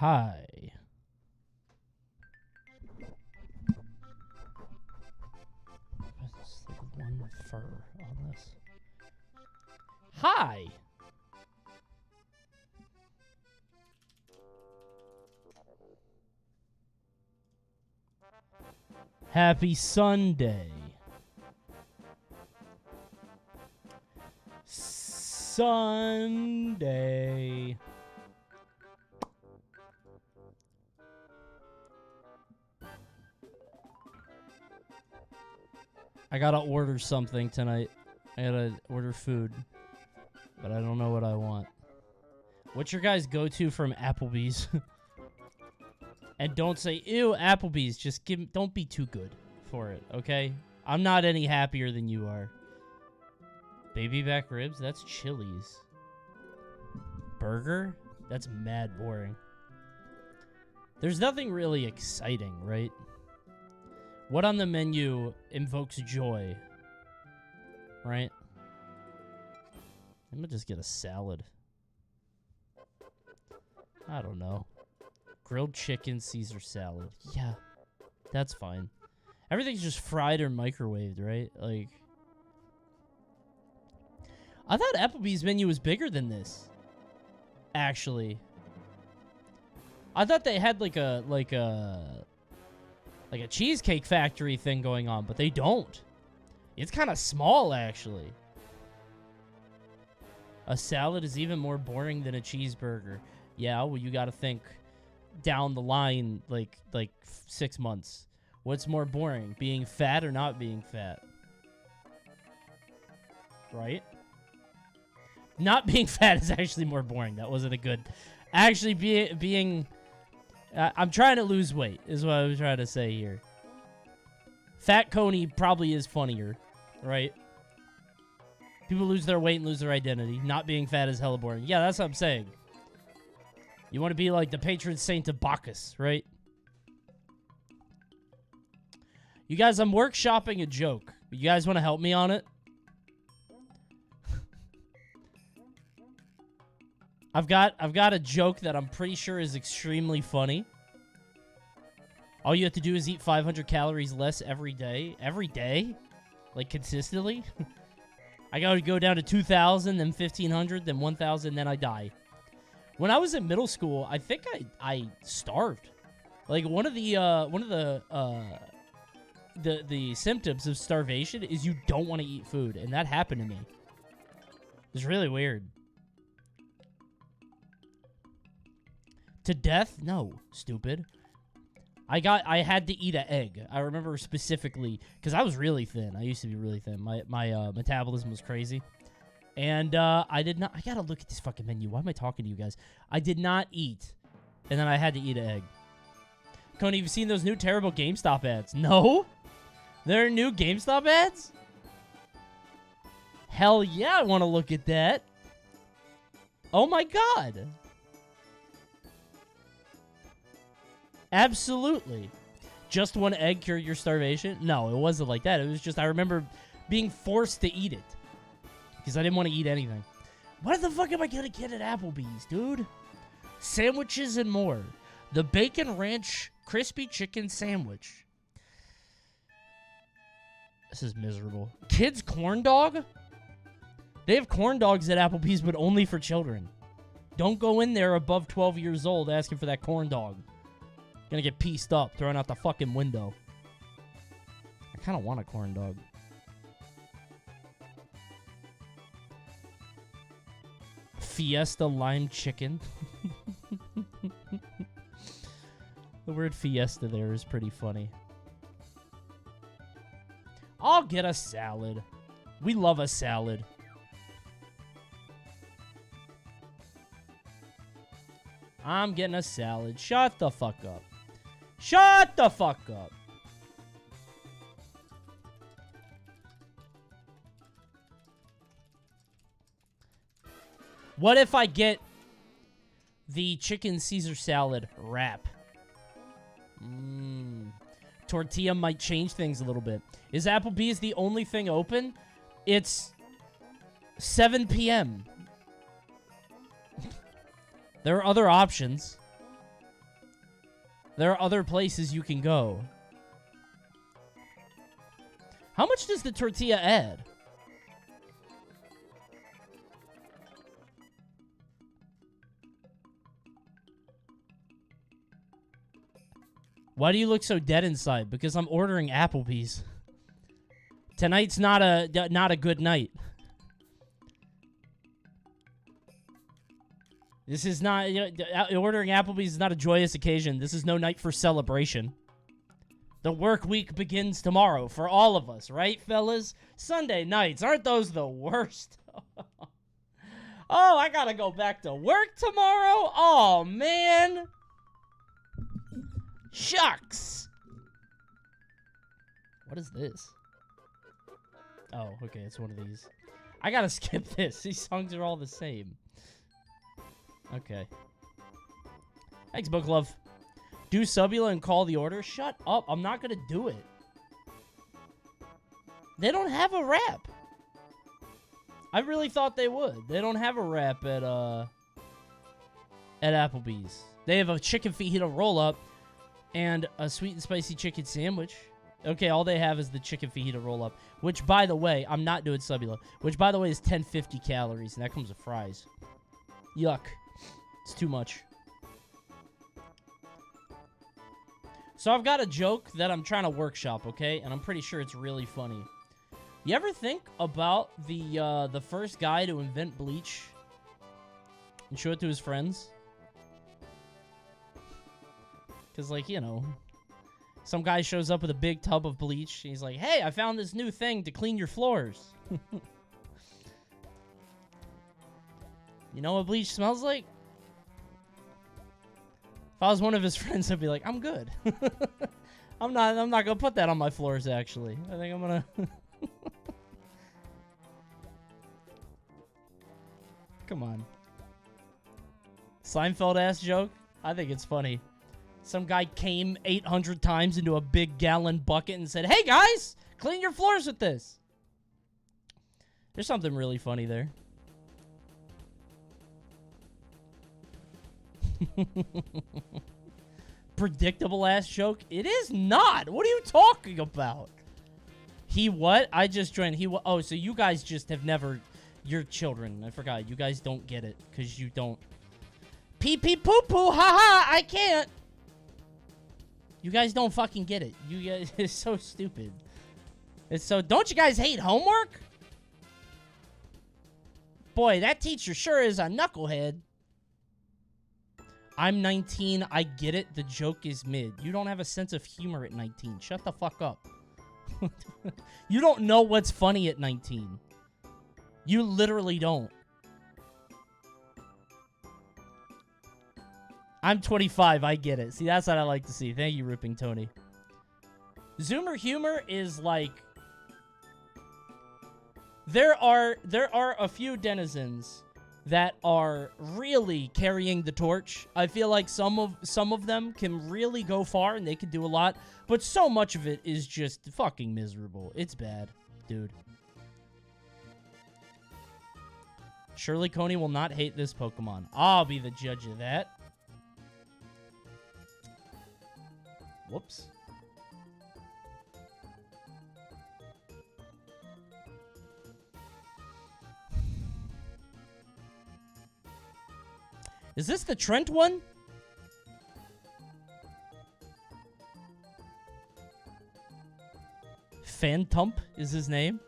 Hi. There's like one fur on this. Hi. Happy Sunday. Sunday. I gotta order something tonight. I gotta order food. But I don't know what I want. What's your guys' go-to from Applebee's? And don't say, ew, Applebee's. Just don't be too good for it, okay? I'm not any happier than you are. Baby back ribs? That's Chili's. Burger? That's mad boring. There's nothing really exciting, right? What on the menu invokes joy? Right? I'm gonna just get a salad. I don't know. Grilled chicken, Caesar salad. Yeah, that's fine. Everything's just fried or microwaved, right? Like, I thought Applebee's menu was bigger than this. Actually, I thought they had like a Cheesecake Factory thing going on, but they don't. It's kind of small, actually. A salad is even more boring than a cheeseburger. Yeah, well, you got to think down the line, like 6 months. What's more boring, being fat or not being fat? Right? Not being fat is actually more boring. That wasn't a good... Actually, being... I'm trying to lose weight, is what I was trying to say here. Fat Coney probably is funnier, right? People lose their weight and lose their identity. Not being fat is hella boring. Yeah, that's what I'm saying. You want to be like the patron saint of Bacchus, right? You guys, I'm workshopping a joke. You guys want to help me on it? I've got a joke that I'm pretty sure is extremely funny. All you have to do is eat 500 calories less every day. Every day? Like, consistently? I gotta go down to 2,000, then 1,500, then 1,000, then I die. When I was in middle school, I think I starved. Like, one of the symptoms of starvation is you don't want to eat food, and that happened to me. It's really weird. To death? No, stupid. I had to eat an egg. I remember specifically because I was really thin. I used to be really thin. My metabolism was crazy, and I did not. I gotta look at this fucking menu. Why am I talking to you guys? I did not eat, and then I had to eat an egg. Coney, you've seen those new terrible GameStop ads? No, there are new GameStop ads. Hell yeah, I want to look at that. Oh my god. Absolutely. Just one egg cured your starvation? No, it wasn't like that. It was just, I remember being forced to eat it. Because I didn't want to eat anything. What the fuck am I going to get at Applebee's, dude? Sandwiches and more. The Bacon Ranch Crispy Chicken Sandwich. This is miserable. Kids corn dog? They have corn dogs at Applebee's, but only for children. Don't go in there above 12 years old asking for that corn dog. Gonna get pieced up, thrown out the fucking window. I kind of want a corn dog. Fiesta lime chicken. The word fiesta there is pretty funny. I'll get a salad. We love a salad. I'm getting a salad. Shut the fuck up. Shut the fuck up. What if I get the chicken Caesar salad wrap? Tortilla might change things a little bit. Is Applebee's the only thing open? It's 7 p.m. There are other options. There are other places you can go. How much does the tortilla add? Why do you look so dead inside? Because I'm ordering Applebee's. Tonight's not a good night. This is not, ordering Applebee's is not a joyous occasion. This is no night for celebration. The work week begins tomorrow for all of us, right, fellas? Sunday nights, aren't those the worst? Oh, I gotta go back to work tomorrow? Oh, man. Shucks. What is this? Oh, okay, it's one of these. I gotta skip this. These songs are all the same. Okay. Thanks, Book Love. Do Subula and call the order? Shut up. I'm not gonna do it. They don't have a wrap. I really thought they would. They don't have a wrap at Applebee's. They have a chicken fajita roll-up and a sweet and spicy chicken sandwich. Okay, all they have is the chicken fajita roll-up, which, by the way, I'm not doing Subula, which, by the way, is 1050 calories, and that comes with fries. Yuck. It's too much. So I've got a joke that I'm trying to workshop, okay? And I'm pretty sure it's really funny. You ever think about the first guy to invent bleach and show it to his friends? Because, like, you know, some guy shows up with a big tub of bleach. And he's like, hey, I found this new thing to clean your floors. You know what bleach smells like? If I was one of his friends, I'd be like, I'm good. I'm not gonna put that on my floors, actually. I think I'm gonna... Come on. Seinfeld-ass joke? I think it's funny. Some guy came 800 times into a big gallon bucket and said, hey, guys, clean your floors with this. There's something really funny there. Predictable ass joke? It is not. What are you talking about? He what? I just joined. He what? Oh, so you guys just have never. You're children. I forgot. You guys don't get it because you don't. Pee pee poo poo. Ha ha. I can't. You guys don't fucking get it. You guys. It's so stupid. It's so. Don't you guys hate homework? Boy, that teacher sure is a knucklehead. I'm 19. I get it. The joke is mid. You don't have a sense of humor at 19. Shut the fuck up. You don't know what's funny at 19. You literally don't. I'm 25. I get it. See, that's what I like to see. Thank you, Ripping Tony. Zoomer humor is like... There are a few denizens that are really carrying the torch. I feel like some of them can really go far and they can do a lot, but so much of it is just fucking miserable. It's bad, dude. Surely Coney will not hate this Pokemon. I'll be the judge of that. Whoops. Is this the Trent one? Phantump is his name.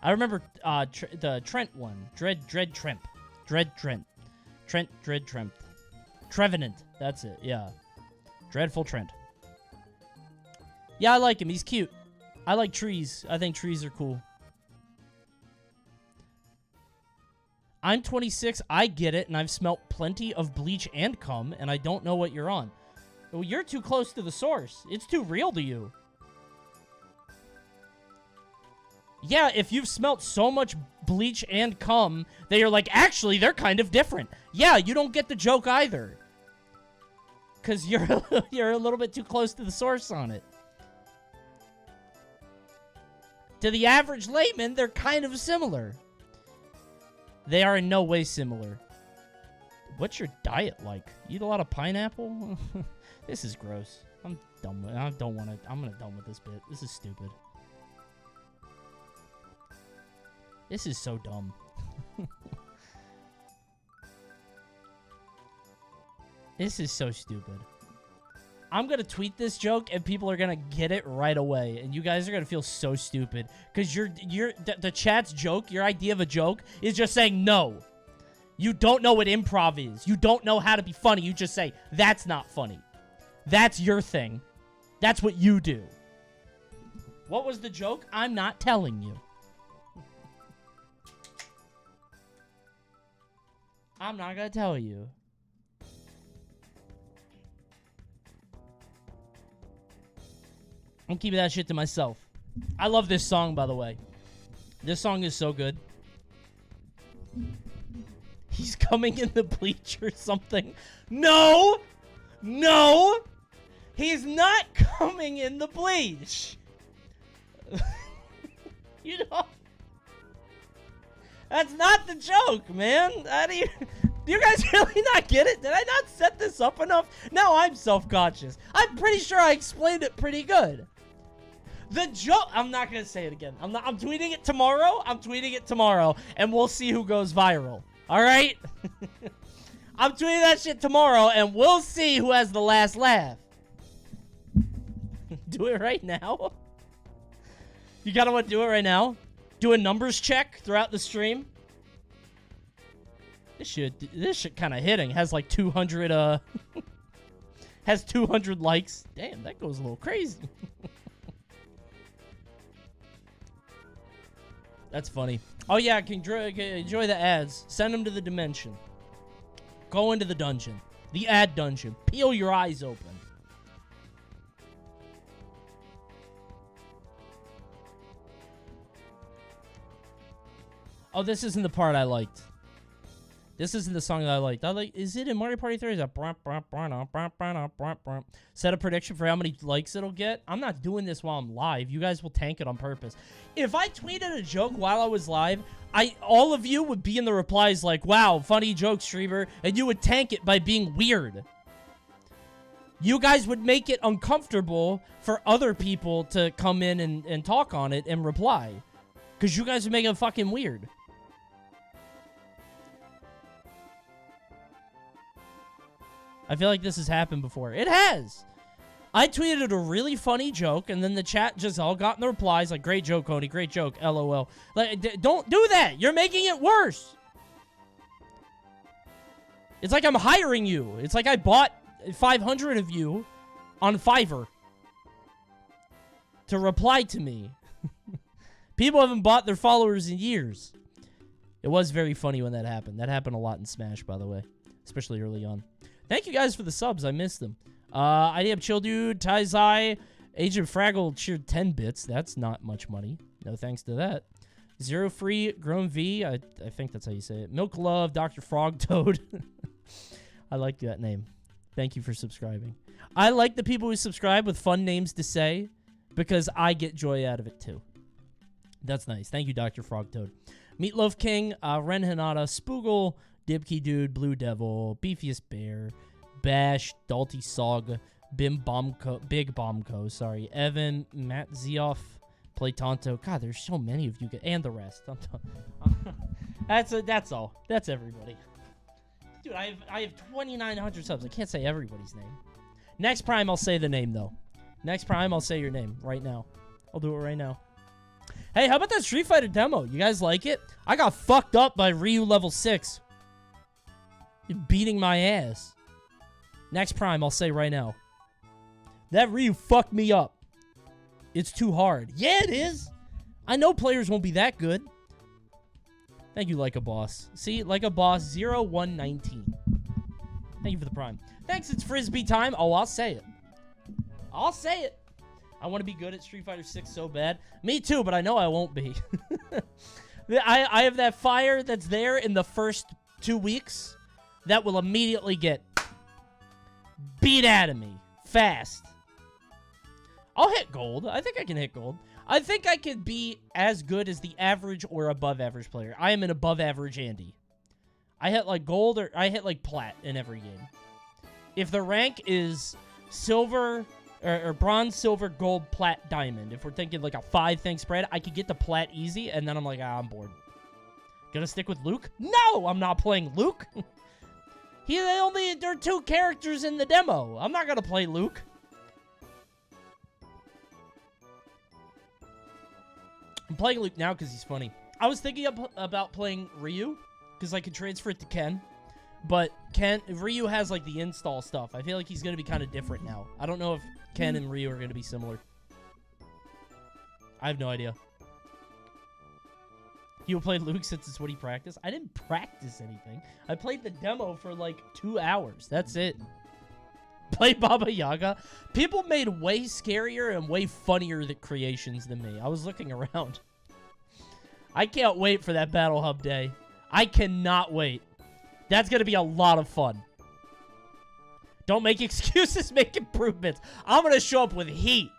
I remember the Trent one. Dread Tremp. Dread Trent. Dread Tremp. Trevenant. That's it, yeah. Dreadful Trent. Yeah, I like him. He's cute. I like trees. I think trees are cool. I'm 26, I get it, and I've smelt plenty of bleach and cum, and I don't know what you're on. Well, you're too close to the source. It's too real to you. Yeah, if you've smelt so much bleach and cum that you're like, actually, they're kind of different. Yeah, you don't get the joke either. Because you're a little bit too close to the source on it. To the average layman, they're kind of similar. They are in no way similar. What's your diet like? Eat a lot of pineapple? This is gross. I'm done with it. I don't want to. I'm gonna done with this bit. This is stupid. This is so dumb. This is so stupid. I'm going to tweet this joke, and people are going to get it right away. And you guys are going to feel so stupid. Because the chat's joke, your idea of a joke, is just saying no. You don't know what improv is. You don't know how to be funny. You just say, that's not funny. That's your thing. That's what you do. What was the joke? I'm not telling you. I'm not going to tell you. I'm keeping that shit to myself. I love this song, by the way. This song is so good. He's coming in the bleach or something. No! No! He's not coming in the bleach. You know? That's not the joke, man. Do you guys really not get it? Did I not set this up enough? Now I'm self-conscious. I'm pretty sure I explained it pretty good. The joke... I'm not going to say it again. I'm tweeting it tomorrow. I'm tweeting it tomorrow. And we'll see who goes viral. All right? I'm tweeting that shit tomorrow. And we'll see who has the last laugh. Do it right now. You got to want to do it right now? Do a numbers check throughout the stream. This shit kind of hitting. Has like 200, has 200 likes. Damn, that goes a little crazy. That's funny. Oh, yeah, can enjoy the ads. Send them to the dimension. Go into the dungeon. The ad dungeon. Peel your eyes open. Oh, this isn't the part I liked. This isn't the song that I liked. Is it in Mario Party 3? Is that set a prediction for how many likes it'll get? I'm not doing this while I'm live. You guys will tank it on purpose. If I tweeted a joke while I was live, all of you would be in the replies like, wow, funny joke, streamer, and you would tank it by being weird. You guys would make it uncomfortable for other people to come in and talk on it and reply. Because you guys would make it fucking weird. I feel like this has happened before. It has. I tweeted a really funny joke, and then the chat just all got in the replies like, great joke, Coney, great joke, LOL. Like, don't do that. You're making it worse. It's like I'm hiring you. It's like I bought 500 of you on Fiverr to reply to me. People haven't bought their followers in years. It was very funny when that happened. That happened a lot in Smash, by the way, especially early on. Thank you guys for the subs. I missed them. IDM Chill Dude, Taizai, Agent Fraggle cheered 10 bits. That's not much money. No thanks to that. Zero Free, Grown V. I think that's how you say it. Milk Love, Dr. Frog Toad. I like that name. Thank you for subscribing. I like the people who subscribe with fun names to say because I get joy out of it too. That's nice. Thank you, Dr. Frog Toad. Meatloaf King, Ren Hinata, Spoogle, Dibkey Dude, Blue Devil, Beefiest Bear, Bash, Dalty Sog, Big Bombco, sorry, Evan, Matt Zioff, Playtonto. God, there's so many of you, and the rest. That's all. That's everybody. Dude, I have 2,900 subs. I can't say everybody's name. Next Prime, I'll say the name, though. Next Prime, I'll say your name right now. I'll do it right now. Hey, how about that Street Fighter demo? You guys like it? I got fucked up by Ryu level 6. Beating my ass. Next Prime, I'll say right now. That Ryu fucked me up. It's too hard. Yeah, it is. I know players won't be that good. Thank you, Like a Boss. See, Like a Boss, 0119. Thank you for the Prime. Thanks, it's Frisbee time. Oh, I'll say it. I'll say it. I want to be good at Street Fighter 6 so bad. Me too, but I know I won't be. I have that fire that's there in the first 2 weeks that will immediately get beat out of me fast. I'll hit gold. I think I can hit gold. I think I could be as good as the average or above average player. I am an above average Andy. I hit like gold or I hit like plat in every game. If the rank is silver, or bronze, silver, gold, plat, diamond. If we're thinking like a 5-thing spread, I could get the plat easy, and then I'm like, I'm bored. Gonna stick with Luke? No, I'm not playing Luke. There are 2 characters in the demo. I'm not gonna play Luke. I'm playing Luke now because he's funny. I was thinking about playing Ryu because I could transfer it to Ken. But Ryu has like the install stuff. I feel like he's going to be kind of different now. I don't know if Ken and Ryu are going to be similar. I have no idea. He will play Luke since it's what he practiced. I didn't practice anything. I played the demo for like 2 hours. That's it. Play Baba Yaga. People made way scarier and way funnier creations than me. I was looking around. I can't wait for that Battle Hub day. I cannot wait. That's going to be a lot of fun. Don't make excuses, make improvements. I'm going to show up with heat.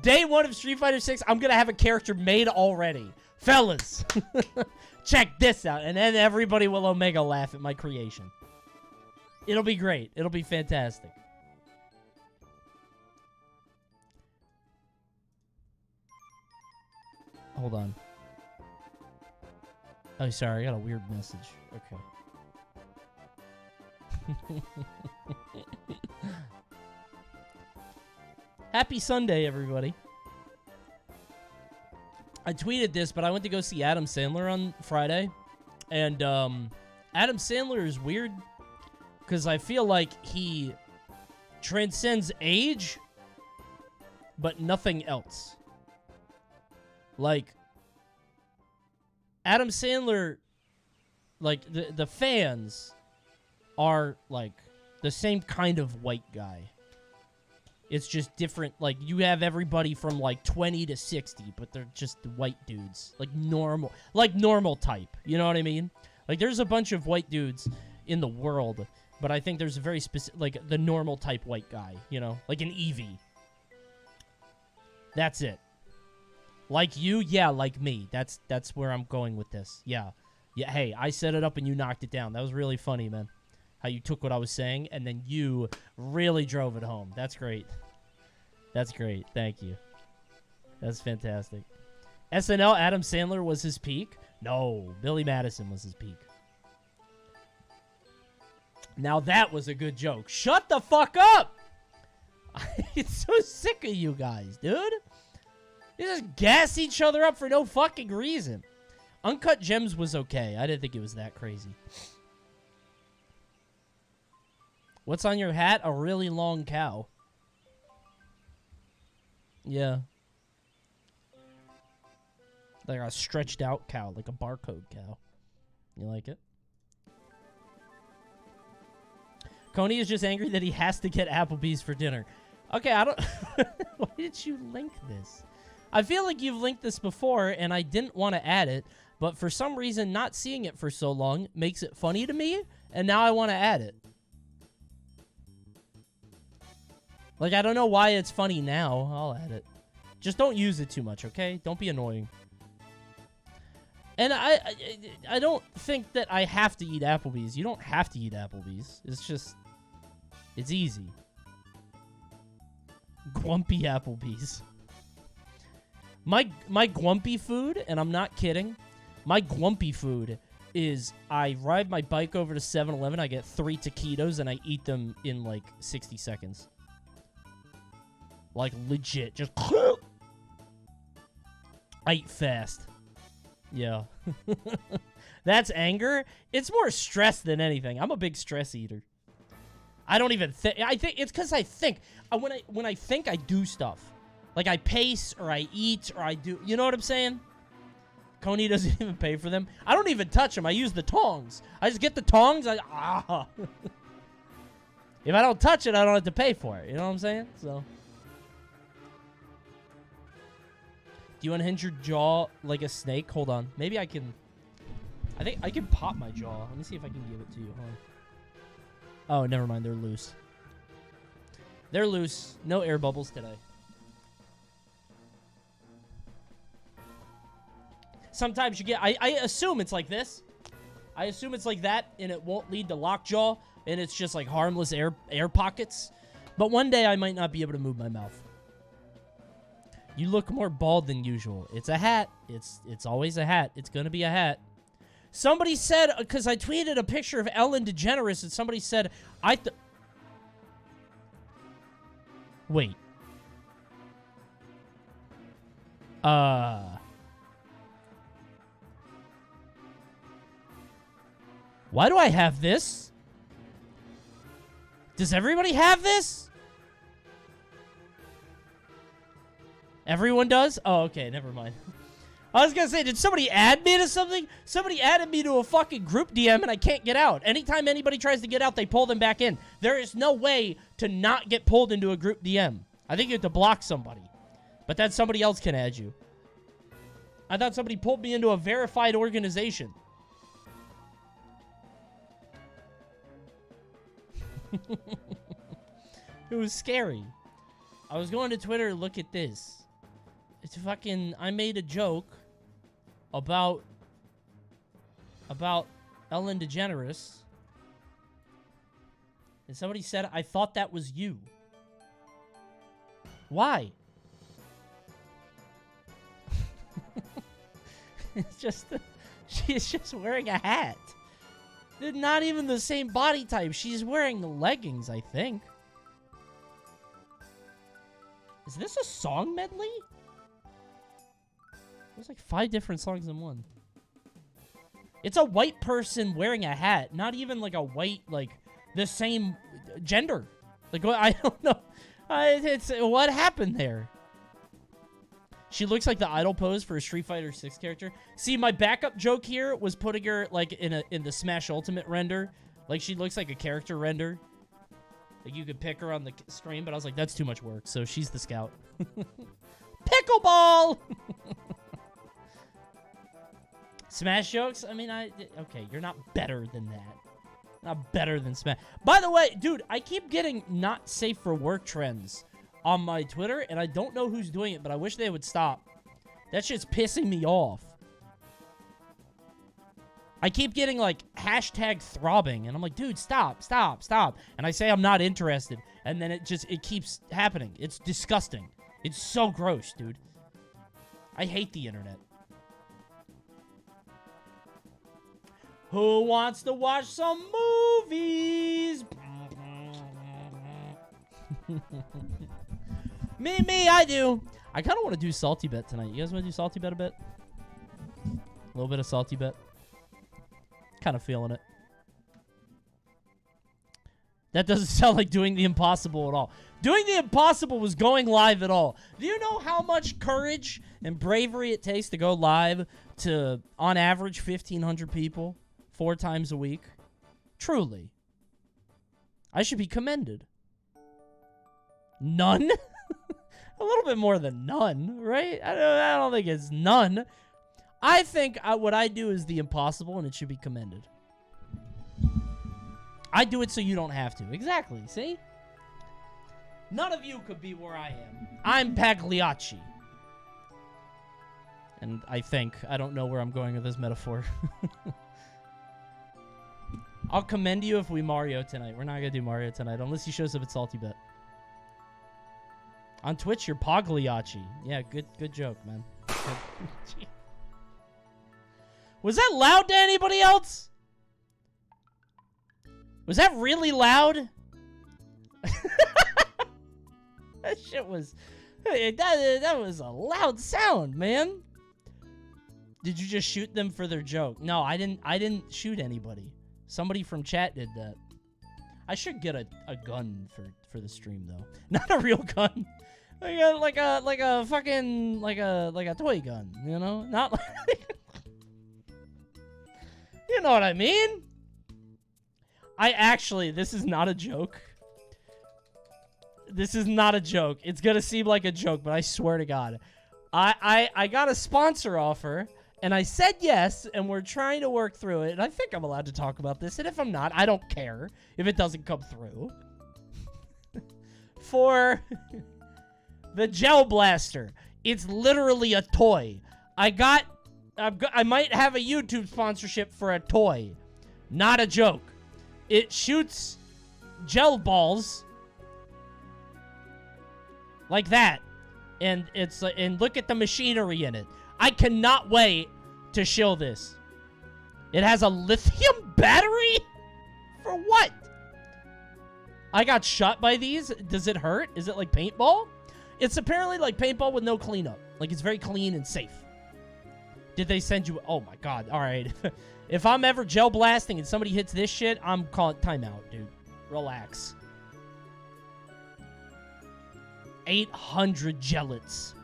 Day 1 of Street Fighter 6, I'm going to have a character made already. Fellas, check this out. And then everybody will Omega laugh at my creation. It'll be great. It'll be fantastic. Hold on. Oh, sorry. I got a weird message. Okay. Happy Sunday, everybody. I tweeted this, but I went to go see Adam Sandler on Friday. And Adam Sandler is weird because I feel like he transcends age, but nothing else. Like, Adam Sandler, like, the fans are, like, the same kind of white guy. It's just different. Like, you have everybody from, like, 20 to 60, but they're just white dudes. Like, normal type. You know what I mean? Like, there's a bunch of white dudes in the world, but I think there's a very specific, like, the normal type white guy, you know? Like an Eevee. That's it. Like you? Yeah, like me. That's where I'm going with this. Yeah. Yeah, hey, I set it up and you knocked it down. That was really funny, man. How you took what I was saying and then you really drove it home. That's great. That's great. Thank you. That's fantastic. SNL, Adam Sandler was his peak? No, Billy Madison was his peak. Now that was a good joke. Shut the fuck up! I'm so sick of you guys, dude. You just gas each other up for no fucking reason. Uncut Gems was okay. I didn't think it was that crazy. What's on your hat? A really long cow. Yeah. Like a stretched out cow. Like a barcode cow. You like it? Coney is just angry that he has to get Applebee's for dinner. Okay, I don't... Why did you link this? I feel like you've linked this before, and I didn't want to add it, but for some reason, not seeing it for so long makes it funny to me, and now I want to add it. Like, I don't know why it's funny now. I'll add it. Just don't use it too much, okay? Don't be annoying. And I don't think that I have to eat Applebee's. You don't have to eat Applebee's. It's just... It's easy. Grumpy Applebee's. My grumpy food, and I'm not kidding, my grumpy food is I ride my bike over to 7-Eleven, I get 3 taquitos, and I eat them in, like, 60 seconds. Like, legit. Just... I eat fast. Yeah. That's anger? It's more stress than anything. I'm a big stress eater. I don't even think... I think it's because I think. When I think, I do stuff. Like, I pace, or I eat, or I do... You know what I'm saying? Coney doesn't even pay for them. I don't even touch them. I use the tongs. I just get the tongs. If I don't touch it, I don't have to pay for it. You know what I'm saying? So... Do you unhinge your jaw like a snake? Hold on. Maybe I can... I think I can pop my jaw. Let me see if I can give it to you. Hold on. Oh, never mind. They're loose. They're loose. No air bubbles today. Sometimes you get... I assume it's like this. I assume it's like that, and it won't lead to lockjaw, and it's just like harmless air pockets. But one day I might not be able to move my mouth. You look more bald than usual. It's a hat. It's always a hat. It's going to be a hat. Somebody said, because I tweeted a picture of Ellen DeGeneres, and somebody said, wait. Why do I have this? Does everybody have this? Everyone does? Oh, okay, never mind. I was gonna say, did somebody add me to something? Somebody added me to a fucking group DM and I can't get out. Anytime anybody tries to get out, they pull them back in. There is no way to not get pulled into a group DM. I think you have to block somebody. But then somebody else can add you. I thought somebody pulled me into a verified organization. It was scary. I was going to Twitter to look at this. It's fucking... I made a joke about Ellen DeGeneres. And somebody said, I thought that was you. Why? It's just... She's just wearing a hat. They're not even the same body type. She's wearing leggings, I think. Is this a song medley? There's like 5 different songs in one. It's a white person wearing a hat. Not even like a white, like, the same gender. Like, I don't know. What happened there? She looks like the idol pose for a Street Fighter 6 character. See, my backup joke here was putting her, like, in the Smash Ultimate render. Like, she looks like a character render. Like, you could pick her on the stream, but I was like, that's too much work. So she's the scout. Pickleball! Smash jokes? I mean, okay, you're not better than that. Not better than Smash. By the way, dude, I keep getting not safe for work trends on my Twitter, and I don't know who's doing it, but I wish they would stop. That shit's pissing me off. I keep getting, like, hashtag throbbing, and I'm like, dude, stop, stop, stop. And I say I'm not interested, and then it keeps happening. It's disgusting. It's so gross, dude. I hate the internet. Who wants to watch some movies? Me, I do. I kind of want to do Salty Bet tonight. You guys want to do Salty Bet a bit? A little bit of Salty Bet. Kind of feeling it. That doesn't sound like doing the impossible at all. Doing the impossible was going live at all. Do you know how much courage and bravery it takes to go live to, on average, 1,500 people 4 times a week? Truly. I should be commended. None? A little bit more than none, right? I don't think it's none. I think what I do is the impossible, and it should be commended. I do it so you don't have to. Exactly, see? None of you could be where I am. I'm Pagliacci. And I don't know where I'm going with this metaphor. I'll commend you if we Mario tonight. We're not going to do Mario tonight, unless he shows up at Salty Bet. On Twitch, you're Pagliacci. Yeah, good joke, man. Was that loud to anybody else? Was that really loud? That shit was... That was a loud sound, man. Did you just shoot them for their joke? No, I didn't shoot anybody. Somebody from chat did that. I should get a gun for the stream, though. Not a real gun. Like a fucking like a toy gun, you know? Not like you know what I mean? This is not a joke. This is not a joke. It's gonna seem like a joke, but I swear to God. I got a sponsor offer, and I said yes, and we're trying to work through it, and I think I'm allowed to talk about this, and if I'm not, I don't care if it doesn't come through. For the Gel Blaster. It's literally a toy. I might have a YouTube sponsorship for a toy. Not a joke. It shoots gel balls Like that. And it's and look at the machinery in it. I cannot wait to show this. It has a lithium battery? For what? I got shot by these. Does it hurt? Is it like paintball? It's apparently like paintball with no cleanup. Like it's very clean and safe. Did they send you? Oh my god. All right. If I'm ever gel blasting and somebody hits this shit, I'm calling timeout, dude. Relax. 800 gellets.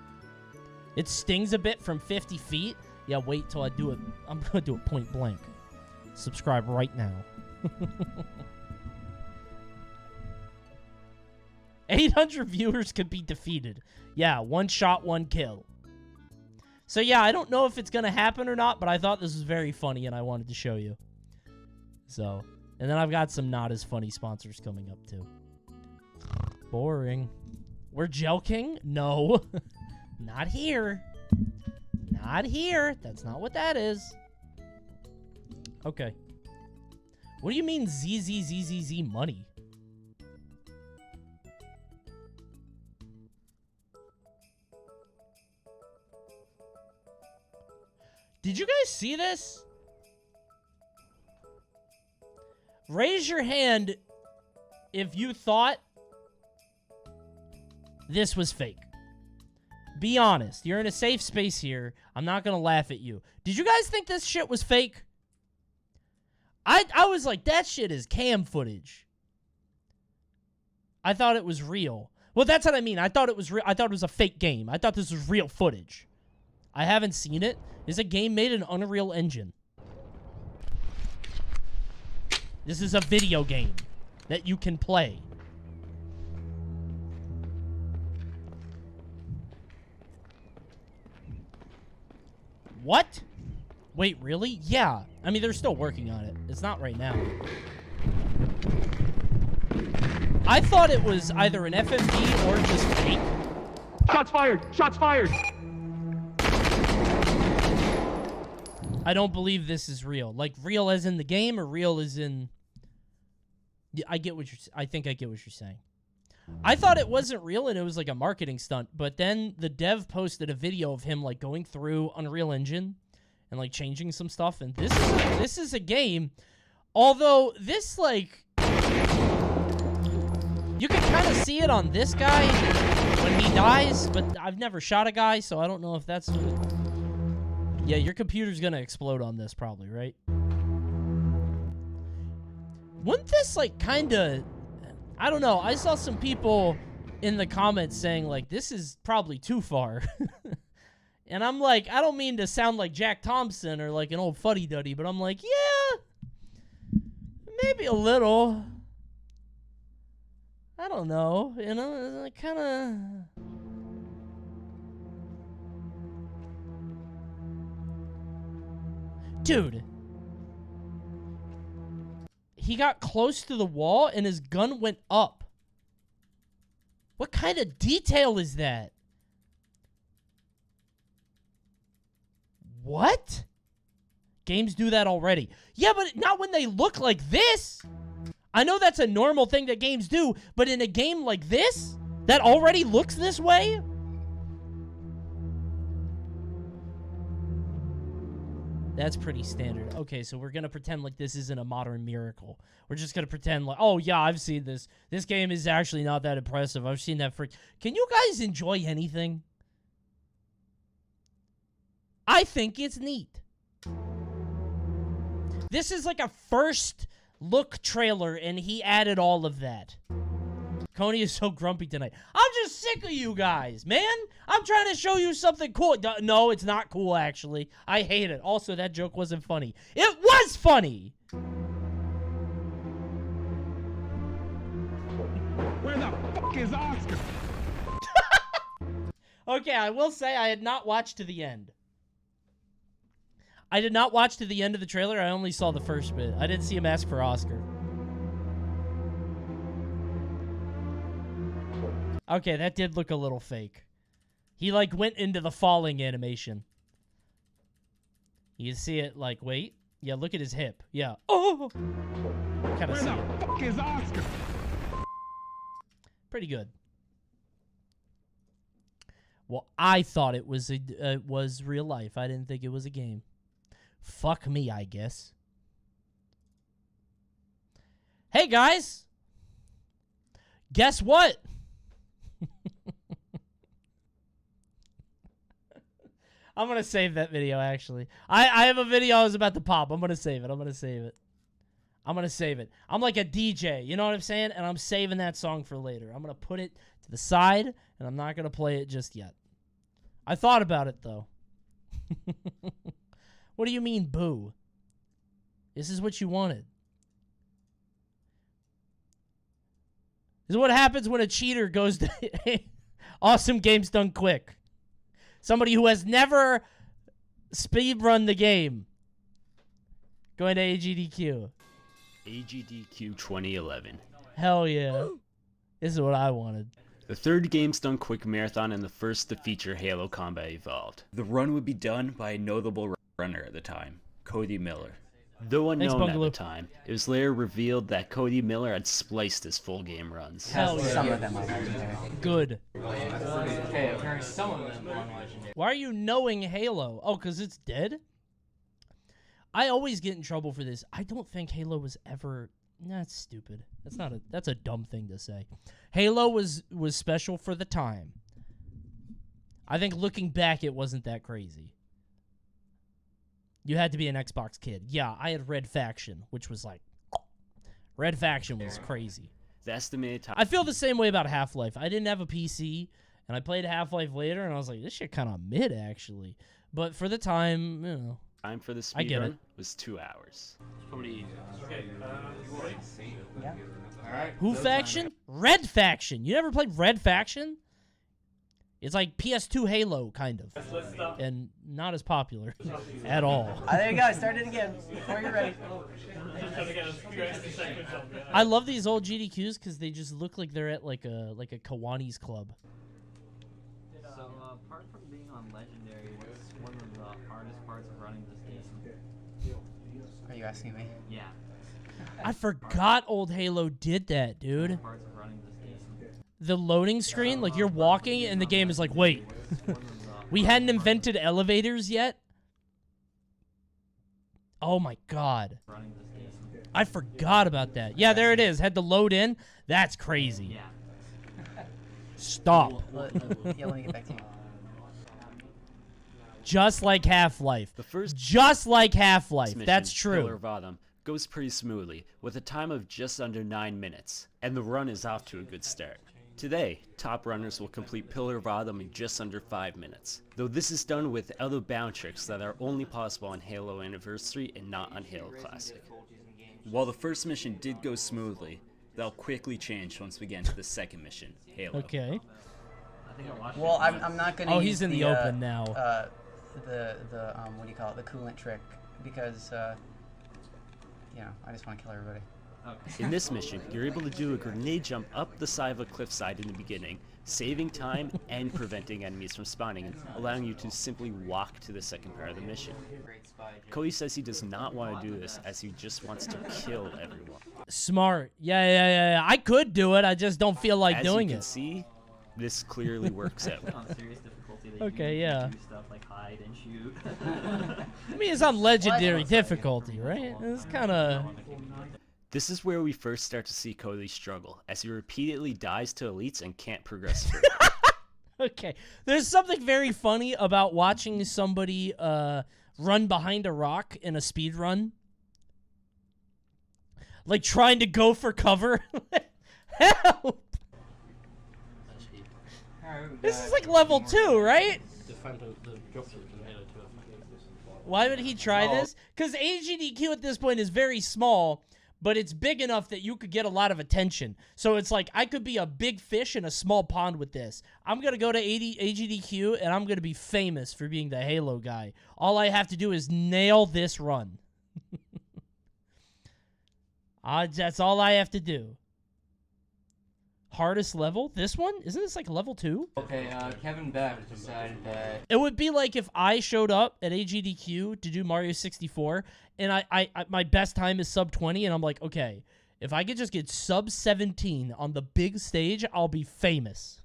It stings a bit from 50 feet. Yeah, wait till I do it. I'm going to do it point blank. Subscribe right now. 800 viewers could be defeated. Yeah, one shot, one kill. So yeah, I don't know if it's going to happen or not, but I thought this was very funny and I wanted to show you. So, and then I've got some not as funny sponsors coming up too. Boring. We're joking? No. Not here. Not here. That's not what that is. Okay. What do you mean ZZZZZ money? Did you guys see this? Raise your hand if you thought this was fake. Be honest. You're in a safe space here. I'm not going to laugh at you. Did you guys think this shit was fake? I was like, that shit is cam footage. I thought it was real. Well, that's what I mean. I thought it was real. I thought it was a fake game. I thought this was real footage. I haven't seen it. It's a game made in Unreal Engine. This is a video game that you can play. What? Wait, really? Yeah. I mean, they're still working on it. It's not right now. I thought it was either an FMV or just fake. Shots fired! Shots fired! I don't believe this is real. Like, real as in the game or real as in... Yeah, I get what you're... I think I get what you're saying. I thought it wasn't real and it was like a marketing stunt, but then the dev posted a video of him like going through Unreal Engine and like changing some stuff, and this is a game. Although this like you can kind of see it on this guy when he dies, but I've never shot a guy, so I don't know if that's what it... Yeah, your computer's gonna explode on this probably, right? Wouldn't this like kind of... I don't know. I saw some people in the comments saying, like, this is probably too far. And I'm like, I don't mean to sound like Jack Thompson or like an old fuddy-duddy, but I'm like, yeah, maybe a little. I don't know. You know, kind of... Dude. He got close to the wall and his gun went up. What kind of detail is that? What? Games do that already. Yeah, but not when they look like this. I know that's a normal thing that games do, but in a game like this, that already looks this way? That's pretty standard. Okay, so we're going to pretend like this isn't a modern miracle. We're just going to pretend like, oh, yeah, I've seen this. This game is actually not that impressive. I've seen that for... Can you guys enjoy anything? I think it's neat. This is like a first look trailer, and he added all of that. Coney is so grumpy tonight. I'm just sick of you guys, man. I'm trying to show you something cool. No, it's not cool, actually. I hate it. Also, that joke wasn't funny. It was funny! Where the fuck is Oscar? Okay, I will say I had not watched to the end. I did not watch to the end of the trailer. I only saw the first bit. I didn't see him ask for Oscar. Okay, that did look a little fake. He, like, went into the falling animation. You see it, like, wait. Yeah, look at his hip. Yeah. Oh! Kind of see it. Where the fuck is Oscar? Pretty good. Well, I thought it was was real life. I didn't think it was a game. Fuck me, I guess. Hey, guys. Guess what? I'm going to save that video, actually. I have a video I was about to pop. I'm going to save it. I'm going to save it. I'm going to save it. I'm like a DJ, you know what I'm saying? And I'm saving that song for later. I'm going to put it to the side, and I'm not going to play it just yet. I thought about it, though. What do you mean, boo? This is what you wanted. This is what happens when a cheater goes to Awesome Games Done Quick. Somebody who has never speedrun the game. Going to AGDQ. AGDQ 2011. Hell yeah. This is what I wanted. The third Games Done Quick marathon and the first to feature Halo Combat Evolved. The run would be done by a notable runner at the time, Cody Miller. Though unknown at the time, it was later revealed that Cody Miller had spliced his full game runs. Hell yeah. Some of them are legendary. Good. Okay, some of them are legendary. Why are you knowing Halo? Oh, because it's dead? I always get in trouble for this. I don't think Halo was ever... Nah, that's stupid. That's a dumb thing to say. Halo was special for the time. I think looking back, it wasn't that crazy. You had to be an Xbox kid. Yeah, I had Red Faction, which was like... Red Faction was crazy. The estimated time... I feel the same way about Half-Life. I didn't have a PC, and I played Half-Life later, and I was like, this shit kind of mid, actually. But for the time, you know... Time for the I get speedrun it. was 2 hours. Yeah. Alright. Who faction? Red Faction. You never played Red Faction? It's like PS2 Halo, kind of. And not as popular at all. There you go. Start it again before you're ready. I love these old GDQs because they just look like they're at like a Kiwanis club. So, apart from being on Legendary, what's one of the hardest parts of running this game? Are you asking me? Yeah. I forgot old Halo did that, dude. Parts of running this game. The loading screen, like you're walking and the game is like, wait, we hadn't invented elevators yet? Oh my god. Running this game. I forgot about that. Yeah, there it is. Had to load in. That's crazy. Yeah. Stop. Yeah, let me get back to you. Just like Half-Life. The first Just like Half-Life. mission, That's Pillar true. of Autumn, goes pretty smoothly, with a time of just under 9 minutes, and the run is off to a good start. Today, top runners will complete Pillar of Autumn in just under 5 minutes, though this is done with other bound tricks that are only possible on Halo Anniversary and not on Halo Classic. While the first mission did go smoothly, that'll quickly change once we get into the second mission, Halo. Okay. Well, I'm not gonna. Oh, use he's in the open now. The what do you call it? The coolant trick, because you know, I just want to kill everybody. In this mission, you're able to do a grenade jump up the side of a cliffside in the beginning, saving time and preventing enemies from spawning, allowing you to simply walk to the second part of the mission. Cody says he does not want to do this as he just wants to kill everyone. Smart. Yeah. I could do it. I just don't feel like As doing you can it. see, this clearly works out. On serious difficulty, they Okay, do yeah. stuff like hide and shoot. I mean, it's on legendary difficulty, right? It's kind of... This is where we first start to see Cody struggle, as he repeatedly dies to elites and can't progress further. Okay. There's something very funny about watching somebody run behind a rock in a speed run. Like trying to go for cover. Help! This is like level 2, right? Why would he try this? Because AGDQ at this point is very small, but it's big enough that you could get a lot of attention. So it's like, I could be a big fish in a small pond with this. I'm going to go to AGDQ, and I'm going to be famous for being the Halo guy. All I have to do is nail this run. That's all I have to do. Hardest level? This one? Isn't this like level 2? Okay, Kevin Beck decided that... It would be like if I showed up at AGDQ to do Mario 64, and I my best time is sub 20, and I'm like, okay, if I could just get sub 17 on the big stage, I'll be famous.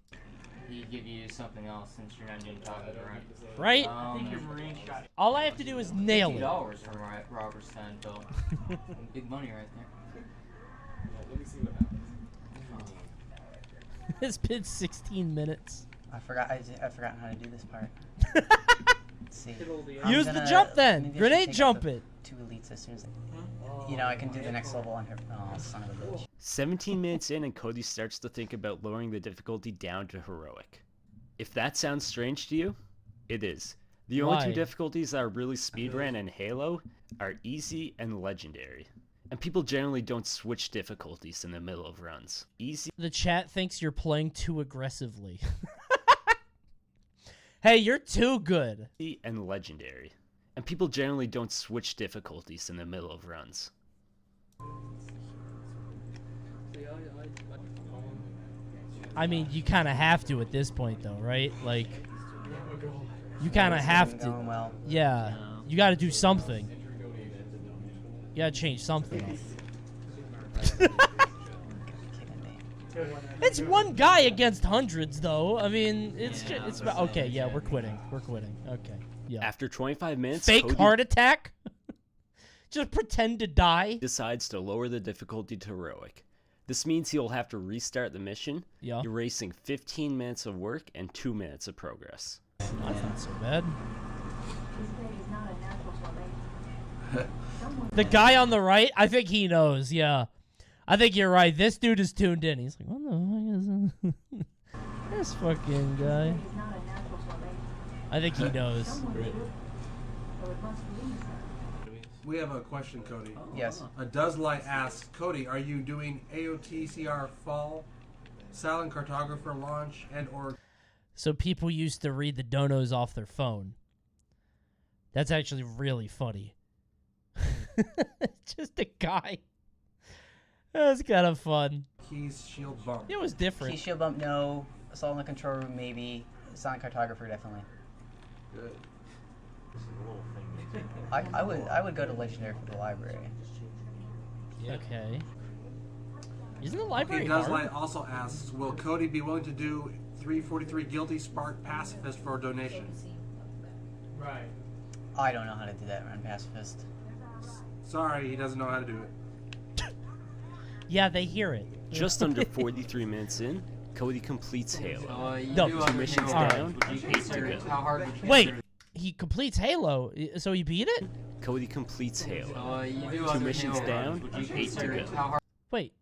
he give you something else since you're not doing top of the run. Right? I think your Marine shot. All I have to do is nail it. $50 from Robert Steinfeld. Big money right there. It's been 16 minutes. I forgot how to do this part. Let's see. Use the jump then. Maybe I should Grenade take jump out the it. 2 elites as soon as I can do the next level on her. Oh, son of a bitch. 17 minutes in and Cody starts to think about lowering the difficulty down to heroic. If that sounds strange to you, it is. The only Why? 2 difficulties that are really speedrun in Halo are easy and legendary. And people generally don't switch difficulties in the middle of runs. Easy The chat thinks you're playing too aggressively. Hey, you're too good. and legendary. And people generally don't switch difficulties in the middle of runs. I mean, you kind of have to at this point, though, right? Like, you kind of have Going to. well. Yeah, you got to do something. You got to change something up. Kidding me. It's one guy against hundreds, though. I mean, it's about, okay. Yeah, we're quitting. We're quitting. Okay. Yeah. After 25 minutes, Fake Cody heart attack. Just pretend to die. decides to lower the difficulty to heroic. This means he will have to restart the mission, Yeah. erasing 15 minutes of work and 2 minutes of progress. That's not so bad. The guy on the right, I think he knows. Yeah, I think you're right. This dude is tuned in. He's like, what the fuck is this fucking guy? I think he knows. We have a question, Cody. Yes. Doeslight asks, Cody, are you doing AOTCR fall, silent cartographer launch, and or So people used to read the donos off their phone. That's actually really funny. Just a guy. That's kind of fun. keys shield bump? It was Key different. shield bump, no. Assault in the control room, maybe. Silent cartographer, definitely. Good. I would go to legendary for the library. Okay. Isn't the Okay, library hard? Doeslight also asks, will Cody be willing to do 343 Guilty Spark Pacifist for a donation? Right. I don't know how to do that around pacifist. Sorry, he doesn't know how to do it. Yeah, they hear it. Just under 43 minutes in, Cody completes Halo. You No, do 2 other missions heroes. down, Would you 8 to consider- go. How hard would you Wait, consider- he completes Halo, so he beat it? Cody completes Halo. You do 2 other missions heroes. down, Would you 8 to consider- go. How Wait,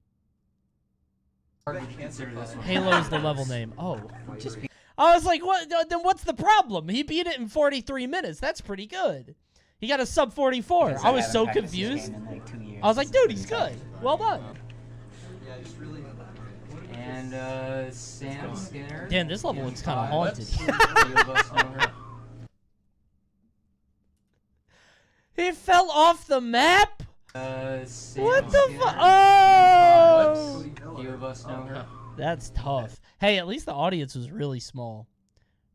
hard would you consider this one? Halo is the level name. Oh. Just be I was like, what? Then what's the problem? He beat it in 43 minutes. That's pretty good. He got a sub 44. because I was haven't so practiced this confused. game in like 2 years. I was like, dude, he's good. Well done. And Sam Skinner. Damn, this level looks kind of haunted. Few of us know her. He fell off the map? Sam What the Skinner. fuck? Oh! Few of us know her. That's tough. Hey, at least the audience was really small.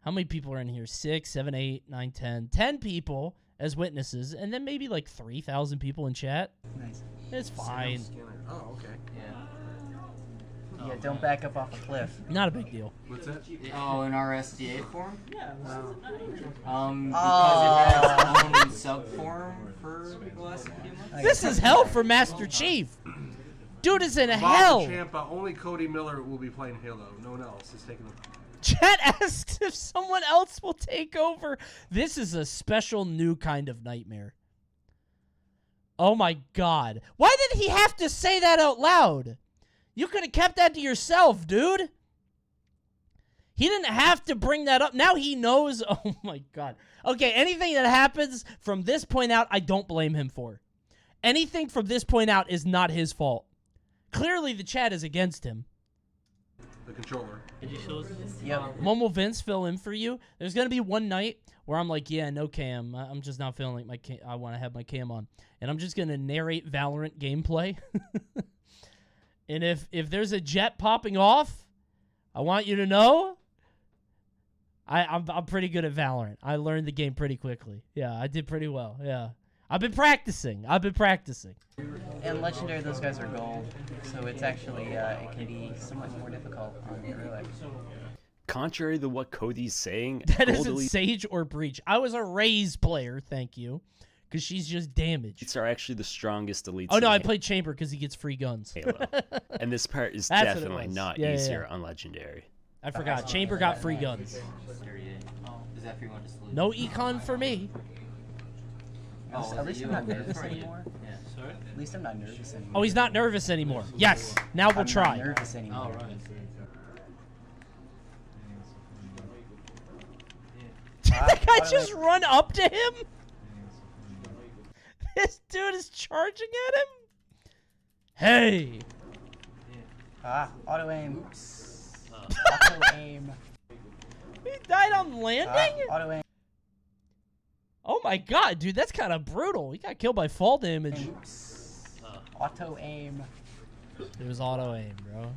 How many people are in here? 6, 7, 8, 9, 10. 10 people as witnesses, and then maybe like 3,000 people in chat. Nice. It's fine. Oh, okay. Yeah, don't back up off a cliff. Not a big deal. What's that? Oh, in our SDA form? Yeah. Because it has its own sub form for the last few months. This is hell for Master Chief. Dude is in Bob hell. Champa, only Cody Miller will be playing Halo. No one else is taking the... Chat asks if someone else will take over. This is a special new kind of nightmare. Oh my god. Why did he have to say that out loud? You could have kept that to yourself, dude. He didn't have to bring that up. Now he knows. Oh my god. Okay, anything that happens from this point out, I don't blame him for. Anything from this point out is not his fault. Clearly, the chat is against him. The controller. Yep. Momo Vince fill in for you. There's gonna be one night where I'm like, yeah, no cam. I'm just not feeling like my cam. I want to have my cam on, and I'm just gonna narrate Valorant gameplay. And if there's a jet popping off, I want you to know. I'm pretty good at Valorant. I learned the game pretty quickly. Yeah, I did pretty well. Yeah, I've been practicing. And legendary, those guys are gold, so it's actually it can be somewhat more difficult on heroic. Contrary to what Cody's saying, That Gold isn't Elite Sage or Breach. I was a Raze player, thank you. Because she's just damage. Elites are actually the strongest elites. Oh, no, in I played Chamber because he gets free guns. Halo. And this part is That's what it definitely was. not Yeah, yeah, easier yeah. on Legendary. I forgot. Chamber got free guns. Is that for you want to salute? No econ for me. Oh, At least I'm not nervous anymore. Yeah. Sorry? At least I'm not nervous anymore. Oh, he's not nervous anymore. Yes. Now we'll I'm try. not nervous anymore. Oh, right. Did that guy just run up to him? This dude is charging at him? Hey. Auto aim. Auto aim. He died on landing? Auto aim. Oh my god, dude, that's kind of brutal. He got killed by fall damage. Auto aim. It was auto aim, bro.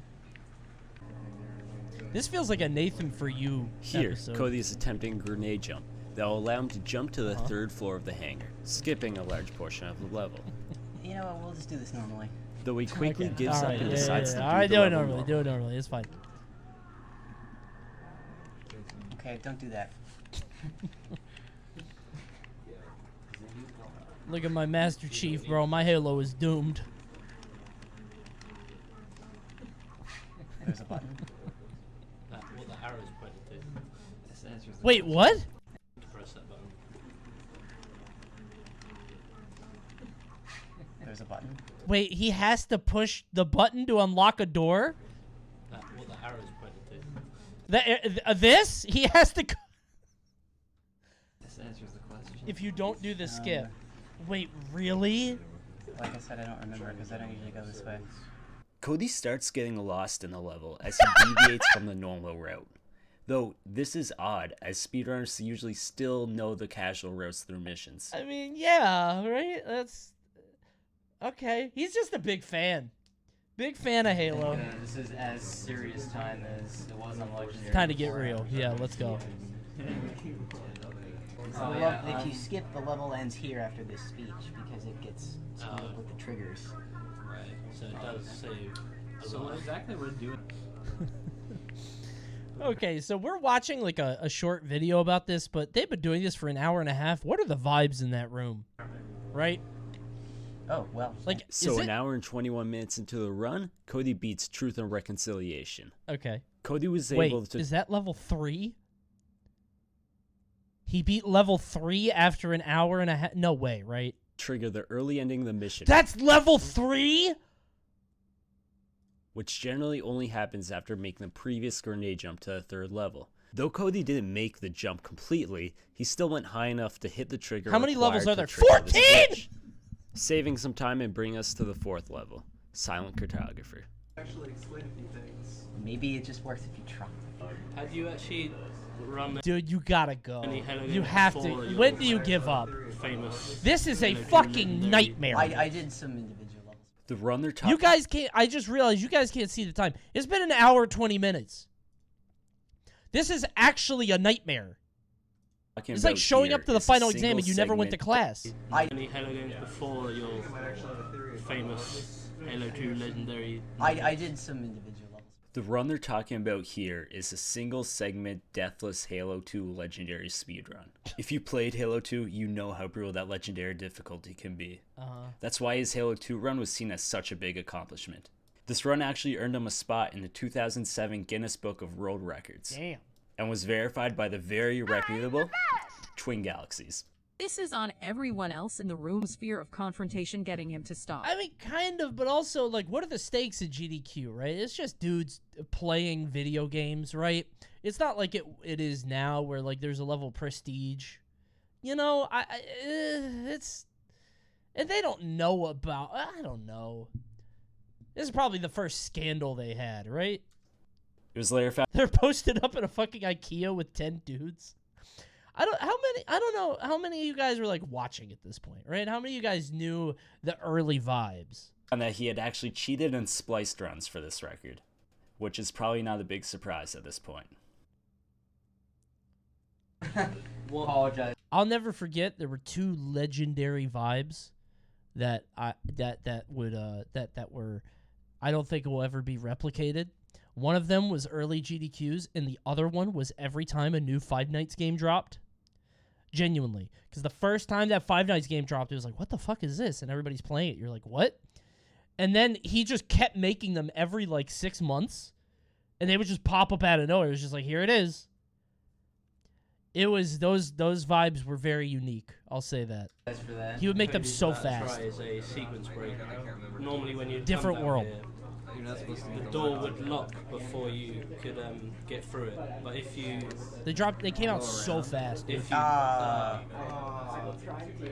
This feels like a Nathan for you Here, episode. Cody is attempting a grenade jump that will allow him to jump to the third floor of the hangar, skipping a large portion of the level. You know what? We'll just do this normally. Though he quickly Okay. gives All up right, and yeah, decides yeah, to yeah. do All right, the do it level normally. normal. Do it normally. It's fine. Okay, don't do that. Look at my Master Chief, bro. My Halo is doomed. There's a button. What the arrow's pointed to. This answers the Wait, what? Press that button. There's a button. Wait, he has to push the button to unlock a door? What the arrow's pointed to. This? He has to... This answers the question. If you don't do the skip. Wait, really? Like I said, I don't remember because I don't usually go this way. Cody starts getting lost in the level as he deviates from the normal route. Though this is odd, as speedrunners usually still know the casual routes through missions. I mean, yeah, right? That's... Okay. He's just a big fan. Big fan of Halo. This is as serious time as it was on Legendary. Time to get real. Yeah, let's go. So if you skip, the level ends here after this speech because it gets screwed up with the triggers. Right. So it does save. So what exactly we're doing? Okay, so we're watching like a short video about this, but they've been doing this for an hour and a half. What are the vibes in that room? Right? Oh, well. Like, So is an it... hour and 21 minutes into the run, Cody beats Truth and Reconciliation. Okay. Cody was Wait, able to... is that level 3? He beat level 3 after an hour and a half? No way, right? trigger the early ending of the mission, That's level 3? which generally only happens after making the previous grenade jump to the third level. Though Cody didn't make the jump completely, he still went high enough to hit the trigger. How many levels required are to there? trigger the 14! switch, saving some time and bring us to the fourth level, Silent Cartographer. Actually, explain a few things. Maybe it just works if you try. Had you actually run Dude, you gotta go. any Halo You game have before to. your When do you give up? famous? This is a Halo 2 fucking legendary? nightmare. I did some individual levels. The run their top. You guys can't. I just realized you guys can't see the time. It's been an hour 20 minutes. This is actually a nightmare. talking It's like about showing here up to the is a final exam and you single never went to segment class. Any Halo games before your famous Halo 2 legendary? I did some individual levels. The run they're talking about here is a single segment deathless Halo 2 legendary speedrun. If you played Halo 2, you know how brutal that legendary difficulty can be. That's why his Halo 2 run was seen as such a big accomplishment. This run actually earned him a spot in the 2007 Guinness Book of World Records. Damn. And was verified by the very reputable Twin Galaxies. This is on everyone else in the room's fear of confrontation getting him to stop. I mean, kind of, but also, like, what are the stakes at GDQ, right? It's just dudes playing video games, right? It's not like it is now where, like, there's a level of prestige. You know, it's... And they don't know about... I don't know. This is probably the first scandal they had, right? It was later found They're posted up in a fucking IKEA with 10 dudes. I don't know how many of you guys were like watching at this point, right? How many of you guys knew the early vibes? that he had actually cheated and spliced runs for this record, which is probably not a big surprise at this point. Apologize. I'll never forget there were two legendary vibes that were I don't think will ever be replicated. One of them was early GDQs, and the other one was every time a new Five Nights game dropped. Genuinely. Because the first time that Five Nights game dropped, it was like, what the fuck is this? And everybody's playing it. You're like, what? And then he just kept making them every, like, 6 months. And they would just pop up out of nowhere. It was just like, here it is. It was, those vibes were very unique. I'll say that. Thanks for that. He would make them so fast. Try is a sequence break. Normally when you Different come back world. here, the door would lock before you could get through it. But if you They came out so fast. Dude. if you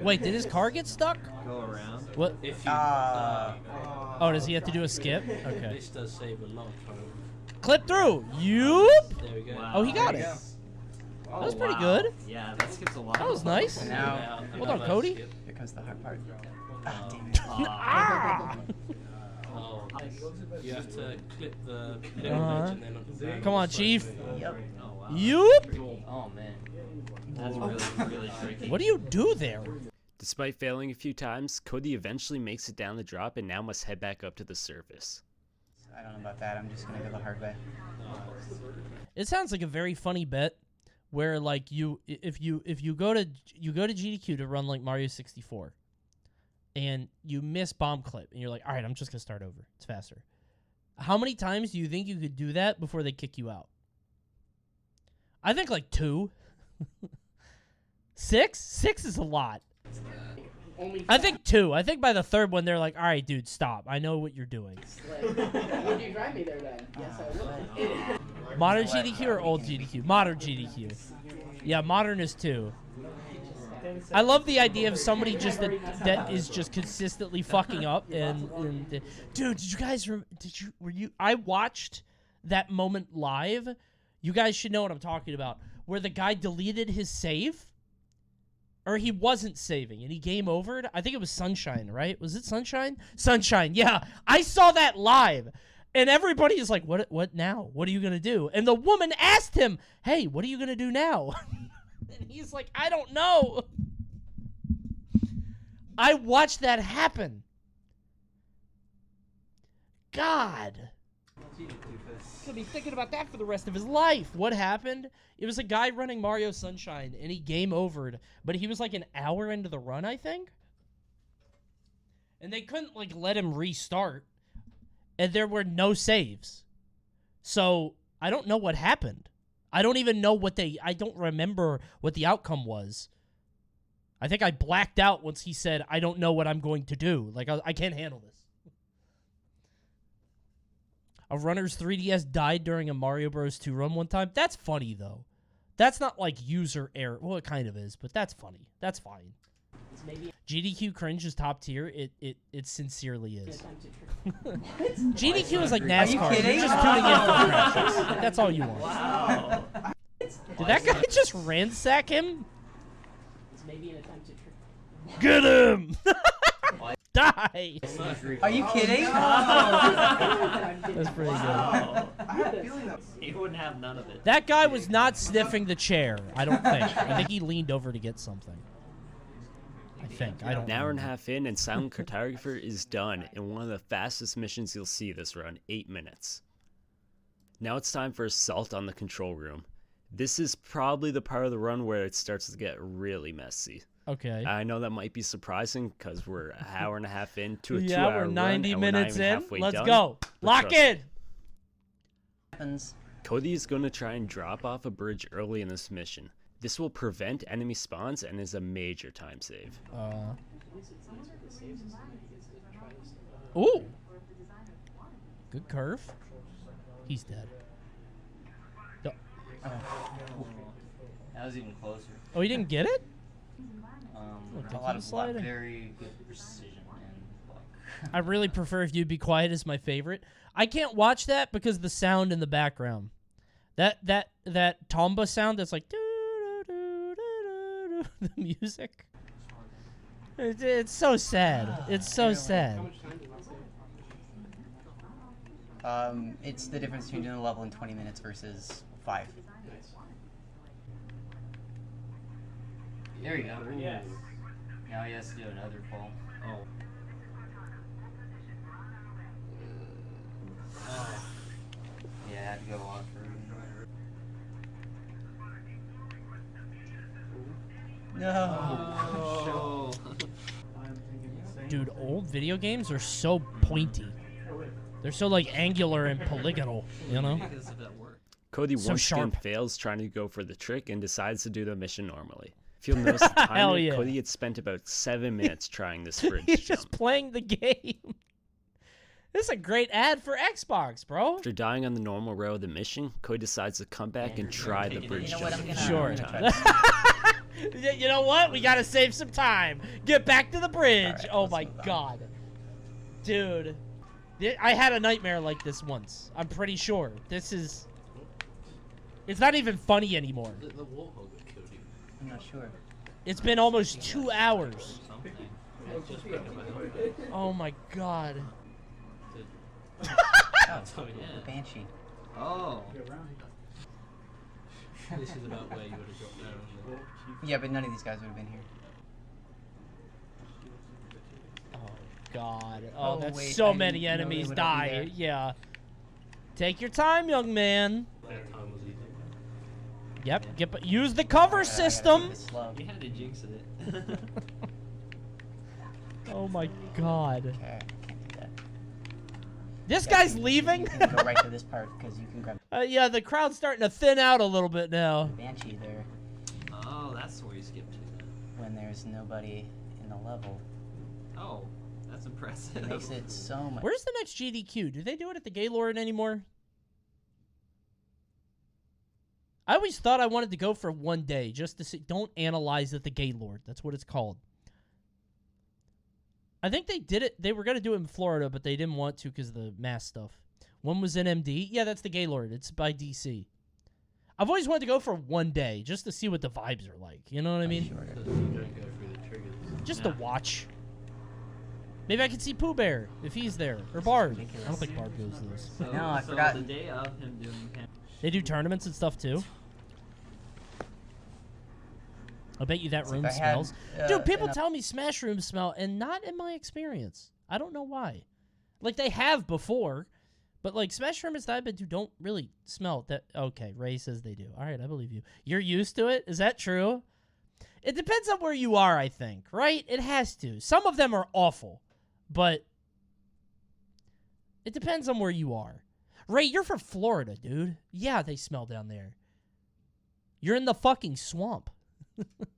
Wait, did his car get stuck? Go around. What? if you Oh, does he have to do a skip? Okay. this does save a lot of time. Clip through. Yoop. There we go. Oh, he got it. Oh, That was pretty wow. good. Yeah, that skips a lot. That was nice. Now, Hold on, Cody. here comes the hard part. Ah, damn it. Ah! Oh, you have to clip the little edge and then Come on, Chief. Yep. Oh, wow. Yoop. Oh, man. That's really tricky. What do you do there? Despite failing a few times, Cody eventually makes it down the drop and now must head back up to the surface. I don't know about that. I'm just going to go the hard way. It sounds like a very funny bet, where like if you go to GDQ to run like Mario 64, and you miss bomb clip, and you're like, all right, I'm just gonna start over. It's faster. How many times do you think you could do that before they kick you out? I think like 2. 6? 6 is a lot. I think 2. I think by the third one, they're like, all right, dude, stop. I know what you're doing. Would you drive me there then? Yes, I would. Modern GDQ or old GDQ? Modern GDQ. Yeah, modern is 2. I love the idea of somebody just that is just consistently fucking up and dude, did you guys I watched that moment live. You guys should know what I'm talking about. Where the guy deleted his save, or he wasn't saving and he game overed. I think it was Sunshine, right? Was it Sunshine? Sunshine. Yeah, I saw that live. And everybody is like, what now? What are you going to do? And the woman asked him, hey, what are you going to do now? And he's like, I don't know. I watched that happen. God. He'll be thinking about that for the rest of his life. What happened? It was a guy running Mario Sunshine, and he game overed, but he was like an hour into the run, I think. And they couldn't like let him restart. And there were no saves. So I don't know what happened. I don't even know I don't remember what the outcome was. I think I blacked out once he said, I don't know what I'm going to do. Like, I can't handle this. A runner's 3DS died during a Mario Bros. 2 run one time. That's funny, though. That's not like user error. Well, it kind of is, but that's funny. That's fine. GDQ cringe is top tier. It sincerely is. GDQ is like NASCAR. You're just tuning in for crashes. That's all you want. Wow. Did that guy just ransack him? Get him! Die! Are you kidding? That's pretty good. He wouldn't have none of it. That guy was not sniffing the chair, I don't think. I think he leaned over to get something. I think. I don't An hour and a half in, and Silent Cartographer is done in one of the fastest missions you'll see this run, 8 minutes. Now it's time for Assault on the Control Room. This is probably the part of the run where it starts to get really messy. Okay. I know that might be surprising because we're an hour and a half into a 2-hour Yeah, we're run, 90 and we're not minutes even in. halfway Let's done. go. But Lock trust in. me, Happens. Cody is going to try and drop off a bridge early in this mission. This will prevent enemy spawns and is a major time save. Ooh. Good curve. He's dead. That was even closer. Oh, he didn't get it? A lot of sliding. very good precision and luck. I really prefer If You'd Be Quiet is my favorite. I can't watch that because of the sound in the background. That tomba sound that's like the music. It's so sad. It's so sad. It's the difference between doing a level in 20 minutes versus 5. There you go. Yes. Now he has to do another fall. Oh. Yeah. No. Dude, old video games are so pointy. They're so like angular and polygonal, you know? Cody So once again sharp. fails trying to go for the trick and decides to do the mission normally. If you'll notice the Hell timer, yeah. Cody had spent about 7 minutes trying this bridge He's jump. just playing the game. This is a great ad for Xbox, bro. After dying on the normal row of the mission, Cody decides to come back and try the bridge You know what, jump. I'm gonna- Sure. I'm gonna try this. You know what? We gotta save some time. Get back to the bridge. Alright, Oh let's my move on. god. Dude. I had a nightmare like this once. I'm pretty sure. This is... It's not even funny anymore. The warthog that killed you. I'm not sure. It's been almost 2 hours. Something. Just pick up a helmet. Oh my god. Oh, Oh, yeah. Banshee. Oh. This is about where you would have dropped down. Yeah, but none of these guys would have been here. Oh god. Oh, Oh, that's wait, so I many didn't know they enemies would all be die. there. Yeah. Take your time, young man. That time was easy. Yep. Use the cover I gotta system. take this slow. You had to jinx it. Oh my god. Okay, I can't do that. This Yeah, guy's you leaving? can go right to this part because you can grab Yeah, the crowd's starting to thin out a little bit now. Banshee there Oh, that's where you skipped to then. when there's nobody in the level. Oh, that's impressive. It makes it so much. Where's the next GDQ? Do they do it at the Gaylord anymore? I always thought I wanted to go for one day just to see. Don't analyze at the Gaylord. That's what it's called. I think they did it. They were going to do it in Florida, but they didn't want to because of the mass stuff. One was in MD. Yeah, that's the Gaylord. It's by DC. I've always wanted to go for one day just to see what the vibes are like. You know what I mean? Because you don't go through the triggers. Just to watch. Maybe I could see Pooh Bear if he's there. Or Barb. I don't think Barb goes to those. So, No, I so forgot. the day of him doing They do tournaments and stuff too. I bet you that See, room if I had, smells. Dude, people enough- tell me Smash rooms smell, and not in my experience. I don't know why. Like, they have before, but, like, Smash rooms that I've been to don't really smell that. Okay, Ray says they do. All right, I believe you. You're used to it? Is that true? It depends on where you are, I think, right? It has to. Some of them are awful, but it depends on where you are. Ray, you're from Florida, dude. Yeah, they smell down there. You're in the fucking swamp.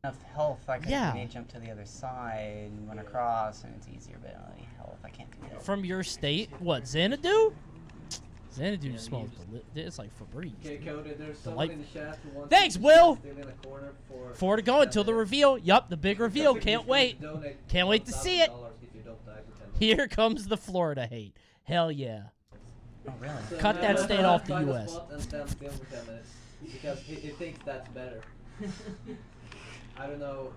enough health, I can Yeah. maybe jump to the other side and run across, and it's easier. But only health, I can't do that. From your state? What, Xanadu? Xanadu smells it's like Febreze. Okay, Cody, there's someone someone in the chat who wants Thanks, Will! in a corner for 4 to go until the reveal. Yup, the big reveal. Can't wait. Can't wait to see it. Here comes the Florida hate. Hell yeah. Oh, really? Cut that state off the Find a US. spot and then film for 10 minutes, because he thinks that's better. I don't know.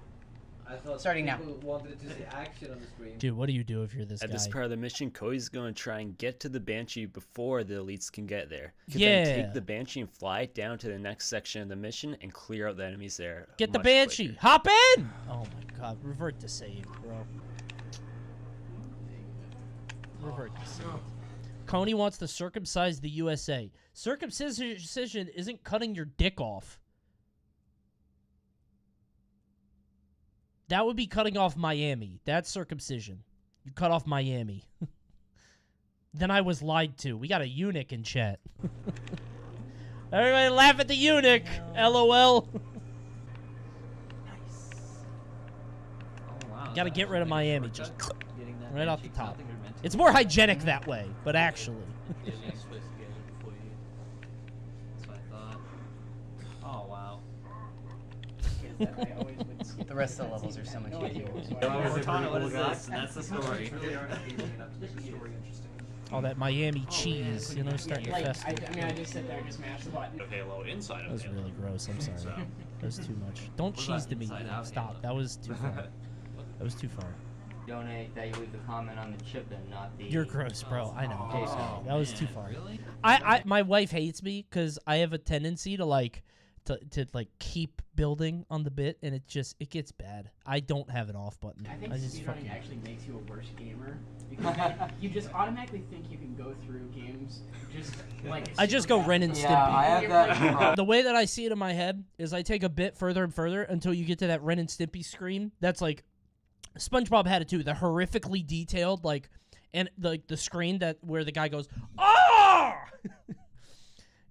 I thought Starting now. people wanted to see action on the screen. Dude, what do you do if you're this At guy? this part of the mission, Cody's going to try and get to the Banshee before the elites can get there. He can Yeah. then take the Banshee and fly it down to the next section of the mission and clear out the enemies there. Get the much Banshee. quicker. Hop in! Oh my god. Revert to save, bro. Revert to save. Coney wants to circumcise the USA. Circumcision isn't cutting your dick off. That would be cutting off Miami. That's circumcision. You cut off Miami. Then I was lied to. We got a eunuch in chat. Everybody laugh at the eunuch. LOL. Oh, wow. Gotta get rid of Miami. Just Getting that right off the Banshee, 'cause I top. think they're meant to It's be more like- hygienic that way, but actually. Yeah, you're supposed to get it before you. That's what I thought. Oh, wow. The rest of the levels are so much easier. Cortana, what is this? And that's the story. All that Miami cheese, you know, starting to Like, fester. I mean, I just sit there and just mash the button. Of Halo inside That was really gross. I'm sorry. That was too much. Don't What cheese about to me. Inside Out Stop. Halo? That was too far. That was too far. Donate that you leave the comment on the chip and not the. You're gross, bro. I know. I'm sorry. That was too man, far. really? My wife hates me because I have a tendency to like keep building on the bit, and it gets bad. I don't have an off button. I think just speedrunning fucking. actually makes you a worse gamer because you just automatically think you can go through games just like. I just go Ren and Stimpy. Yeah, I have that. The way that I see it in my head is I take a bit further and further until you get to that Ren and Stimpy scream. That's like SpongeBob had it too. The horrifically detailed and the screen where the guy goes, "Ah!"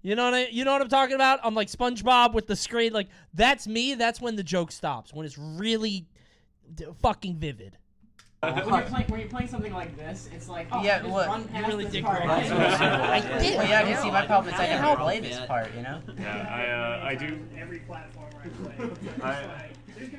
You know what I'm talking about? I'm like SpongeBob with the screen. Like, that's me. That's when the joke stops. When it's really fucking vivid. When you're playing something like this, it's like, oh, Yeah, just what? run past You really this did part. great. I did. Well, yeah, you see, my problem is I never play this part, you know? Yeah, I do. Every platform I play.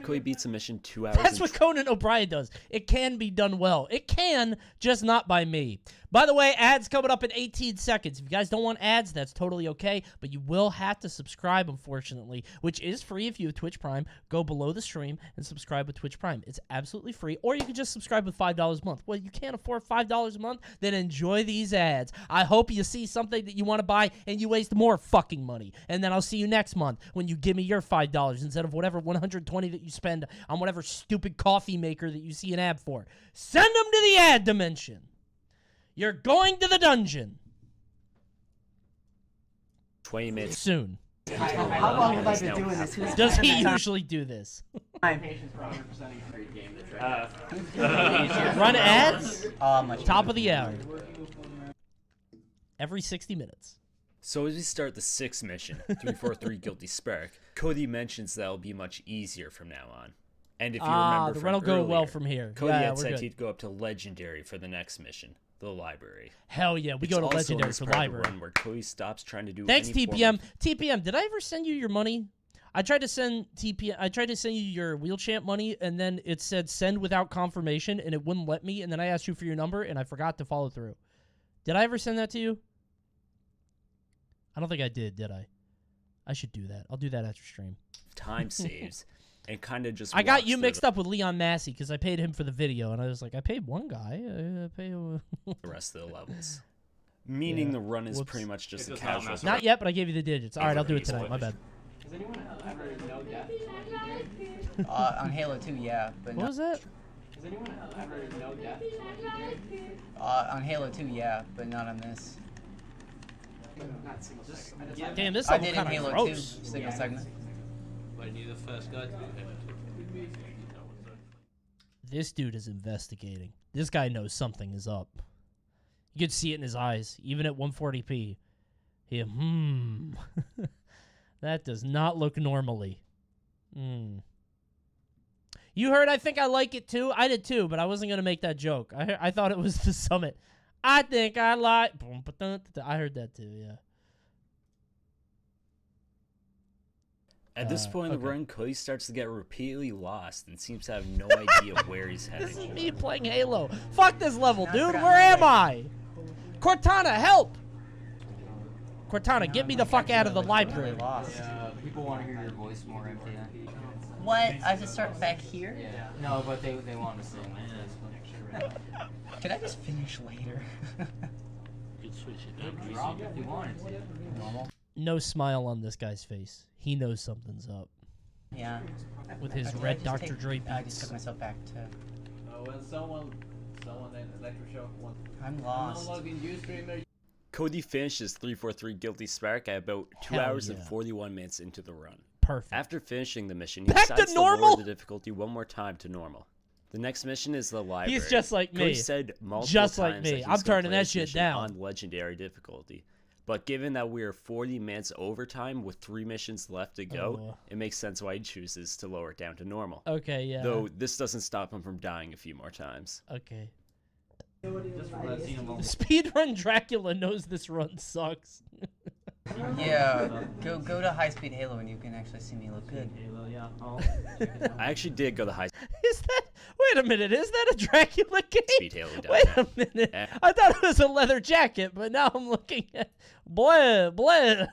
Cody beats a mission 2 hours. That's what Conan O'Brien does. It can be done well. It can, just not by me. By the way, ads coming up in 18 seconds. If you guys don't want ads, that's totally okay, but you will have to subscribe, unfortunately, which is free if you have Twitch Prime. Go below the stream and subscribe with Twitch Prime. It's absolutely free, or you can just subscribe with $5 a month. Well, you can't afford $5 a month? Then enjoy these ads. I hope you see something that you want to buy and you waste more fucking money. And then I'll see you next month when you give me your $5 instead of whatever $120 that you spend on whatever stupid coffee maker that you see an ad for. Send them to the ad dimension. You're going to the dungeon. 20 minutes. Soon. How long have I been doing this? Who's Does he usually do this? Patience for 100%ing a great game to try. Run ads? Much Top of the hour. Every 60 minutes. So as we start the 6th mission, 343 Guilty Spark, Cody mentions that'll be much easier from now on. And if you remember the from run will go earlier, well from here. Cody Yeah, had we're said good. he'd go up to Legendary for the next mission, the library. Hell yeah, we It's go to also in Legendary this for part of the library. run where Cody stops trying to do Thanks, any form TPM. of- TPM, did I ever send you your money? I tried to send you your Wheel Champ money, and then it said send without confirmation, and it wouldn't let me, and then I asked you for your number, and I forgot to follow through. Did I ever send that to you? I don't think I did I? I should do that. I'll do that after stream. time saves and kind of just I got walks you through mixed up with Leon Massey because I paid him for the video, and I was like, I paid one guy. I pay the rest of the levels. Meaning Yeah. the run is Whoops. pretty much just a It's just not casual. messing Not yet, but I gave you the digits. All right, I'll do it tonight. My bad. Does anyone ever know death? On Halo 2, yeah, but What was that? Does anyone ever know death? on Halo 2, yeah, but not on this. Not single segment. Damn, this I level did in kind of Halo gross. 2, single segment. Weren't you the first guy to do Halo 2? This dude is investigating. This guy knows something is up. You could see it in his eyes, even at 140p. That does not look normally. You heard I think I like it too? I did too, but I wasn't going to make that joke. I thought it was the summit. I think I like... I heard that too, yeah. At this point in the okay. run, Cody starts to get repeatedly lost and seems to have no idea where he's This is heading. me playing Halo. Fuck this level, dude. Where am I? Cortana, help! Cortana, get me the fuck out of the library. Lost. People want to hear your voice more, MTN. What? I have to start back here? Yeah. No, but they want to sing. Could I just finish later? You'd switch it down. Rob, if you wanted to. Normal. No smile on this guy's face. He knows something's up. Yeah. With his Did I red just Dr. take- Dre Ah, I just took beats. myself back to... When someone in electroshock wants I'm lost. unlogging Ustreamer. Cody finishes 343 Guilty Spark at about 2 Hell hours and yeah. 41 minutes into the run. Perfect. After finishing the mission, he Back to decides to normal? lower the difficulty one more time to normal. The next mission is the library. He's just like Cody me. said multiple Just like times me. that he's I'm gonna turning play that this shit mission down. on legendary difficulty. But given that we are 40 minutes overtime with 3 missions left to go, Oh. it makes sense why he chooses to lower it down to normal. Okay, yeah. Though this doesn't stop him from dying a few more times. Okay. Just from that scene alone. Speedrun Dracula knows this run sucks. Yeah, go to high-speed Halo and you can actually see me look good. Halo, yeah. I'll check it out. I actually did go the high Is that... Wait a minute, is that a Dracula game? speed Halo Wait down. a minute. Eh. I thought it was a leather jacket, but now I'm looking at... Blah, blah.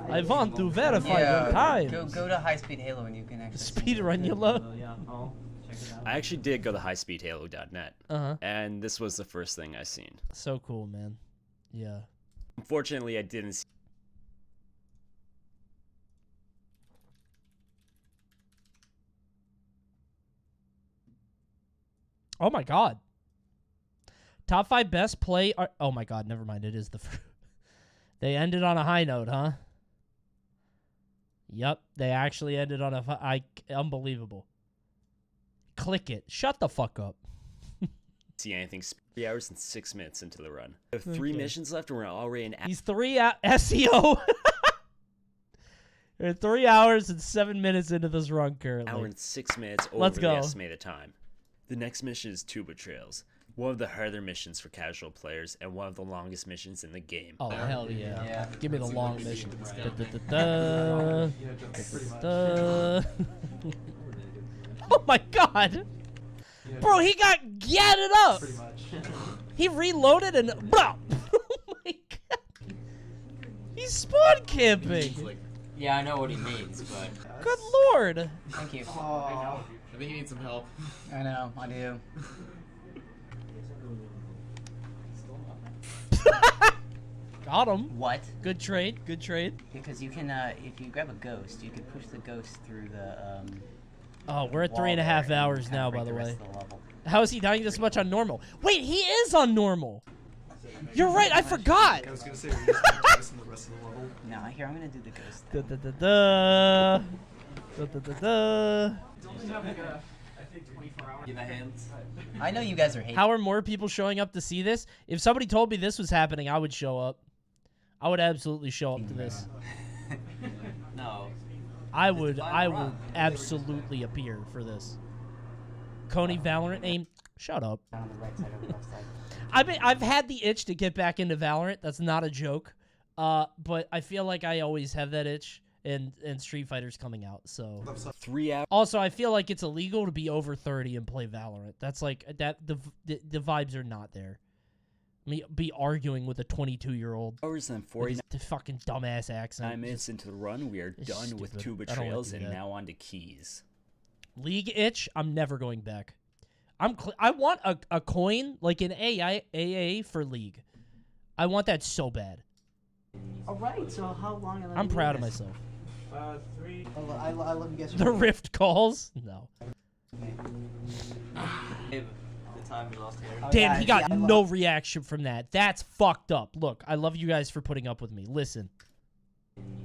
I want to verify your Yeah, time. go to high-speed Halo and you can actually see me Speedrun, you love. Halo, yeah. I'll check it out. I actually did go to highspeedhalo.net, Uh-huh. and this was the first thing I seen. So cool, man. Yeah. Unfortunately, I didn't see Oh my god. Top 5 best play. Oh my god, never mind. It is the. They ended on a high note, huh? Yep, they actually ended on a. Unbelievable. Click it. Shut the fuck up. See anything. 3 hours and 6 minutes into the run. We have 3 missions left, and we're already in. He's 3 SEO. We're 3 hours and 7 minutes into this run currently. Hour and 6 minutes over Let's go. the estimated time. The next mission is Tuba Trails. One of the harder missions for casual players, and one of the longest missions in the game. Oh, hell yeah. Yeah. Give me the long mission. Oh my god! Bro, he got gatted up! Pretty much. He reloaded and... Oh my god! He's spawn camping! Yeah, I know what he means, but Good lord! Thank you. I think he needs some help. I know, I do. Got him. What? Good trade, good trade. Because you can, if you grab a ghost, you can push the ghost through the, Oh, we're at wall 3.5 there hours and now, break by the way. rest of the level. How is he dying this much on normal? Wait, he is on normal! You're right, I forgot! I was gonna say, we're just gonna test in the rest of the level. No, here, I'm gonna do the ghost. Da da da da. Da da da da. give a hands. I know you guys are hating. How are more people showing up to see this? If somebody told me this was happening, I would show up. I would absolutely show up to this. No. I would absolutely appear for this. Coney Valorant name? Shut up. On the right side or the left side. I've had the itch to get back into Valorant. That's not a joke. But I feel like I always have that itch, and Street Fighter's coming out, so. 3 hours. Also, I feel like it's illegal to be over 30 and play Valorant. That's like that. The vibes are not there. Me be arguing with a 22-year-old. Hours and With 49 his fucking dumbass accent. minutes into the run, we are It's done with stupid. Tuba I don't like Trails to do and that. now on to Keys. League itch. I'm never going back. I want a coin like an AA for League. I want that so bad. Alright, so how long am I I'm proud of myself. 3. I love you guys. The Rift calls? No. The time we lost here. Damn, he got no reaction from that. That's fucked up. Look, I love you guys for putting up with me. Listen.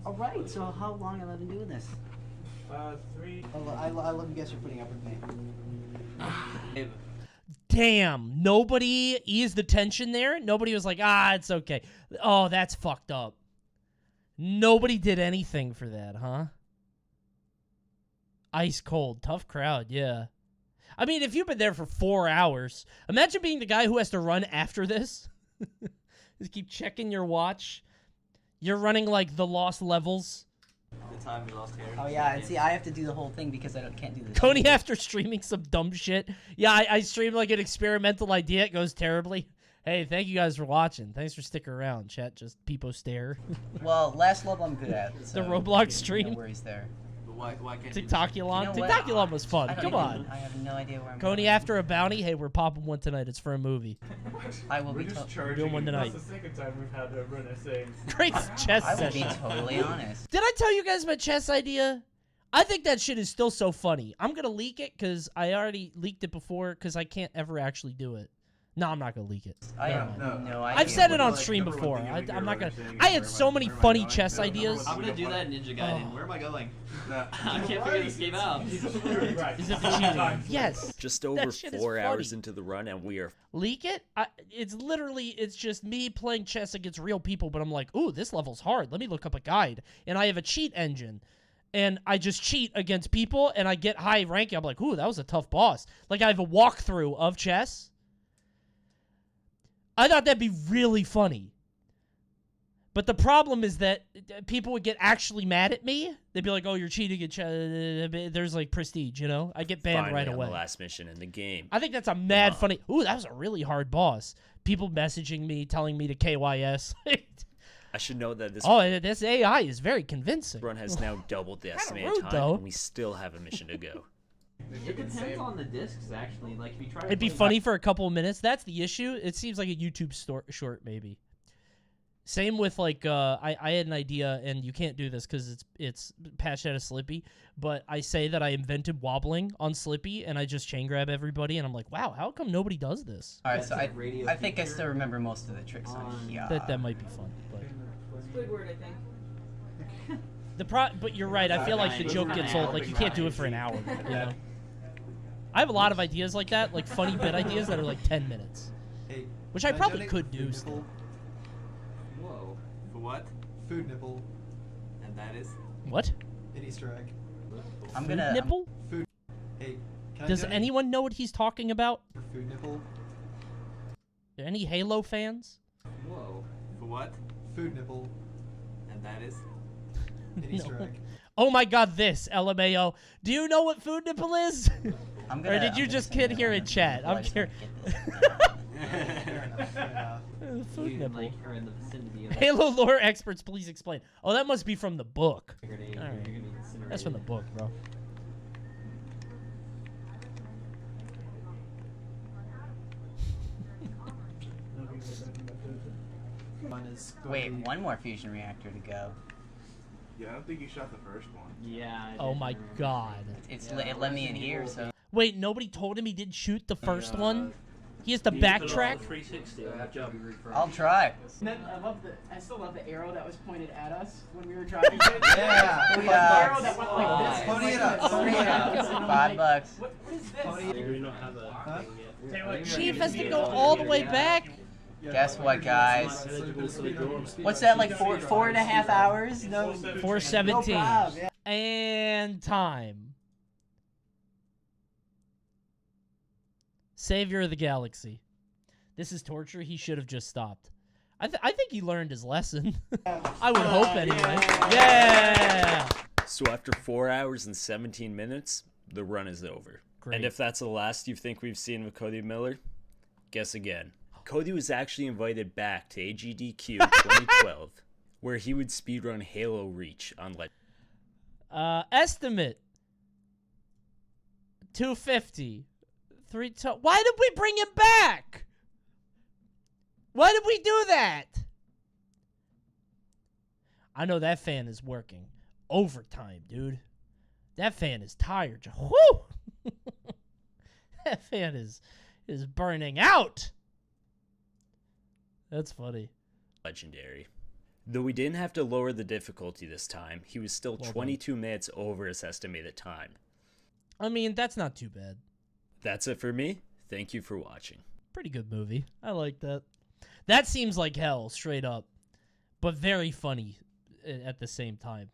Alright, so how long have I been doing this? 3. I love you guys for putting up with me. Damn, nobody eased the tension there. Nobody was like, it's okay. Oh, that's fucked up. Nobody did anything for that, huh? Ice cold. Tough crowd, yeah. I mean, if you've been there for 4 hours, imagine being the guy who has to run after this. Just keep checking your watch. You're running like the lost levels. The time we lost here. Oh yeah, and see, I have to do the whole thing because I can't do this. Coney after streaming some dumb shit. Yeah, I streamed like an experimental idea. It goes terribly. Hey, thank you guys for watching. Thanks for sticking around. Chat, just people stare. Well, last level I'm good at. So The Roblox stream. No worries there. But why can't TikTokulon. You know what? TikTokulon was fun. I don't Come even- on. I have no idea where I'm Coney going. after a bounty. Hey, we're popping one tonight. It's for a movie. I will be We're doing one tonight. That's the second time we've had a run essay. Great chess I will be session. totally honest. Did I tell you guys my chess idea? I think that shit is still so funny. I'm going to leak it because I already leaked it before because I can't ever actually do it. No, I'm not going to leak it. I have no idea. I've said it on Like, stream number before. one thing you would I'm hear not about going saying to. is, I had where so am I- many where am I funny going? chess Yeah, number ideas. one I'm thing gonna you do don't that Ninja Gaiden. Where am I going? I can't figure this game out. Is it for cheating? Yes. Just over shit is 4 hours funny. into the run, and we are Leak it? It's just me playing chess against real people, but I'm like, ooh, this level's hard. Let me look up a guide. And I have a cheat engine. And I just cheat against people, and I get high ranking. I'm like, ooh, that was a tough boss. Like, I have a walkthrough of chess. I thought that'd be really funny. But the problem is that people would get actually mad at me. They'd be like, oh, you're cheating at chess. There's, like, prestige, you know? I get banned finally right on away. the last mission in the game. I think that's a mad funny. Ooh, that was a really hard boss. People messaging me, telling me to KYS. I should note that This AI is very convincing. run has now doubled the estimated rude, time, though. and we still have a mission to go. It depends on the discs, actually. Like, if you try to It'd be play funny for a couple of minutes. That's the issue. It seems like a YouTube short, maybe. Same with like I had an idea, and you can't do this because it's patched out of Slippy. But I say that I invented wobbling on Slippy, and I just chain grab everybody, and I'm like, wow, how come nobody does this? All right, so I think I still remember most of the tricks on here. That might be fun, but Squidward, I think. but you're right. I feel like the joke gets old. Like you can't do it for an hour. You know? I have a lot of ideas like that, like funny bit ideas that are like 10 minutes, which I probably could do still. Whoa. For what? Food nipple. And that is? What? An Easter egg. I'm gonna nipple? Food. Hey, can Does I donate anyone know what he's talking about? for food nipple? Are any Halo fans? Whoa. For what? Food nipple. And that is? An Easter egg. Oh my god, this, LMAO. Do you know what food nipple is? I'm Or did you I'm just gonna kid send here it in on. chat? Well, I I'm just curious. wanna get this Fair enough. Fair enough. Food You nipple. like are in the vicinity of Halo lore experts, please explain. Oh, that must be from the book. You're gonna, All right. you're gonna be incinerated. That's from the book, bro. One is going Wait, to be- one more fusion reactor to go. Yeah, I don't think you shot the first one. Yeah. I Oh did my remember. god. It let me in here, so Wait, nobody told him he didn't shoot the first one? He has to You put it on backtrack? 360 on the jump. I'll try. And then I still love the arrow that was pointed at us when we were driving it. Yeah. The $40. arrow that went like this. Pony it up, pony it up. $5. What is this? Pony Do we not have a Huh? thing yet? Tell you what, Chief has to go all the way back? Guess what, guys? What's that, like 4.5 hours? No. 4:17. No problem, yeah. And time. Savior of the galaxy. This is torture. He should have just stopped. I think he learned his lesson. I would hope anyway. Yeah. So after 4 hours and 17 minutes, the run is over. Great. And if that's the last you think we've seen of Cody Miller, guess again. Cody was actually invited back to AGDQ in 2012, where he would speedrun Halo Reach on Estimate 250. Why did we bring him back? Why did we do that? I know that fan is working overtime, dude. That fan is tired. Whoo! That fan is burning out. That's funny. Legendary. Though we didn't have to lower the difficulty this time, he was still Well done. 22 minutes over his estimated time. I mean, that's not too bad. That's it for me. Thank you for watching. Pretty good movie. I like that. That seems like hell, straight up. But very funny at the same time.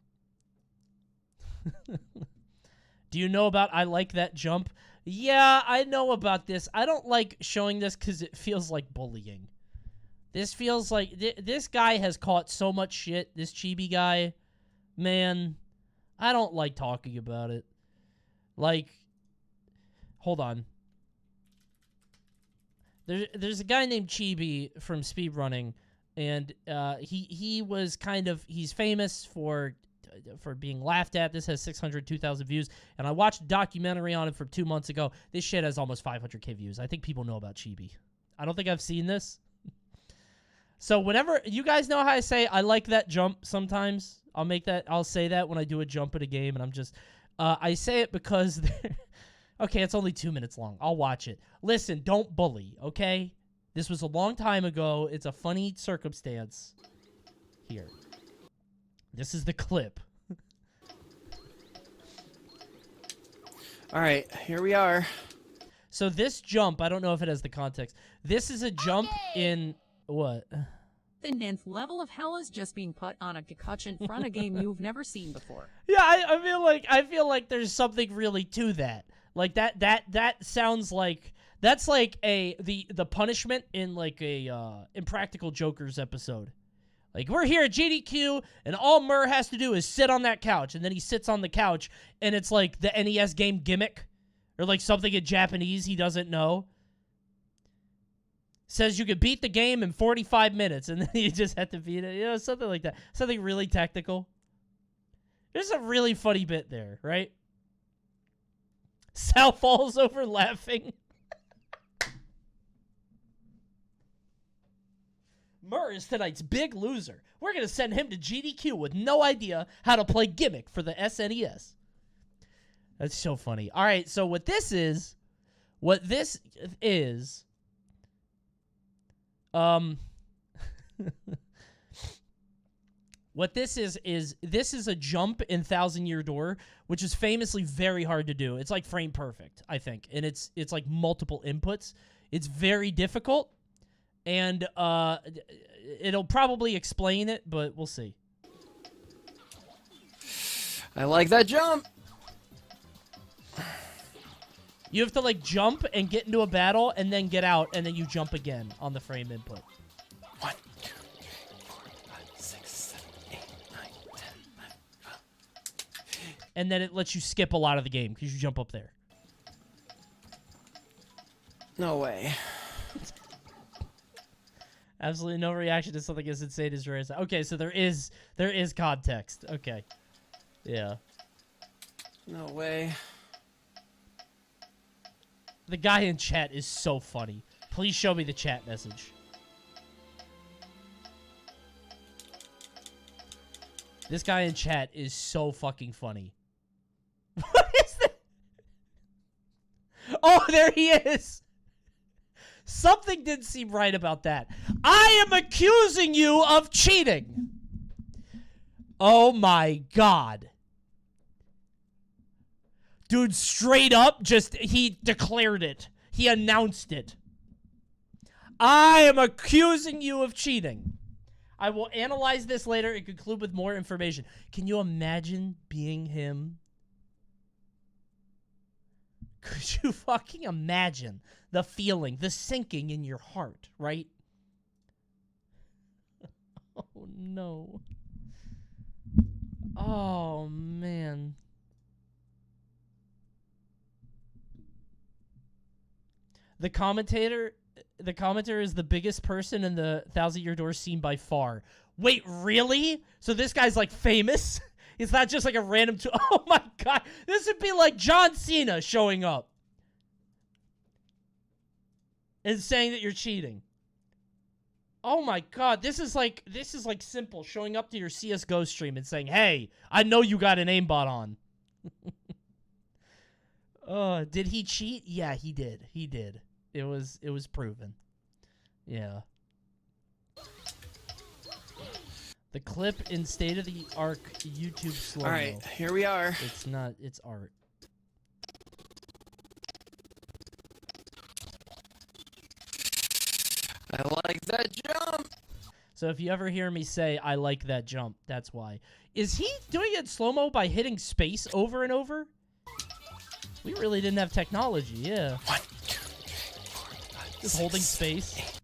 Do you know about I Like That Jump? Yeah, I know about this. I don't like showing this because it feels like bullying. This feels like... this guy has caught so much shit. This chibi guy. Man, I don't like talking about it. Like... Hold on. There's a guy named Chibi from speedrunning, and he was kind of... He's famous for being laughed at. This has 602,000 views, and I watched a documentary on it from 2 months ago. This shit has almost 500k views. I think people know about Chibi. I don't think I've seen this. So whenever you guys know how I say I like that jump sometimes, I'll say that when I do a jump in a game, and I'm just I say it because okay, it's only 2 minutes long. I'll watch it. Listen, don't bully, okay? This was a long time ago. It's a funny circumstance. Here. This is the clip. All right, here we are. So this jump, I don't know if it has the context. This is a jump in what? The 9th level of hell is just being put on a couch in front of a game you've never seen before. Yeah, I feel like there's something really to that. Like that sounds like that's like the punishment in like a Impractical Jokers episode. Like, we're here at GDQ, and all Murr has to do is sit on that couch, and then he sits on the couch, and it's like the NES game Gimmick, or like something in Japanese he doesn't know. Says you could beat the game in 45 minutes, and then you just have to beat it. You know, something like that. Something really technical. There's a really funny bit there, right? Sal falls over laughing. Murr is tonight's big loser. We're going to send him to GDQ with no idea how to play Gimmick for the SNES. That's so funny. All right, so what this is, what this is a jump in Thousand Year Door, which is famously very hard to do. It's like frame perfect, I think, and it's like multiple inputs. It's very difficult, and it'll probably explain it, but we'll see. I like that jump. You have to like jump and get into a battle, and then get out, and then you jump again on the frame input. 1, 2, 3, 4, 5, 6, 7, 8, 9, 10, 11. And then it lets you skip a lot of the game because you jump up there. No way. Absolutely no reaction to something as insane as yours. Okay, so there is context. Okay. Yeah. No way. The guy in chat is so funny. Please show me the chat message. This guy in chat is so fucking funny. What is that? Oh, there he is. Something didn't seem right about that. I am accusing you of cheating. Oh my God. Dude, straight up, he declared it. He announced it. I am accusing you of cheating. I will analyze this later and conclude with more information. Can you imagine being him? Could you fucking imagine the feeling, the sinking in your heart, right? Oh, no. Oh, man. The commenter is the biggest person in the Thousand Year Door scene by far. Wait, really? So this guy's like famous? It's not just like a random oh my God. This would be like John Cena showing up and saying that you're cheating. Oh my God. This is like simple, showing up to your CS:GO stream and saying, "Hey, I know you got an aimbot on." Did he cheat? Yeah, he did. He did. It was proven. Yeah. The clip in State of the Arc YouTube slow-mo. All right, here we are. It's not. It's art. I like that jump. So if you ever hear me say I like that jump, that's why. Is he doing it slow-mo by hitting space over and over? We really didn't have technology, yeah. 1, 2, 3, 4, 5, Just 6, holding 7, space. 8.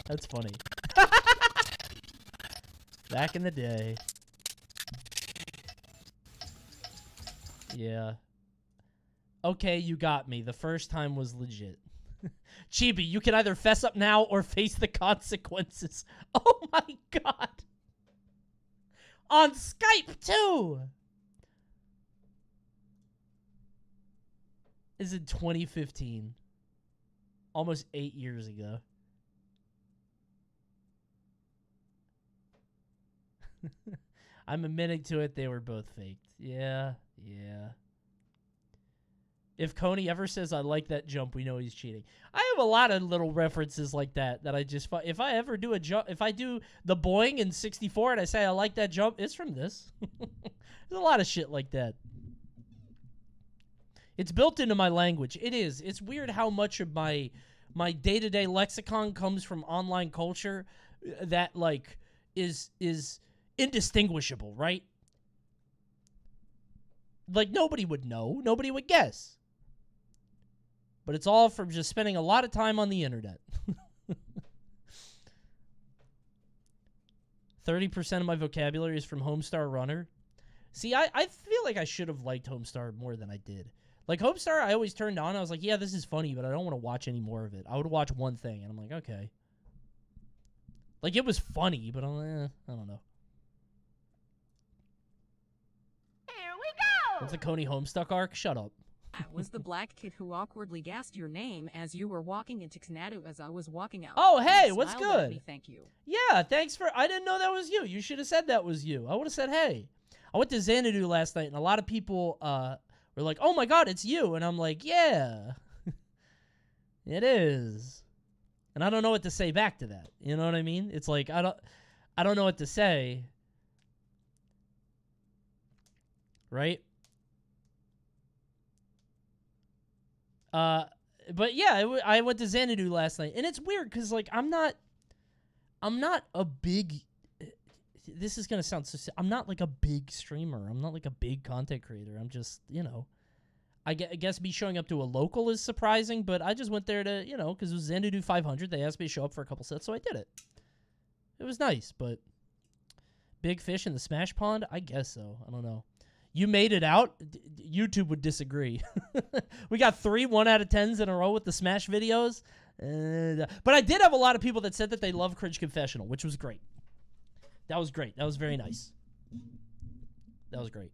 That's funny. Back in the day. Yeah. Okay, you got me. The first time was legit. Chibi, you can either fess up now or face the consequences. Oh my God. On Skype, too. Is in 2015. Almost 8 years ago. I'm admitting to it, they were both faked. Yeah, yeah. If Coney ever says I like that jump, we know he's cheating. I have a lot of little references like that I just... If I ever do a jump... If I do the boing in 64 and I say I like that jump, it's from this. There's a lot of shit like that. It's built into my language. It is. It's weird how much of my day-to-day lexicon comes from online culture that, like, is indistinguishable, right? Like, nobody would know. Nobody would guess. But it's all from just spending a lot of time on the internet. 30% of my vocabulary is from Homestar Runner. See, I feel like I should have liked Homestar more than I did. Like, Homestar, I always turned on. I was like, yeah, this is funny, but I don't want to watch any more of it. I would watch one thing, and I'm like, okay. Like, it was funny, but I don't know. Here we go! What's the Coney Homestuck arc? Shut up. I was the black kid who awkwardly gasped your name as you were walking into Xanadu as I was walking out. Oh, You hey, what's smiled at good? me, thank you. Yeah, thanks for... I didn't know that was you. You should have said that was you. I would have said, hey. I went to Xanadu last night, and a lot of people were like, oh, my God, it's you. And I'm like, yeah, it is. And I don't know what to say back to that. You know what I mean? It's like, I don't know what to say. Right? But yeah, I went to Xanadu last night, and it's weird because like I'm not a big. This is gonna sound so. I'm not like a big streamer. I'm not like a big content creator. I'm just I guess me showing up to a local is surprising, but I just went there to because it was Xanadu 500. They asked me to show up for a couple sets, so I did it. It was nice, but big fish in the Smash Pond? I guess so. I don't know. You made it out? YouTube would disagree. We got 3 1 out of 10s in a row with the Smash videos. But I did have a lot of people that said that they love Cringe Confessional, which was great. That was great. That was very nice. That was great.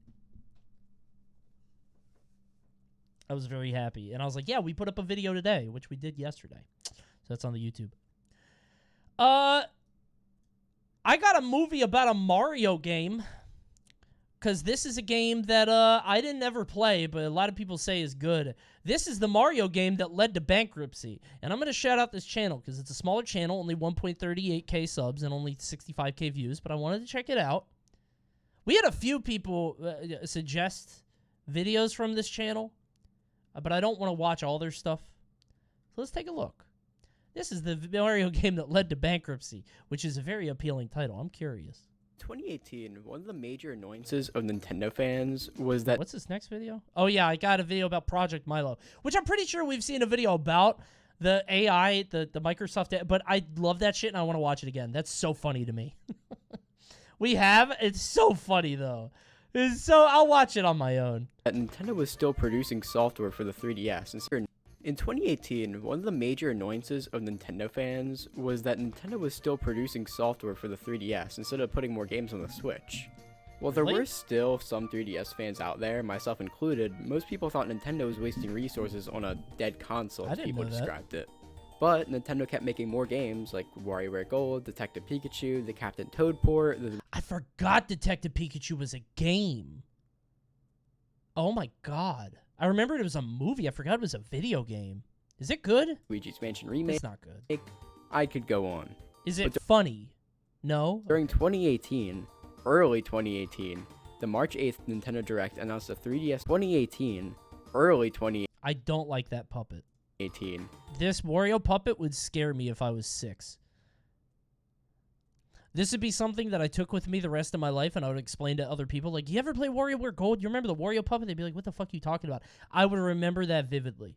I was very happy. And I was like, yeah, we put up a video today, which we did yesterday. So that's on the YouTube. I got a movie about a Mario game. Because this is a game that I didn't ever play, but a lot of people say is good. This is the Mario game that led to Bankruptcy. And I'm going to shout out this channel because it's a smaller channel, only 1.38k subs and only 65k views, but I wanted to check it out. We had a few people suggest videos from this channel, but I don't want to watch all their stuff. So let's take a look. This is the Mario game that led to Bankruptcy, which is a very appealing title. I'm curious. 2018, one of the major annoyances of Nintendo fans was that... What's this next video? Oh, yeah, I got a video about Project Milo, which I'm pretty sure we've seen a video about the AI, the Microsoft, but I love that shit and I want to watch it again. That's so funny to me. We have? It's so funny, though. I'll watch it on my own. That Nintendo was still producing software for the 3DS. In 2018, one of the major annoyances of Nintendo fans was that Nintendo was still producing software for the 3DS instead of putting more games on the Switch. While there were still some 3DS fans out there, myself included, most people thought Nintendo was wasting resources on a dead console, as people described it. But Nintendo kept making more games like WarioWare Gold, Detective Pikachu, the Captain Toad port. I forgot Detective Pikachu was a game. Oh my god. I remembered it was a movie. I forgot it was a video game. Is it good? Luigi's Mansion Remake. It's not good. I could go on. Is it funny? No? During 2018, early 2018, the March 8th Nintendo Direct announced a 3DS 2018, early 2018. I don't like that puppet. 18. This Wario puppet would scare me if I was 6. This would be something that I took with me the rest of my life, and I would explain to other people, like, you ever play WarioWare Gold? You remember the Wario puppet? They'd be like, what the fuck are you talking about? I would remember that vividly.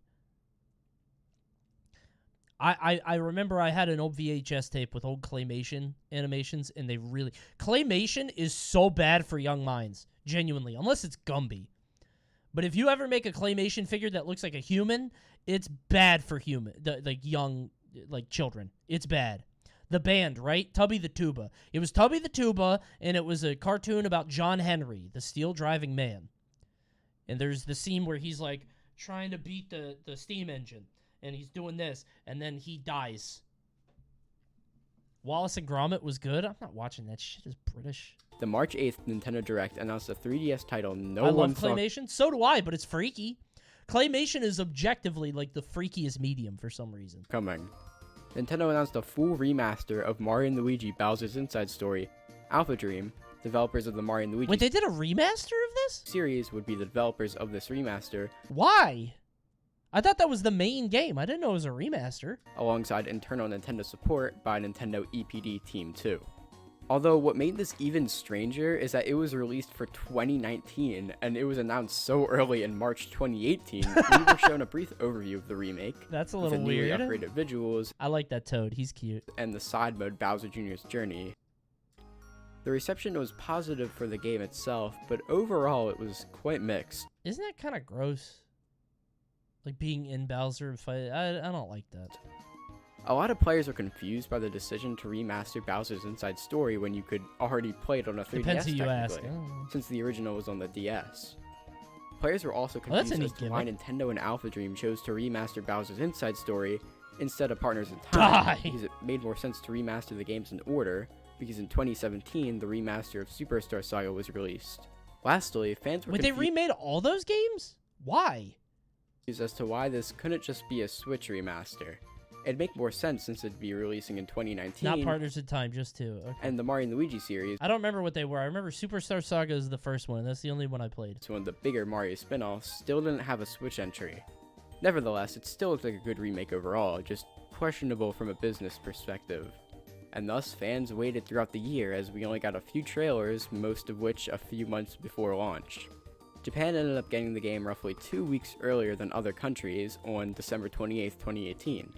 I remember I had an old VHS tape with old claymation animations, and they really... Claymation is so bad for young minds, genuinely, unless it's Gumby. But if you ever make a claymation figure that looks like a human, it's bad for young children. It's bad. The band, right? Tubby the Tuba. It was Tubby the Tuba, and it was a cartoon about John Henry, the steel driving man. And there's the scene where he's, like, trying to beat the steam engine, and he's doing this, and then he dies. Wallace and Gromit was good. I'm not watching that shit. It's British. The March 8th Nintendo Direct announced a 3DS title I love Claymation. So do I, but it's freaky. Claymation is objectively, like, the freakiest medium for some reason. Coming. Nintendo announced a full remaster of Mario & Luigi Bowser's Inside Story. AlphaDream, developers of the Mario & Luigi... Wait, they did a remaster of this? ...series would be the developers of this remaster. Why? I thought that was the main game. I didn't know it was a remaster. Alongside internal Nintendo support by Nintendo EPD Team 2. Although what made this even stranger is that it was released for 2019, and it was announced so early in March 2018, we were shown a brief overview of the remake. That's a little with weird. Upgraded visuals. I like that Toad. He's cute. And the side mode Bowser Jr.'s Journey. The reception was positive for the game itself, but overall it was quite mixed. Isn't that kind of gross? Like being in Bowser fight. I don't like that. A lot of players are confused by the decision to remaster Bowser's Inside Story when you could already play it on a 3DS Depends who you ask. since the original was on the DS. Players were also Oh, that's confused a as neat to why gimmick. Nintendo and AlphaDream chose to remaster Bowser's Inside Story instead of Partners in Time, Die! because it made more sense to remaster the games in order, because in 2017, the remaster of Superstar Saga was released. Lastly, fans were Wait, they confused remade all those games? Why? as to why this couldn't just be a Switch remaster. It'd make more sense since it'd be releasing in 2019. Not Partners in Time, just two. Okay. And the Mario Luigi series. I don't remember what they were. I remember Superstar Saga is the first one. That's the only one I played. It's one of the bigger Mario spin-offs, still didn't have a Switch entry. Nevertheless, it still looked like a good remake overall, just questionable from a business perspective. And thus, fans waited throughout the year as we only got a few trailers, most of which a few months before launch. Japan ended up getting the game roughly 2 weeks earlier than other countries on December 28th, 2018.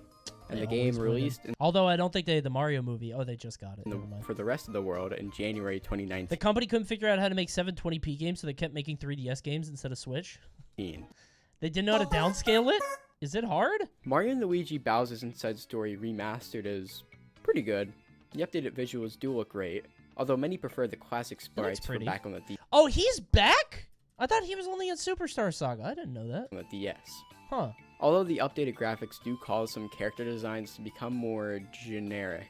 And They the game always released win. Although I don't think they had the Mario movie. Oh, they just got it. Never mind. for the rest of the world in January 2019. The company couldn't figure out how to make 720p games, so they kept making 3DS games instead of Switch. They didn't know how to downscale it? Is it hard? Mario & Luigi Bowser's Inside Story Remastered is pretty good. The updated visuals do look great, although many prefer the classic sprites from back on the DS. Oh, he's back? I thought he was only in Superstar Saga. I didn't know that. On the DS. Huh. Although the updated graphics do cause some character designs to become more generic.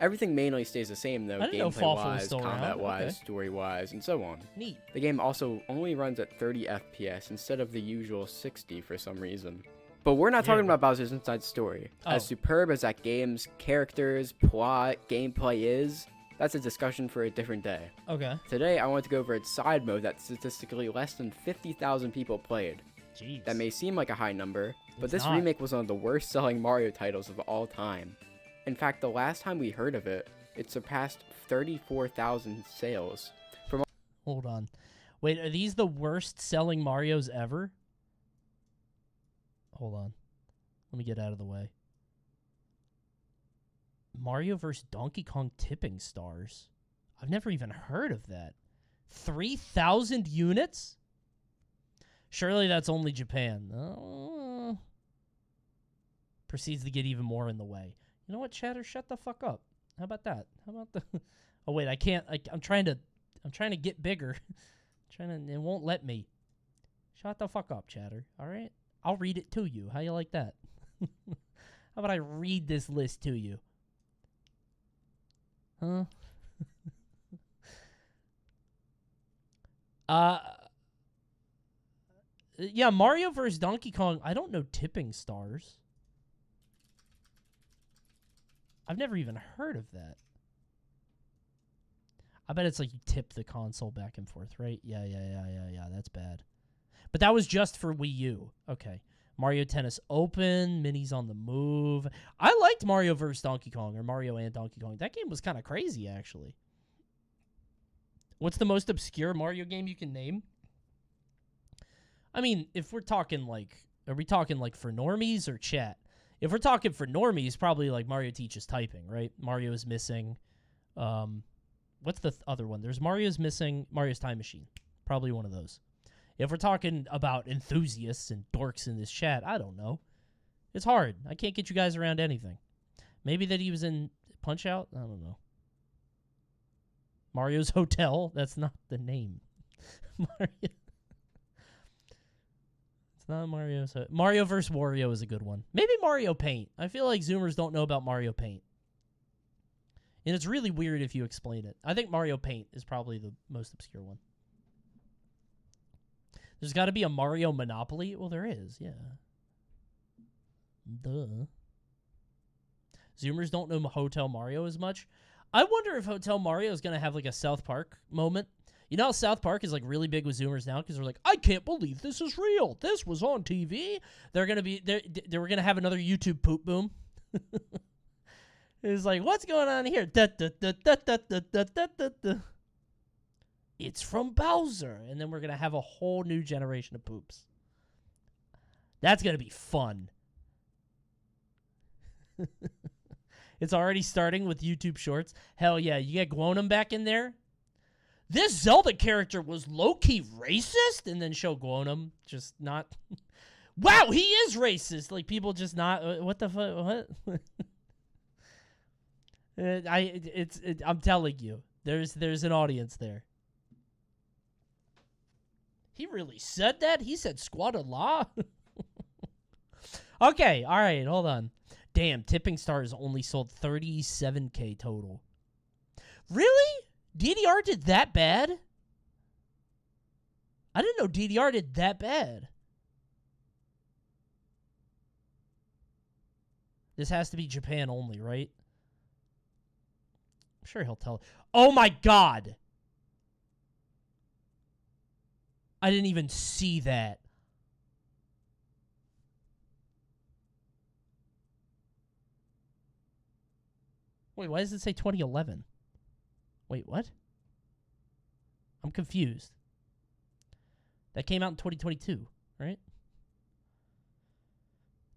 Everything mainly stays the same though, I didn't know Fawful was gameplay-wise, still around. combat-wise, Okay. story-wise, and so on. Neat. The game also only runs at 30 FPS instead of the usual 60 for some reason. But we're not talking about Bowser's Inside Story. As superb as that game's characters, plot, gameplay is, that's a discussion for a different day. Okay. Today, I want to go over its side mode that statistically less than 50,000 people played. Jeez. That may seem like a high number, but It's this not. remake was one of the worst selling Mario titles of all time. In fact, the last time we heard of it, it surpassed 34,000 sales. Hold on. Wait, are these the worst selling Marios ever? Hold on. Let me get out of the way. Mario vs. Donkey Kong Tipping Stars. I've never even heard of that. 3,000 units? Surely that's only Japan. Proceeds to get even more in the way. You know what, chatter? Shut the fuck up. How about that? How about the... Oh, wait, I can't... I'm trying to get bigger. It won't let me. Shut the fuck up, chatter. All right? I'll read it to you. How you like that? How about I read this list to you? Huh? Yeah, Mario vs. Donkey Kong. I don't know Tipping Stars. I've never even heard of that. I bet it's like you tip the console back and forth, right? Yeah. That's bad. But that was just for Wii U. Okay. Mario Tennis Open, Minis on the Move. I liked Mario vs. Donkey Kong, or Mario and Donkey Kong. That game was kind of crazy, actually. What's the most obscure Mario game you can name? I mean, if we're talking like, are we talking like for normies or chat? If we're talking for normies, probably like Mario Teaches Typing, right? Mario is Missing. What's the other one? There's Mario's Missing, Mario's Time Machine. Probably one of those. If we're talking about enthusiasts and dorks in this chat, I don't know. It's hard. I can't get you guys around anything. Maybe that he was in Punch-Out? I don't know. Mario's Hotel? That's not the name. Mario. It's not Mario's Hotel. Mario vs. Wario is a good one. Maybe Mario Paint. I feel like Zoomers don't know about Mario Paint. And it's really weird if you explain it. I think Mario Paint is probably the most obscure one. There's got to be a Mario Monopoly. Well, there is, yeah. Duh. Zoomers don't know Hotel Mario as much. I wonder if Hotel Mario is going to have like a South Park moment. You know how South Park is like really big with Zoomers now because they're like, I can't believe this is real. This was on TV. They're going to be, they were going to have another YouTube poop boom. It's like, what's going on here? It's from Bowser. And then we're going to have a whole new generation of poops. That's going to be fun. It's already starting with YouTube Shorts. Hell yeah, you get Gwonum back in there. This Zelda character was low-key racist? And then show Gwonum just not... Wow, he is racist. Like, people just not... What the fuck? What? I'm telling you, there's an audience there. He really said that? He said squatted law? Okay, all right, hold on. Damn, Tipping Stars only sold 37K total. Really? DDR did that bad? I didn't know DDR did that bad. This has to be Japan only, right? I'm sure he'll tell. Oh my god! I didn't even see that. Wait, why does it say 2011? Wait, what? I'm confused. That came out in 2022, right?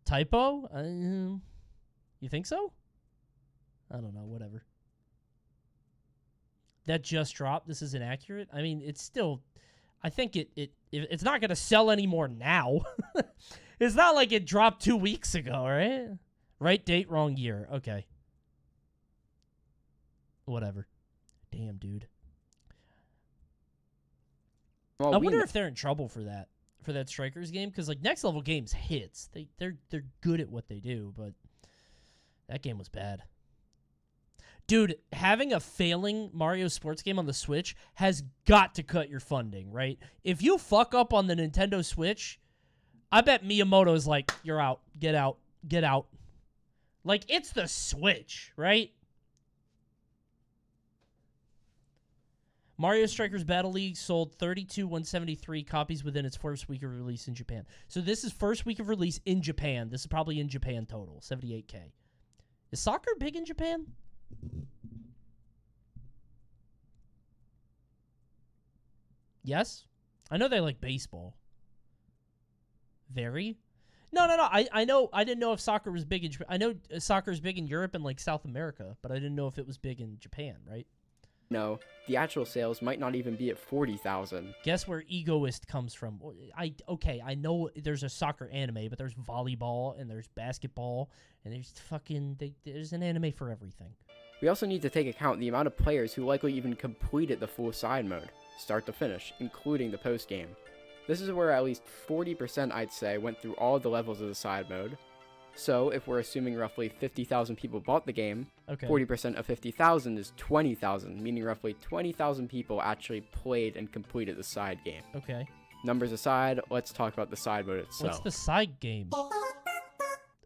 Typo? You think so? I don't know, whatever. That just dropped. This is inaccurate. I mean, it's still... I think it's not going to sell anymore now. It's not like it dropped 2 weeks ago, right? Right date, wrong year. Okay. Whatever. Damn, dude. Well, I wonder if they're in trouble for that Strikers game, because like Next Level Games hits. They're good at what they do, but that game was bad. Dude, having a failing Mario sports game on the Switch has got to cut your funding, right? If you fuck up on the Nintendo Switch, I bet Miyamoto is like, you're out. Get out. Get out. Like, it's the Switch, right? Mario Strikers Battle League sold 32,173 copies within its first week of release in Japan. So this is first week of release in Japan. This is probably in Japan total, 78K. Is soccer big in Japan? Yes? I know they like baseball. Very? No. I know. I didn't know if soccer was big in Japan. I know soccer is big in Europe and like South America, but I didn't know if it was big in Japan, right? No, the actual sales might not even be at 40,000. Guess where Egoist comes from? Okay, I know there's a soccer anime, but there's volleyball and there's basketball and there's there's an anime for everything. We also need to take account the amount of players who likely even completed the full side mode, start to finish, including the post game. This is where at least 40% I'd say went through all the levels of the side mode. So, if we're assuming roughly 50,000 people bought the game, okay. 40% of 50,000 is 20,000, meaning roughly 20,000 people actually played and completed the side game. Okay. Numbers aside, let's talk about the side mode itself. What's the side game?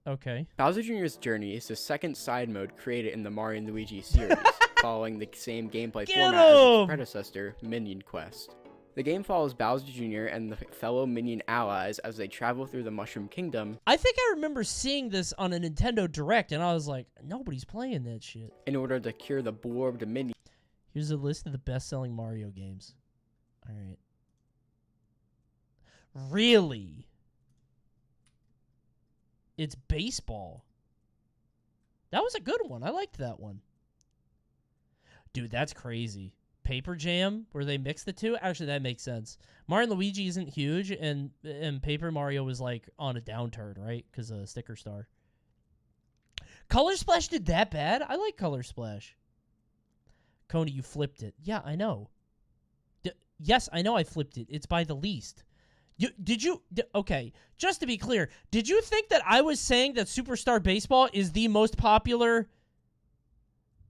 Okay. Bowser Jr.'s Journey is the second side mode created in the Mario and Luigi series, following the same gameplay format as its predecessor, Minion Quest. The game follows Bowser Jr. and the fellow Minion allies as they travel through the Mushroom Kingdom. I think I remember seeing this on a Nintendo Direct, and I was like, nobody's playing that shit. In order to cure the Blorbed Minion. Here's a list of the best-selling Mario games. All right. Really? It's baseball. That was a good one. I liked that one. Dude, that's crazy. Paper Jam, where they mix the two? Actually, that makes sense. Mario and Luigi isn't huge, and Paper Mario was, like, on a downturn, right? Because of Sticker Star. Color Splash did that bad? I like Color Splash. Coney, you flipped it. Yeah, I know. Yes, I know I flipped it. It's by the least. Okay, just to be clear, did you think that I was saying that Superstar Baseball is the most popular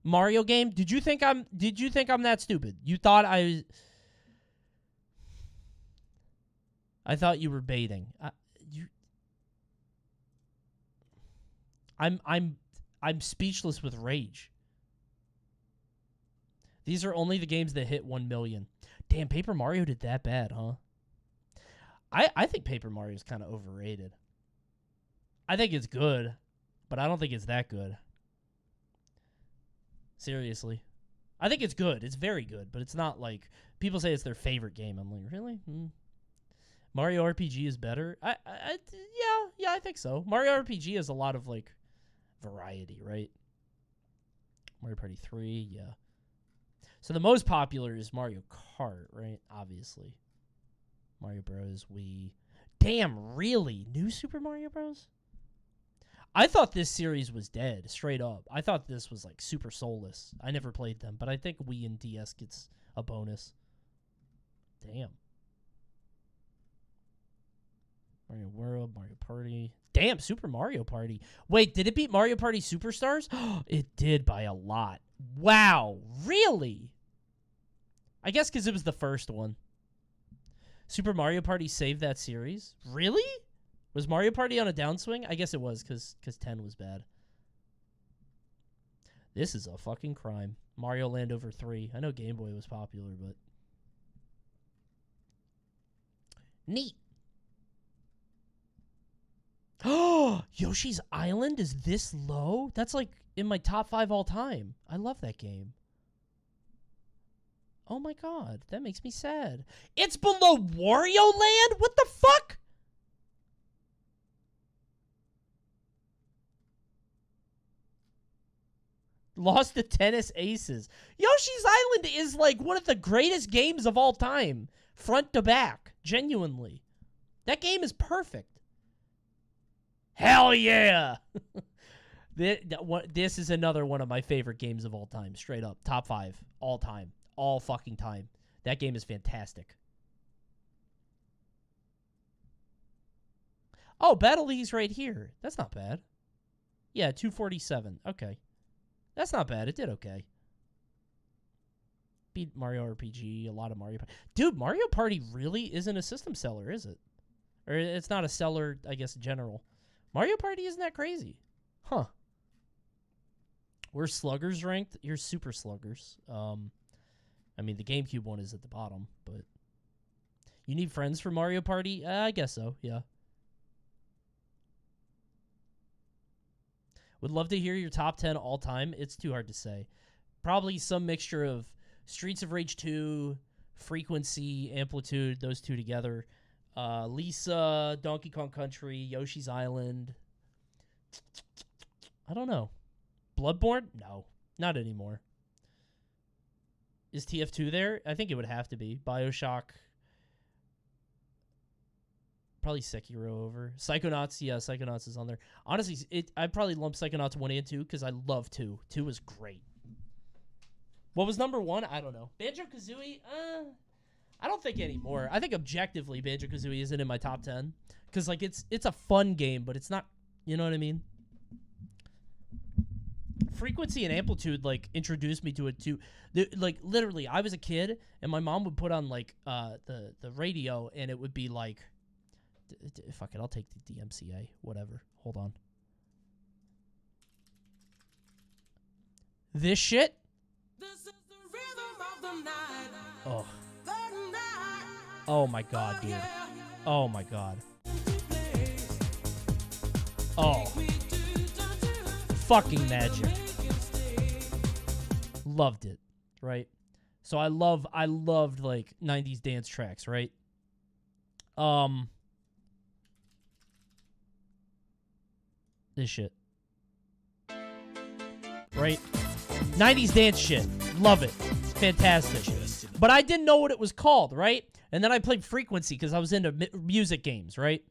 Mario game? Did you think I'm that stupid? You thought I thought you were baiting. I'm speechless with rage. These are only the games that hit 1 million. Damn, Paper Mario did that bad, huh? I think Paper Mario is kind of overrated. I think it's good, but I don't think it's that good. Seriously. I think it's good. It's very good, but it's not like... People say it's their favorite game. I'm like, really? Mario RPG is better? Yeah, I think so. Mario RPG has a lot of, like, variety, right? Mario Party 3, yeah. So the most popular is Mario Kart, right? Obviously. Mario Bros. Wii. Damn, really? New Super Mario Bros.? I thought this series was dead, straight up. I thought this was, like, super soulless. I never played them, but I think Wii and DS gets a bonus. Damn. Mario World, Mario Party. Damn, Super Mario Party. Wait, did it beat Mario Party Superstars? It did by a lot. Wow, really? I guess because it was the first one. Super Mario Party saved that series? Really? Was Mario Party on a downswing? I guess it was because 10 was bad. This is a fucking crime. Mario Land over 3. I know Game Boy was popular, but... Neat. Oh, Yoshi's Island is this low? That's like in my top 5 all time. I love that game. Oh my god, that makes me sad. It's below Wario Land? What the fuck? Lost to Tennis Aces. Yoshi's Island is like one of the greatest games of all time. Front to back. Genuinely. That game is perfect. Hell yeah! This is another one of my favorite games of all time. Straight up. Top 5. All time. All fucking time. That game is fantastic. Oh, Battle League's right here. That's not bad. Yeah, 247. Okay. That's not bad. It did okay. Beat Mario RPG, a lot of Mario Party. Dude, Mario Party really isn't a system seller, is it? Or it's not a seller, I guess, in general. Mario Party isn't that crazy. Huh. Where's Sluggers ranked? Here's Super Sluggers. I mean, the GameCube one is at the bottom, but... You need friends for Mario Party? I guess so, yeah. Would love to hear your top 10 all time. It's too hard to say. Probably some mixture of Streets of Rage 2, Frequency, Amplitude, those two together. Lisa, Donkey Kong Country, Yoshi's Island. I don't know. Bloodborne? No, not anymore. Is TF2 there? I think it would have to be. BioShock. Probably Sekiro over. Psychonauts, yeah, Psychonauts is on there. Honestly, I'd probably lump Psychonauts 1 and 2 because I love 2. 2 was great. What was number 1? I don't know. Banjo-Kazooie? I don't think anymore. I think objectively Banjo-Kazooie isn't in my top 10. Because, like, it's a fun game, but it's not... You know what I mean? Frequency and Amplitude, like, introduced me to it, too. Like, literally, I was a kid, and my mom would put on, like, the radio, and it would be, like... Fuck it, I'll take the DMCA. Whatever. Hold on. This shit? Oh. Oh my god, dude. Oh my god. Oh. Fucking magic. Loved it, right? So I loved like 90s dance tracks, right? This shit. Right? 90s dance shit. Love it. Fantastic. But I didn't know what it was called, right? And then I played Frequency because I was into music games, right?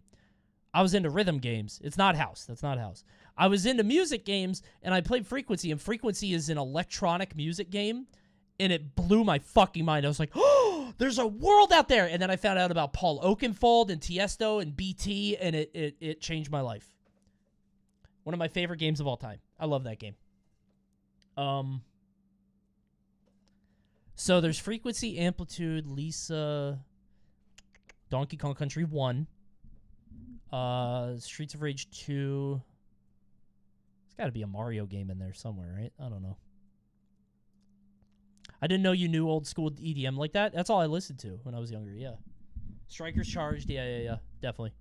I was into rhythm games. It's not house. That's not house. I was into music games, and I played Frequency, and Frequency is an electronic music game, and it blew my fucking mind. I was like, oh, there's a world out there! And then I found out about Paul Oakenfold and Tiesto and BT, and it changed my life. One of my favorite games of all time. I love that game. So there's Frequency, Amplitude, Lisa, Donkey Kong Country 1, Streets of Rage 2. There's got to be a Mario game in there somewhere, right? I don't know. I didn't know you knew old school EDM like that. That's all I listened to when I was younger, yeah. Strikers Charged, yeah, definitely.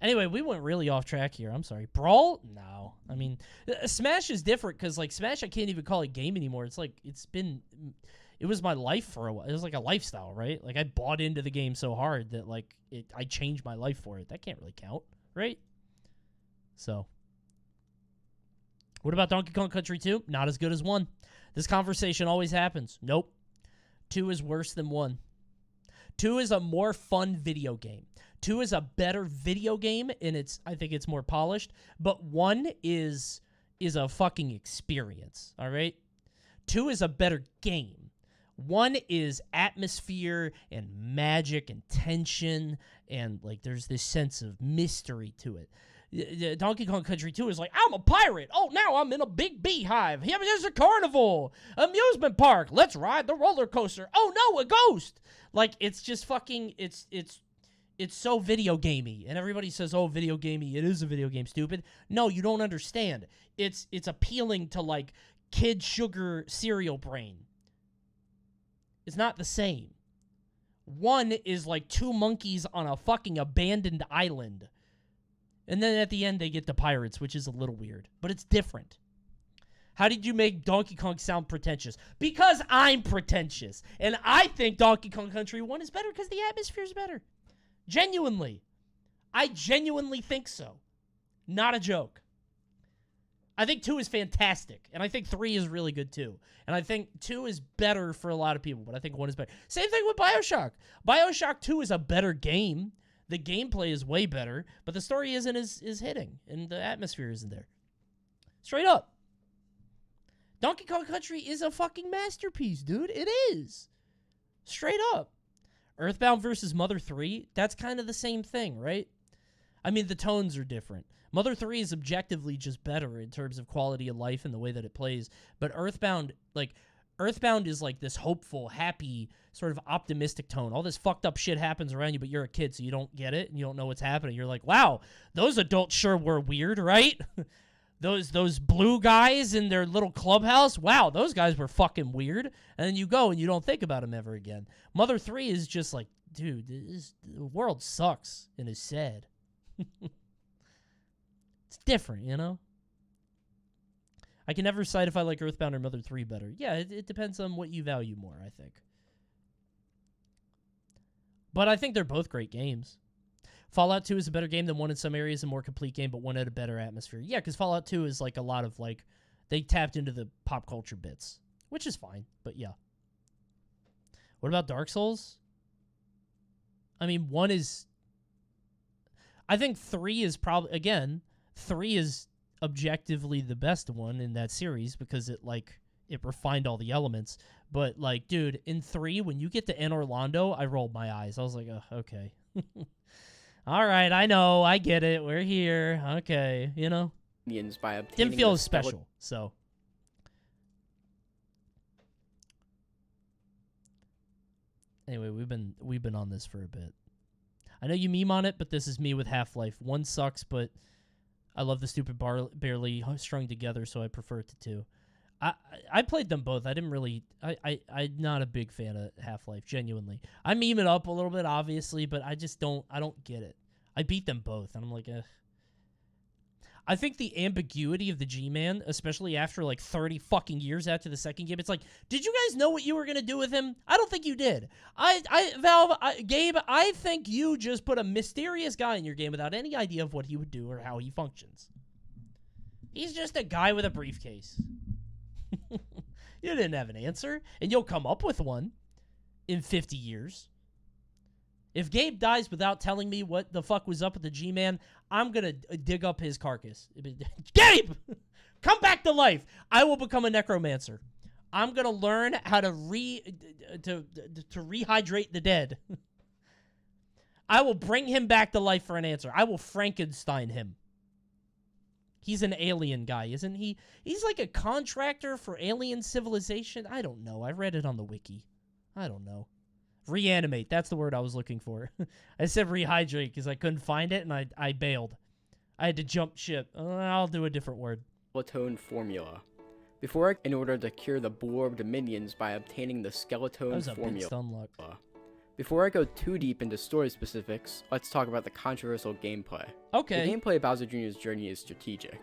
Anyway, we went really off track here. I'm sorry. Brawl? No. I mean, Smash is different because, like, Smash I can't even call it a game anymore. It's like, it was my life for a while. It was like a lifestyle, right? Like, I bought into the game so hard that, like, I changed my life for it. That can't really count, right? So. What about Donkey Kong Country 2? Not as good as 1. This conversation always happens. Nope. 2 is worse than 1. 2 is a more fun video game. 2 is a better video game, and I think it's more polished. But 1 is a fucking experience, all right? 2 is a better game. One is atmosphere and magic and tension, and like there's this sense of mystery to it. Donkey Kong Country 2 is like, I'm a pirate. Oh, now I'm in a big beehive. Here, there's a carnival, amusement park. Let's ride the roller coaster. Oh no, a ghost. Like, it's just fucking, it's so video gamey. And everybody says, oh, video gamey. It is a video game, stupid. No, you don't understand. It's appealing to like kid sugar cereal brain. It's not the same. One is like two monkeys on a fucking abandoned island. And then at the end, they get the pirates, which is a little weird. But it's different. How did you make Donkey Kong sound pretentious? Because I'm pretentious. And I think Donkey Kong Country 1 is better because the atmosphere is better. Genuinely. I genuinely think so. Not a joke. I think 2 is fantastic. And I think 3 is really good too. And I think 2 is better for a lot of people. But I think 1 is better. Same thing with Bioshock. Bioshock 2 is a better game. The gameplay is way better, but the story isn't as hitting, and the atmosphere isn't there. Straight up. Donkey Kong Country is a fucking masterpiece, dude. It is. Straight up. Earthbound versus Mother 3, that's kind of the same thing, right? I mean, the tones are different. Mother 3 is objectively just better in terms of quality of life and the way that it plays, but Earthbound is like this hopeful, happy, sort of optimistic tone. All this fucked up shit happens around you, but you're a kid, so you don't get it, and you don't know what's happening. You're like, wow, those adults sure were weird, right? those blue guys in their little clubhouse, wow, those guys were fucking weird. And then you go and you don't think about them ever again. Mother 3 is just like, dude, the world sucks and is sad. It's different, you know? I can never decide if I like Earthbound or Mother 3 better. Yeah, it depends on what you value more, I think. But I think they're both great games. Fallout 2 is a better game than 1 in some areas, a more complete game, but 1 had a better atmosphere. Yeah, because Fallout 2 is like a lot of like, they tapped into the pop culture bits, which is fine, but yeah. What about Dark Souls? I mean, 1 is... I think 3 is probably, again, 3 is objectively the best one in that series because it refined all the elements. But like, dude, in 3, when you get to Anne Orlando, I rolled my eyes. I was like, oh, okay. All right, I know, I get it. We're here. Okay, you know. By obtaining Didn't feel as special, so. Anyway, we've been on this for a bit. I know you meme on it, but this is me with Half-Life. 1 sucks, but I love the stupid barely strung together, so I prefer it to 2. I played them both. I didn't really... I'm not a big fan of Half-Life, genuinely. I meme it up a little bit, obviously, but I just don't... I don't get it. I beat them both, and I'm like, I think the ambiguity of the G-Man, especially after like 30 fucking years after the second game, it's like, did you guys know what you were going to do with him? I don't think you did. Gabe, I think you just put a mysterious guy in your game without any idea of what he would do or how he functions. He's just a guy with a briefcase. You didn't have an answer, and you'll come up with one in 50 years. If Gabe dies without telling me what the fuck was up with the G-Man, I'm going to dig up his carcass. Gabe! Come back to life! I will become a necromancer. I'm going to learn how to rehydrate the dead. I will bring him back to life for an answer. I will Frankenstein him. He's an alien guy, isn't he? He's like a contractor for alien civilization. I don't know. I read it on the wiki. I don't know. Reanimate. That's the word I was looking for. I said rehydrate because I couldn't find it, and I bailed. I had to jump ship. I'll do a different word. Skeleton formula. In order to cure the blorbed minions by obtaining the skeleton formula. Before I go too deep into story specifics, let's talk about the controversial gameplay. Okay. The gameplay of Bowser Jr.'s journey is strategic.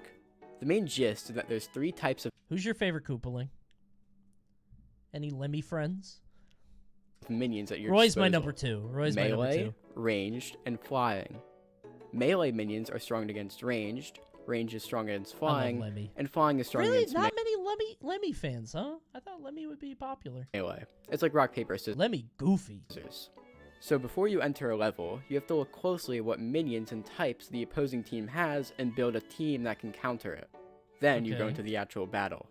The main gist is that there's 3 types of... Who's your favorite Koopaling? Any Lemmy friends? Minions at your Roy's disposal. My number 2. Roy's Melee, my number 2. Ranged, and flying. Melee minions are strong against ranged, range is strong against flying, and flying is strong against Really? Not many Lemmy fans, huh? I thought Lemmy would be popular. melee. It's like rock, paper, scissors. Lemmy goofy. So before you enter a level, you have to look closely at what minions and types the opposing team has and build a team that can counter it. Then you go into the actual battle.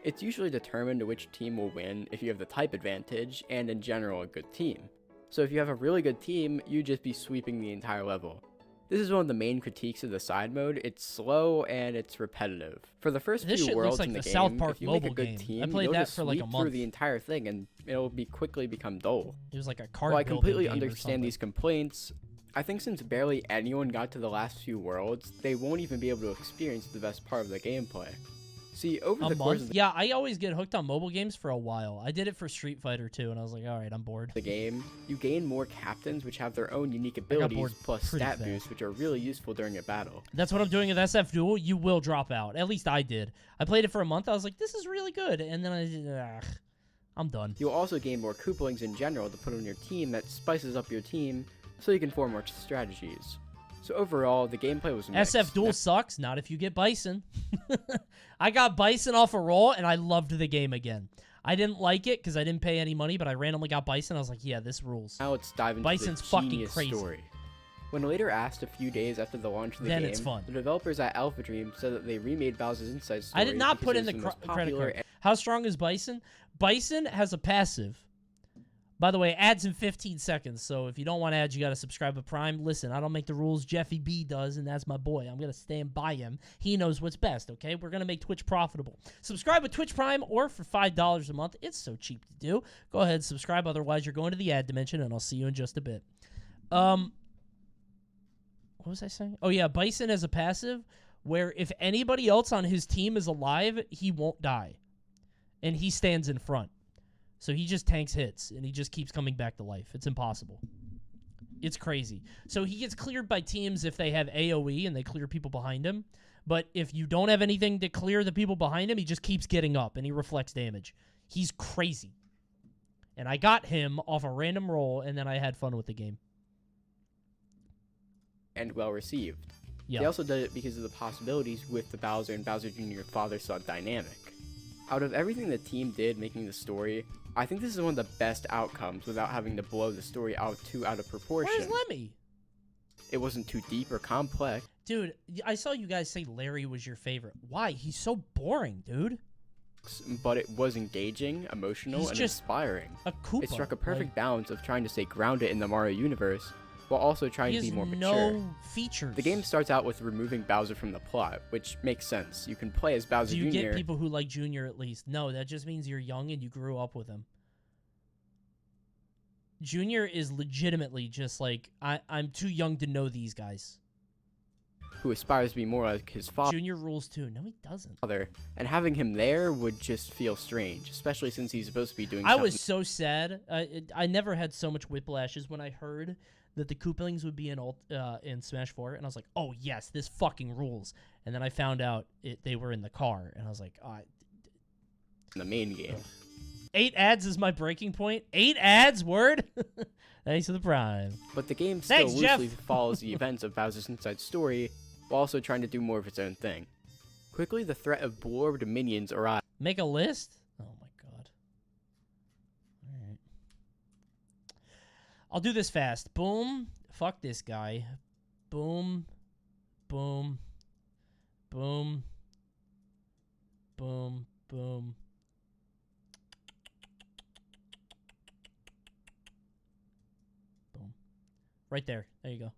It's usually determined which team will win if you have the type advantage and in general a good team. So if you have a really good team, you'd just be sweeping the entire level. This is one of the main critiques of the side mode. It's slow and it's repetitive. For the first This few shit worlds looks like in the the game, South Park if you make a mobile good game. team, I played you'll that just for like a sweep month. through the entire thing and it'll be quickly become dull. It was like a card While I building completely game or understand something. these complaints, I think since barely anyone got to the last few worlds, they won't even be able to experience the best part of the gameplay. See, over A the course of month? Yeah, I always get hooked on mobile games for a while. I did it for Street Fighter 2, and I was like, all right, I'm bored. the game, you gain more captains which have their own unique bored abilities plus pretty stat fast. boosts which are really useful during a battle. That's what I'm doing with SF Duel. You will drop out. At least I did. I played it for a month. I was like, this is really good. And then I'm done. You'll also gain more Koopalings in general to put on your team that spices up your team so you can form more strategies. So overall, the gameplay was mixed. SF Duel sucks. Not if you get Bison. I got Bison off a roll, and I loved the game again. I didn't like it because I didn't pay any money, but I randomly got Bison. I was like, yeah, this rules. Now let's dive into Bison's the fucking genius crazy. story. When later asked a few days after the launch of the Then game, it's fun. the developers at AlphaDream said that they remade Bowser's Inside Story. I did not because put it in was the most credit popular card. How strong is Bison? Bison has a passive. By the way, ads in 15 seconds, so if you don't want ads, you got to subscribe to Prime. Listen, I don't make the rules. Jeffy B does, and that's my boy. I'm going to stand by him. He knows what's best, okay? We're going to make Twitch profitable. Subscribe with Twitch Prime or for $5 a month. It's so cheap to do. Go ahead and subscribe. Otherwise, you're going to the ad dimension, and I'll see you in just a bit. What was I saying? Oh, yeah, Bison has a passive where if anybody else on his team is alive, he won't die. And he stands in front. So he just tanks hits, and he just keeps coming back to life. It's impossible. It's crazy. So he gets cleared by teams if they have AoE and they clear people behind him. But if you don't have anything to clear the people behind him, he just keeps getting up, and he reflects damage. He's crazy. And I got him off a random roll, and then I had fun with the game. and well received. Yeah. They also did it because of the possibilities with the Bowser and Bowser Jr. father-son dynamic. Out of everything the team did making the story, I think this is one of the best outcomes without having to blow the story out of proportion. Where's Lemmy? It wasn't too deep or complex. Dude, I saw you guys say Larry was your favorite. Why? He's so boring, dude. But it was engaging, emotional, He's and just inspiring. A Koopa. It struck a perfect balance of trying to stay grounded in the Mario universe, while also trying to be more mature. No features. The game starts out with removing Bowser from the plot, which makes sense. You can play as Bowser Do you Jr. get people who like Junior at least? No, that just means you're young and you grew up with him. Junior is legitimately just like, I'm too young to know these guys. Who aspires to be more like his father. Junior rules too. No, he doesn't. And having him there would just feel strange, especially since he's supposed to be doing I stuff was so sad. I never had so much whiplashes when I heard that the Koopalings would be in Smash 4, and I was like, oh yes, this fucking rules. And then I found out they were in the car, and I was like, in the main game. 8 ads is my breaking point. 8 ads, word? Thanks for the prime. But the game still Thanks, Jeff. loosely follows the events of Bowser's Inside Story, while also trying to do more of its own thing. Quickly, the threat of blorbed minions arrives. Make a list? Oh my god. Alright. I'll do this fast. Boom. Fuck this guy. Boom. Boom. Boom. Boom. Boom. Boom. Right there. There you go.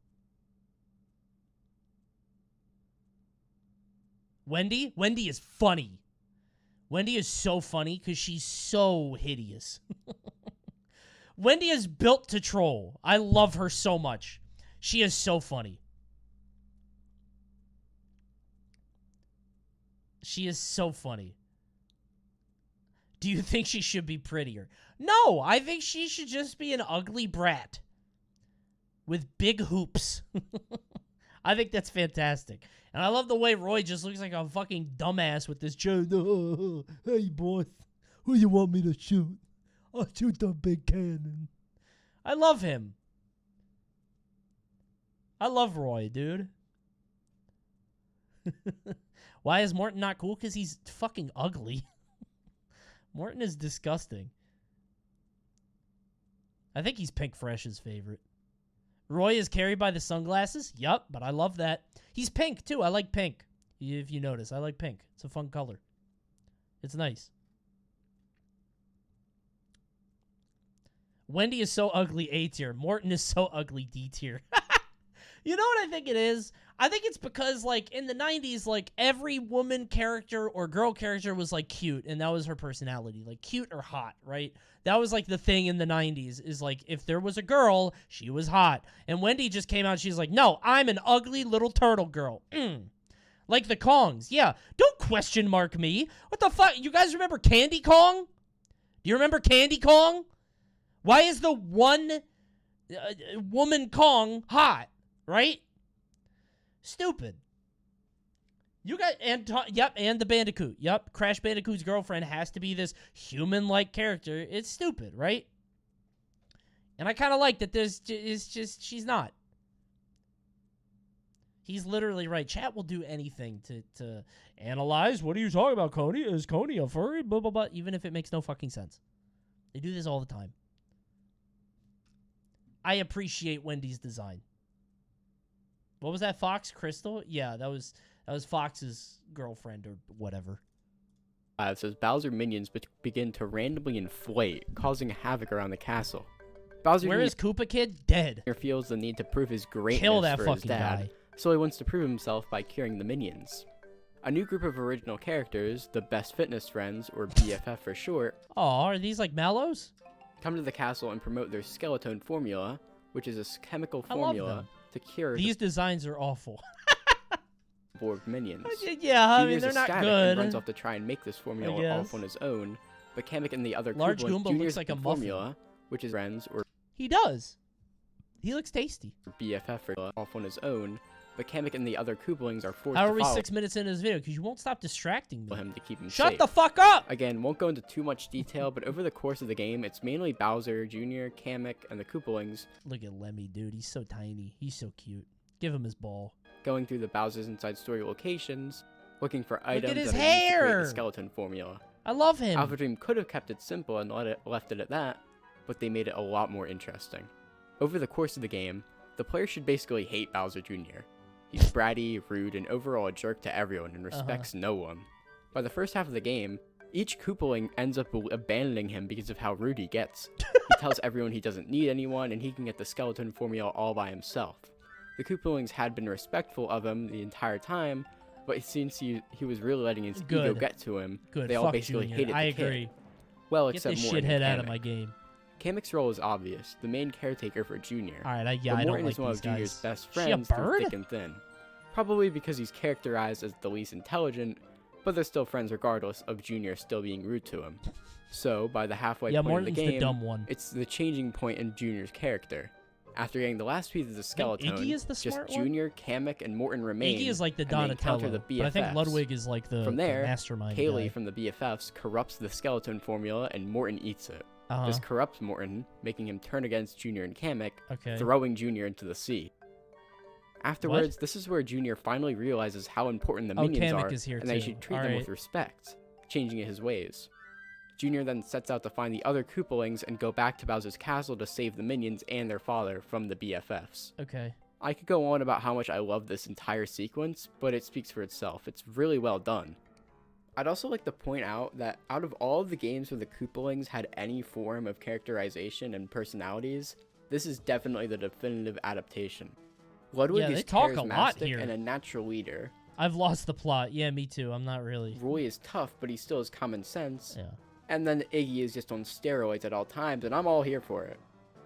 Wendy? Wendy is funny. Wendy is so funny because she's so hideous. Wendy is built to troll. I love her so much. She is so funny. She is so funny. Do you think she should be prettier? No, I think she should just be an ugly brat with big hoops. I think that's fantastic. And I love the way Roy just looks like a fucking dumbass with this joke. Hey, boss, who you want me to shoot? I'll shoot the big cannon. I love him. I love Roy, dude. Why is Morton not cool? Because he's fucking ugly. Morton is disgusting. I think he's Pink Fresh's favorite. Roy is carried by the sunglasses? Yup, but I love that. He's pink, too. I like pink. If you notice, I like pink. It's a fun color. It's nice. Wendy is so ugly, A tier. Morton is so ugly, D tier. You know what I think it is? I think it's because, like, in the 90s, like, every woman character or girl character was, like, cute, and that was her personality. Like, cute or hot, right? That was, like, the thing in the 90s, is, like, if there was a girl, she was hot. And Wendy just came out, she's like, no, I'm an ugly little turtle girl. Like the Kongs. Yeah, don't question mark me. What the fuck? You guys remember Candy Kong? Do you remember Candy Kong? Why is the one woman Kong hot? Right? Stupid. You got and the Bandicoot. Yep, Crash Bandicoot's girlfriend has to be this human-like character. It's stupid, right? And I kind of like that. She's not. He's literally right. Chat will do anything to analyze. What are you talking about, Coney? Is Coney a furry? Blah blah blah. Even if it makes no fucking sense, they do this all the time. I appreciate Wendy's design. What was that, Fox Crystal? Yeah, that was Fox's girlfriend or whatever. As Bowser minions begin to randomly inflate, causing havoc around the castle. Bowser Where is Koopa Kid? Dead. Feels the need to prove his greatness Kill that for fucking his dad, guy. so he wants to prove himself by curing the minions. A new group of original characters, the Best Fitness Friends, or BFF for short, are these like Mallows? Come to the castle and promote their skeleton formula, which is a chemical I love formula them. to cure These designs are awful. Borg minions. Yeah, I mean, Junior's they're not ecstatic good. and runs off to try and make this formula guess. off on his own, but Kamek and the other Large Koopa Goomba looks like a muffin. formula, which is friends or He does. He looks tasty. BFF for off on his own, but Kamek and the other Koopalings are forced How to are we follow 6 minutes into this video? Because you won't stop distracting me. him to keep him Shut safe. the fuck up! Again, won't go into too much detail, but over the course of the game, it's mainly Bowser, Jr., Kamek, and the Koopalings Look at Lemmy, dude. He's so tiny. He's so cute. Give him his ball. going through the Bowser's Inside Story locations, looking for items his that are used to create hair! the skeleton formula. I love him. AlphaDream could have kept it simple and left it at that, but they made it a lot more interesting. Over the course of the game, the player should basically hate Bowser Jr. He's bratty, rude, and overall a jerk to everyone and respects no one. By the first half of the game, each Koopaling ends up abandoning him because of how rude he gets. He tells everyone he doesn't need anyone and he can get the skeleton formula all by himself. The Koopalings had been respectful of him the entire time, but since he was really letting his ego get to him, Good. they all Fuck basically Junior. hated the I kid. agree. Well, Get except this Morton shithead and out of Kamek. my game. Kamek's role is obvious, the main caretaker for Junior. Alright, I But don't Morton like is one these of Junior's guys. best She a friends through bird? thick and thin. Probably because he's characterized as the least intelligent, but they're still friends regardless of Junior still being rude to him. So, by the halfway point Morton's of the game, the dumb one. it's the changing point in Junior's character. After getting the last piece of the skeleton, Iggy is the just smart one? Junior, Kamek, and Morton remain. Iggy is like the and they encounter Donatello, the BFFs. but I think Ludwig is like the, From there, the mastermind Kaylee guy. from the BFFs corrupts the skeleton formula and Morton eats it. This corrupts Morton, making him turn against Junior and Kamek, throwing Junior into the sea. Afterwards, this is where Junior finally realizes how important the minions Kamek are is here and that he too. should treat them with respect, changing his ways. Junior then sets out to find the other Koopalings and go back to Bowser's castle to save the minions and their father from the BFFs. Okay. I could go on about how much I love this entire sequence, but it speaks for itself. It's really well done. I'd also like to point out that out of all of the games where the Koopalings had any form of characterization and personalities, this is definitely the definitive adaptation. Ludwig is talk a lot charismatic here. and a natural leader. I've lost the plot. Yeah, me too. I'm not really. Roy is tough, but he still has common sense. Yeah. And then Iggy is just on steroids at all times, and I'm all here for it.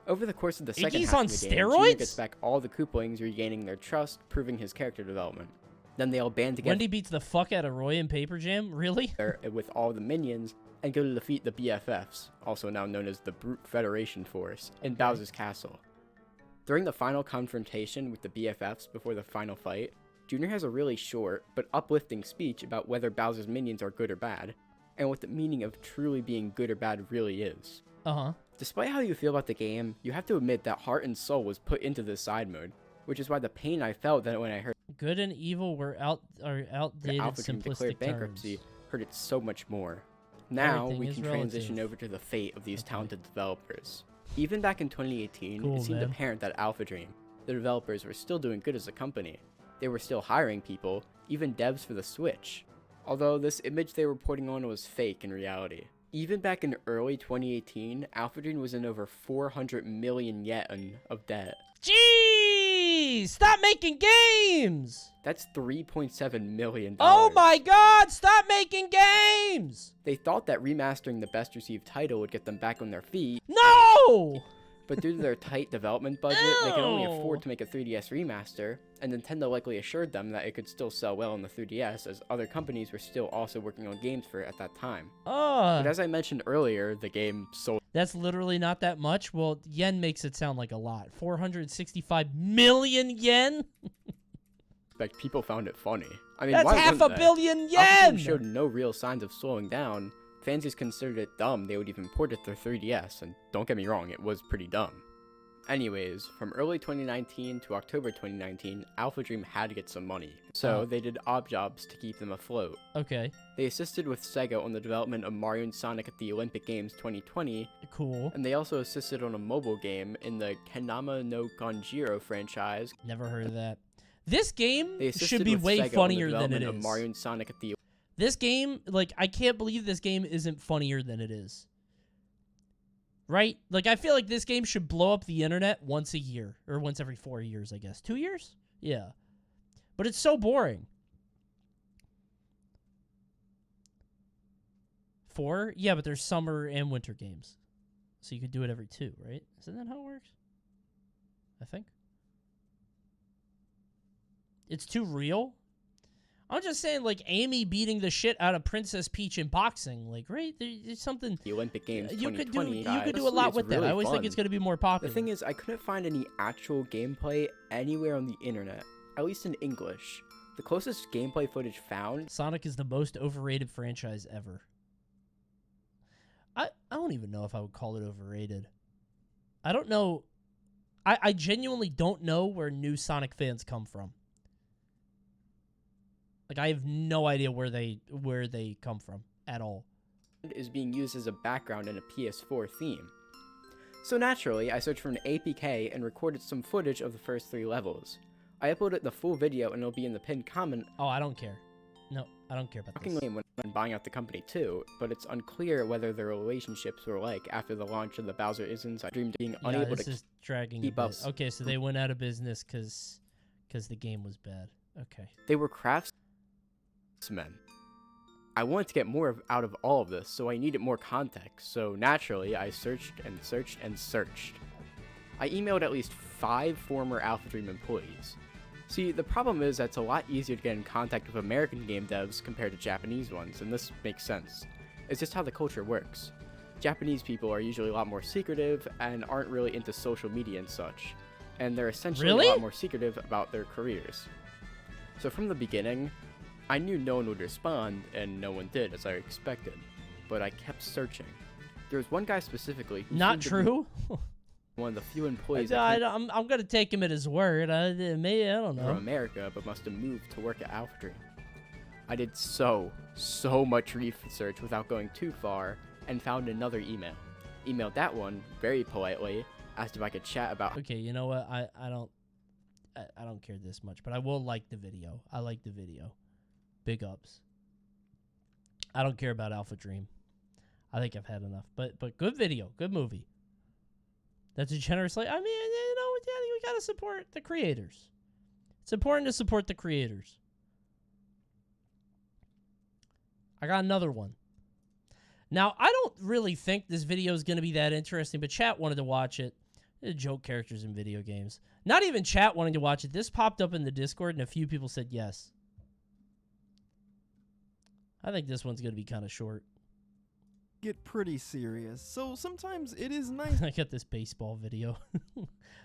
Over the course of the second Iggy's half on of the game, steroids? Junior gets back all the Koopalings, regaining their trust, proving his character development. Then they all band together Wendy beats the fuck out of Roy in Paper Jam? Really? with all the minions and go to defeat the BFFs, also now known as the Brute Federation Force, in Bowser's castle. During the final confrontation with the BFFs before the final fight, Junior has a really short but uplifting speech about whether Bowser's minions are good or bad, and what the meaning of truly being good or bad really is. Despite how you feel about the game, you have to admit that heart and soul was put into this side mode, which is why the pain I felt that when I heard Good and evil were outdated AlphaDream declared simplistic bankruptcy terms. hurt it so much more. Now Everything we is can relative. transition over to the fate of these talented developers. Even back in 2018, Cool, it seemed man. apparent that AlphaDream, the developers, were still doing good as a company. They were still hiring people, even devs for the Switch. although this image they were reporting on was fake in reality. Even back in early 2018, AlphaDream was in over 400 million yen of debt. Jeez! Stop making games! That's $3.7 million. Oh my god, stop making games! They thought that remastering the best received title would get them back on their feet. No! But due to their tight development budget, they could only afford to make a 3DS remaster, and Nintendo likely assured them that it could still sell well on the 3DS, as other companies were still also working on games for it at that time. But as I mentioned earlier, the game sold... That's literally not that much? Well, yen makes it sound like a lot. 465 million yen? Like, people found it funny. I mean, that's why half a they? billion yen! AlphaDream showed no real signs of slowing down. Fans just considered it dumb they would even port it to 3DS, and don't get me wrong, it was pretty dumb. Anyways, from early 2019 to October 2019, AlphaDream had to get some money, so they did odd jobs to keep them afloat. Okay. They assisted with Sega on the development of Mario and Sonic at the Olympic Games 2020. Cool. And they also assisted on a mobile game in the Kenama no Kanjiro franchise. Never heard of that. This game They assisted should be with way Sega funnier on the than it development is. of Mario and Sonic at the This game, like, I can't believe this game isn't funnier than it is. Right? Like, I feel like this game should blow up the internet once a year. Or once every 4 years, I guess. 2 years? Yeah. But it's so boring. 4? Yeah, but there's summer and winter games. So you could do it every 2, right? Isn't that how it works? I think. It's too real? I'm just saying, like, Amy beating the shit out of Princess Peach in boxing. Like, right? There's something... The Olympic Games you could 2020. do. You could do a lot with that. I always think it's going to be more popular. The thing is, I couldn't find any actual gameplay anywhere on the internet, at least in English. The closest gameplay footage found... Sonic is the most overrated franchise ever. I don't even know if I would call it overrated. I don't know. I genuinely don't know where new Sonic fans come from. Like, I have no idea where they come from at all. Is being used as a background in a PS4 theme. So naturally, I searched for an APK and recorded some footage of the first 3 levels. I uploaded the full video and it'll be in the pinned comment. Oh, I don't care. No, I don't care about this. When buying out the company too, but it's unclear whether their relationships were like after the launch of the Bowser Isn't Dream being unable to keep up. Okay, so they went out of business because the game was bad. Okay. They were craftsmen. I wanted to get more out of all of this, so I needed more context, so naturally I searched and searched and searched. I emailed at least 5 former AlphaDream employees. See, the problem is that it's a lot easier to get in contact with American game devs compared to Japanese ones, and this makes sense. It's just how the culture works. Japanese people are usually a lot more secretive and aren't really into social media and such, and they're essentially a lot more secretive about their careers. So from the beginning, I knew no one would respond, and no one did, as I expected, but I kept searching. There was one guy specifically who Not true? one of the few employees I'm gonna take him at his word. Maybe, I don't know. From America, but must have moved to work at AlphaDream. I did so much research without going too far, and found another email. Emailed that one very politely, asked if I could chat about. Okay, you know what? I don't care this much, but I will like the video. I like the video. Big ups. I don't care about AlphaDream. I think I've had enough. But good video, good movie. That's a generous, like, I mean, you know, we gotta support the creators. It's important to support the creators. I got another one. Now, I don't really think this video is gonna be that interesting, but chat wanted to watch it. Joke characters in video games. Not even chat wanting to watch it. This popped up in the Discord, and a few people said yes. I think this one's gonna be kind of short. Get pretty serious, so sometimes it is nice I got this baseball video.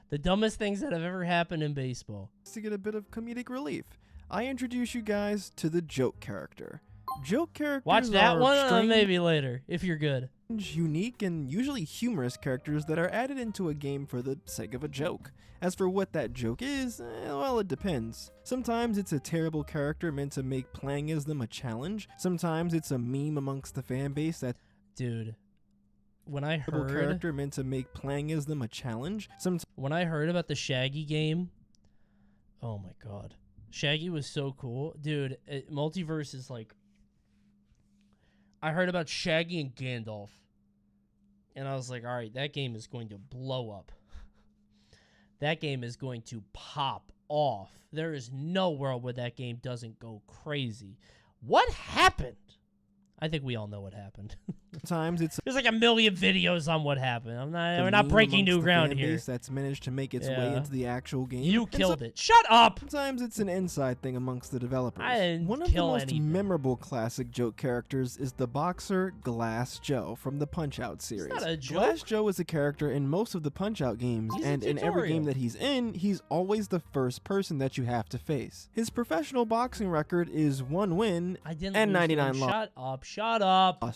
The dumbest things that have ever happened in baseball. to get a bit of comedic relief. I introduce you guys to the joke character. Joke characters Watch that are one, strange, maybe later, if you're good. unique, and usually humorous characters that are added into a game for the sake of a joke. As for what that joke is, well, it depends. Sometimes it's a terrible character meant to make playing as them a challenge. Sometimes it's a meme amongst the fan base that... Dude, when I heard... character meant to make playing as them a challenge. When I heard about the Shaggy game, oh my god. Shaggy was so cool. Dude, Multiverse is like I heard about Shaggy and Gandalf. And I was like, all right, that game is going to blow up. That game is going to pop off. There is no world where that game doesn't go crazy. What happened? I think we all know what happened. Sometimes it's There's like a million videos on what happened. We're not breaking new ground here. That's managed to make its way into the actual game. You killed it. Shut up. Sometimes it's an inside thing amongst the developers. I didn't One of the kill most anything. memorable classic joke characters is the boxer Glass Joe from the Punch-Out series. not a joke. Glass Joe is a character in most of the Punch-Out games, He's a and in every game tutorial. that he's in, he's always the first person that you have to face. His professional boxing record is 1 win I didn't and lose 99 one. losses. Shut up. Shut up.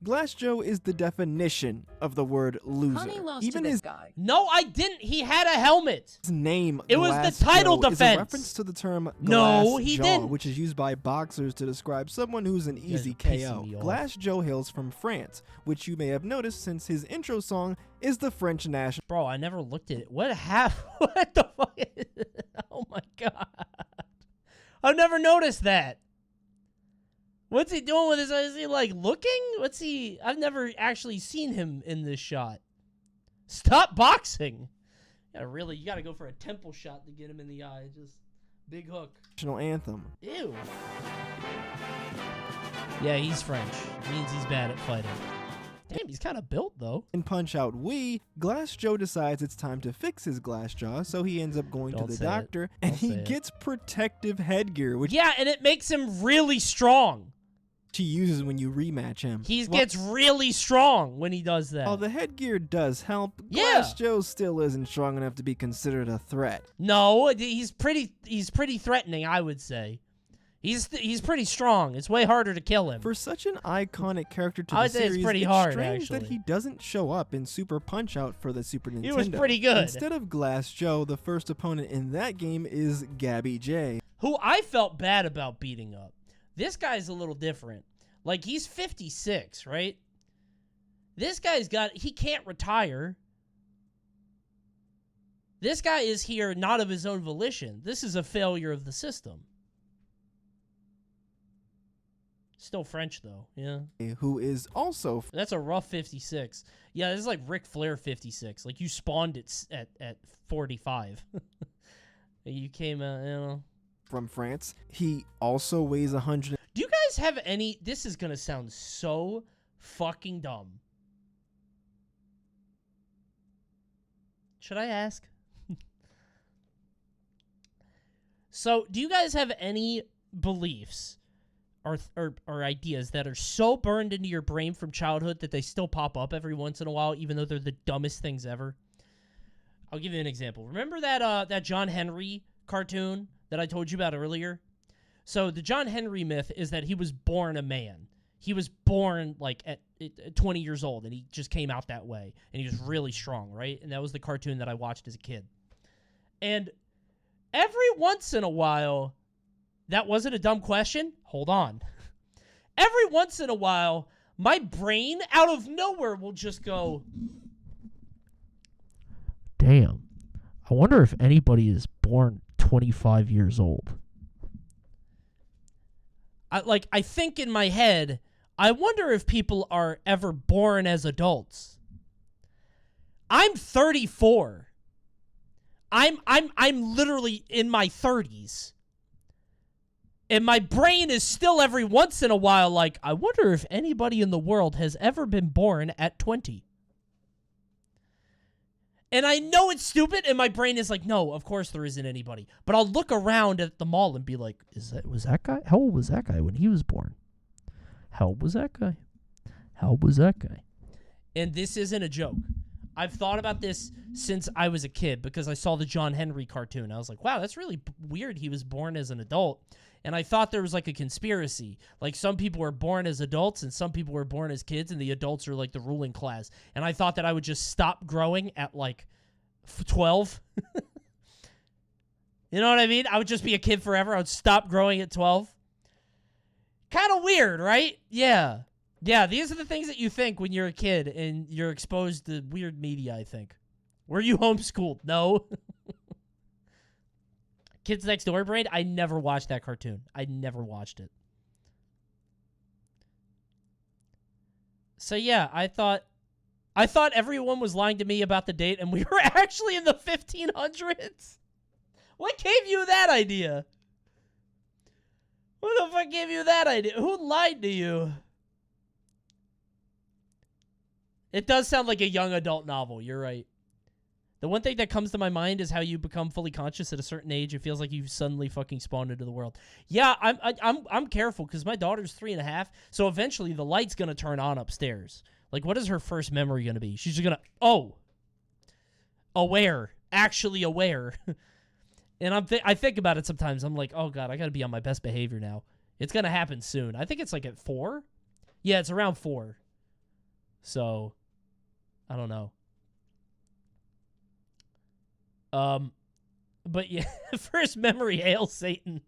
Glass Joe is the definition of the word loser. Honey lost Even to this his guy. No, I didn't. He had a helmet. name, It was Glass the title Joe, is defense. a reference to the term No, glass he jaw, didn't. which is used by boxers to describe someone who's an guys easy are pissing KO. me off. Glass Joe hails from France, which you may have noticed since his intro song is the French national. Bro, I never looked at it. What happened? What the fuck? Oh my god. I've never noticed that. What's he doing with his eyes? Is he like looking? What's he? I've never actually seen him in this shot. Stop boxing. You gotta go for a temple shot to get him in the eye. Just big hook. Anthem. Ew. Yeah, he's French. Means he's bad at fighting. Damn, he's kind of built though. In Punch-Out Wii, Glass Joe decides it's time to fix his glass jaw, so he ends up going Don't to the say it. doctor, and Don't he say it. gets protective headgear, which Yeah, and it makes him really strong. he uses when you rematch him. He gets really strong when he does that. While the headgear does help, Yeah. Glass Joe still isn't strong enough to be considered a threat. No, he's pretty threatening, I would say. He's pretty strong. It's way harder to kill him. For such an iconic character to I the would say it's series, pretty hard, strange that actually. he doesn't show up in Super Punch-Out for the Super Nintendo. He was pretty good. Instead of Glass Joe, the first opponent in that game is Gabby J. Who I felt bad about beating up. This guy's a little different. Like, he's 56, right? This guy's he can't retire. This guy is here not of his own volition. This is a failure of the system. Still French, though, yeah. Who is also... That's a rough 56. Yeah, this is like Ric Flair 56. Like, you spawned it at 45. You came out, from France. He also weighs 100... Do you guys have any... This is going to sound so fucking dumb. Should I ask? So, do you guys have any beliefs or ideas that are so burned into your brain from childhood that they still pop up every once in a while, even though they're the dumbest things ever? I'll give you an example. Remember that John Henry cartoon that I told you about earlier? So the John Henry myth is that he was born a man. He was born like at 20 years old, and he just came out that way, and he was really strong, right? And that was the cartoon that I watched as a kid. And every once in a while, that wasn't a dumb question. Hold on. Every once in a while, my brain out of nowhere will just go, damn, I wonder if anybody is born 25 years old. I think in my head, I wonder if people are ever born as adults. I'm 34. I'm literally in my 30s. And my brain is still every once in a while like, I wonder if anybody in the world has ever been born at 20. And I know it's stupid, and my brain is like, no, of course there isn't anybody. But I'll look around at the mall and be like, was that guy? How old was that guy when he was born? How old was that guy? How old was that guy? And this isn't a joke. I've thought about this since I was a kid because I saw the John Henry cartoon. I was like, wow, that's really weird he was born as an adult. And I thought there was like a conspiracy. Like some people were born as adults and some people were born as kids and the adults are like the ruling class. And I thought that I would just stop growing at like 12. You know what I mean? I would just be a kid forever. I would stop growing at 12. Kind of weird, right? Yeah. Yeah, these are the things that you think when you're a kid and you're exposed to weird media, I think. Were you homeschooled? No. Kids Next Door Brain? I never watched that cartoon. I never watched it. So yeah, I thought everyone was lying to me about the date, and we were actually in the 1500s. What gave you that idea? Who the fuck gave you that idea? Who lied to you? It does sound like a young adult novel. You're right. The one thing that comes to my mind is how you become fully conscious at a certain age. It feels like you've suddenly fucking spawned into the world. Yeah, I'm careful because my daughter's 3.5, so eventually the light's gonna turn on upstairs. Like, what is her first memory gonna be? She's just gonna aware, actually aware. And I think about it sometimes. I'm like, oh god, I gotta be on my best behavior now. It's gonna happen soon. I think it's like at 4. Yeah, it's around 4. So, I don't know. But yeah, first memory, hail Satan.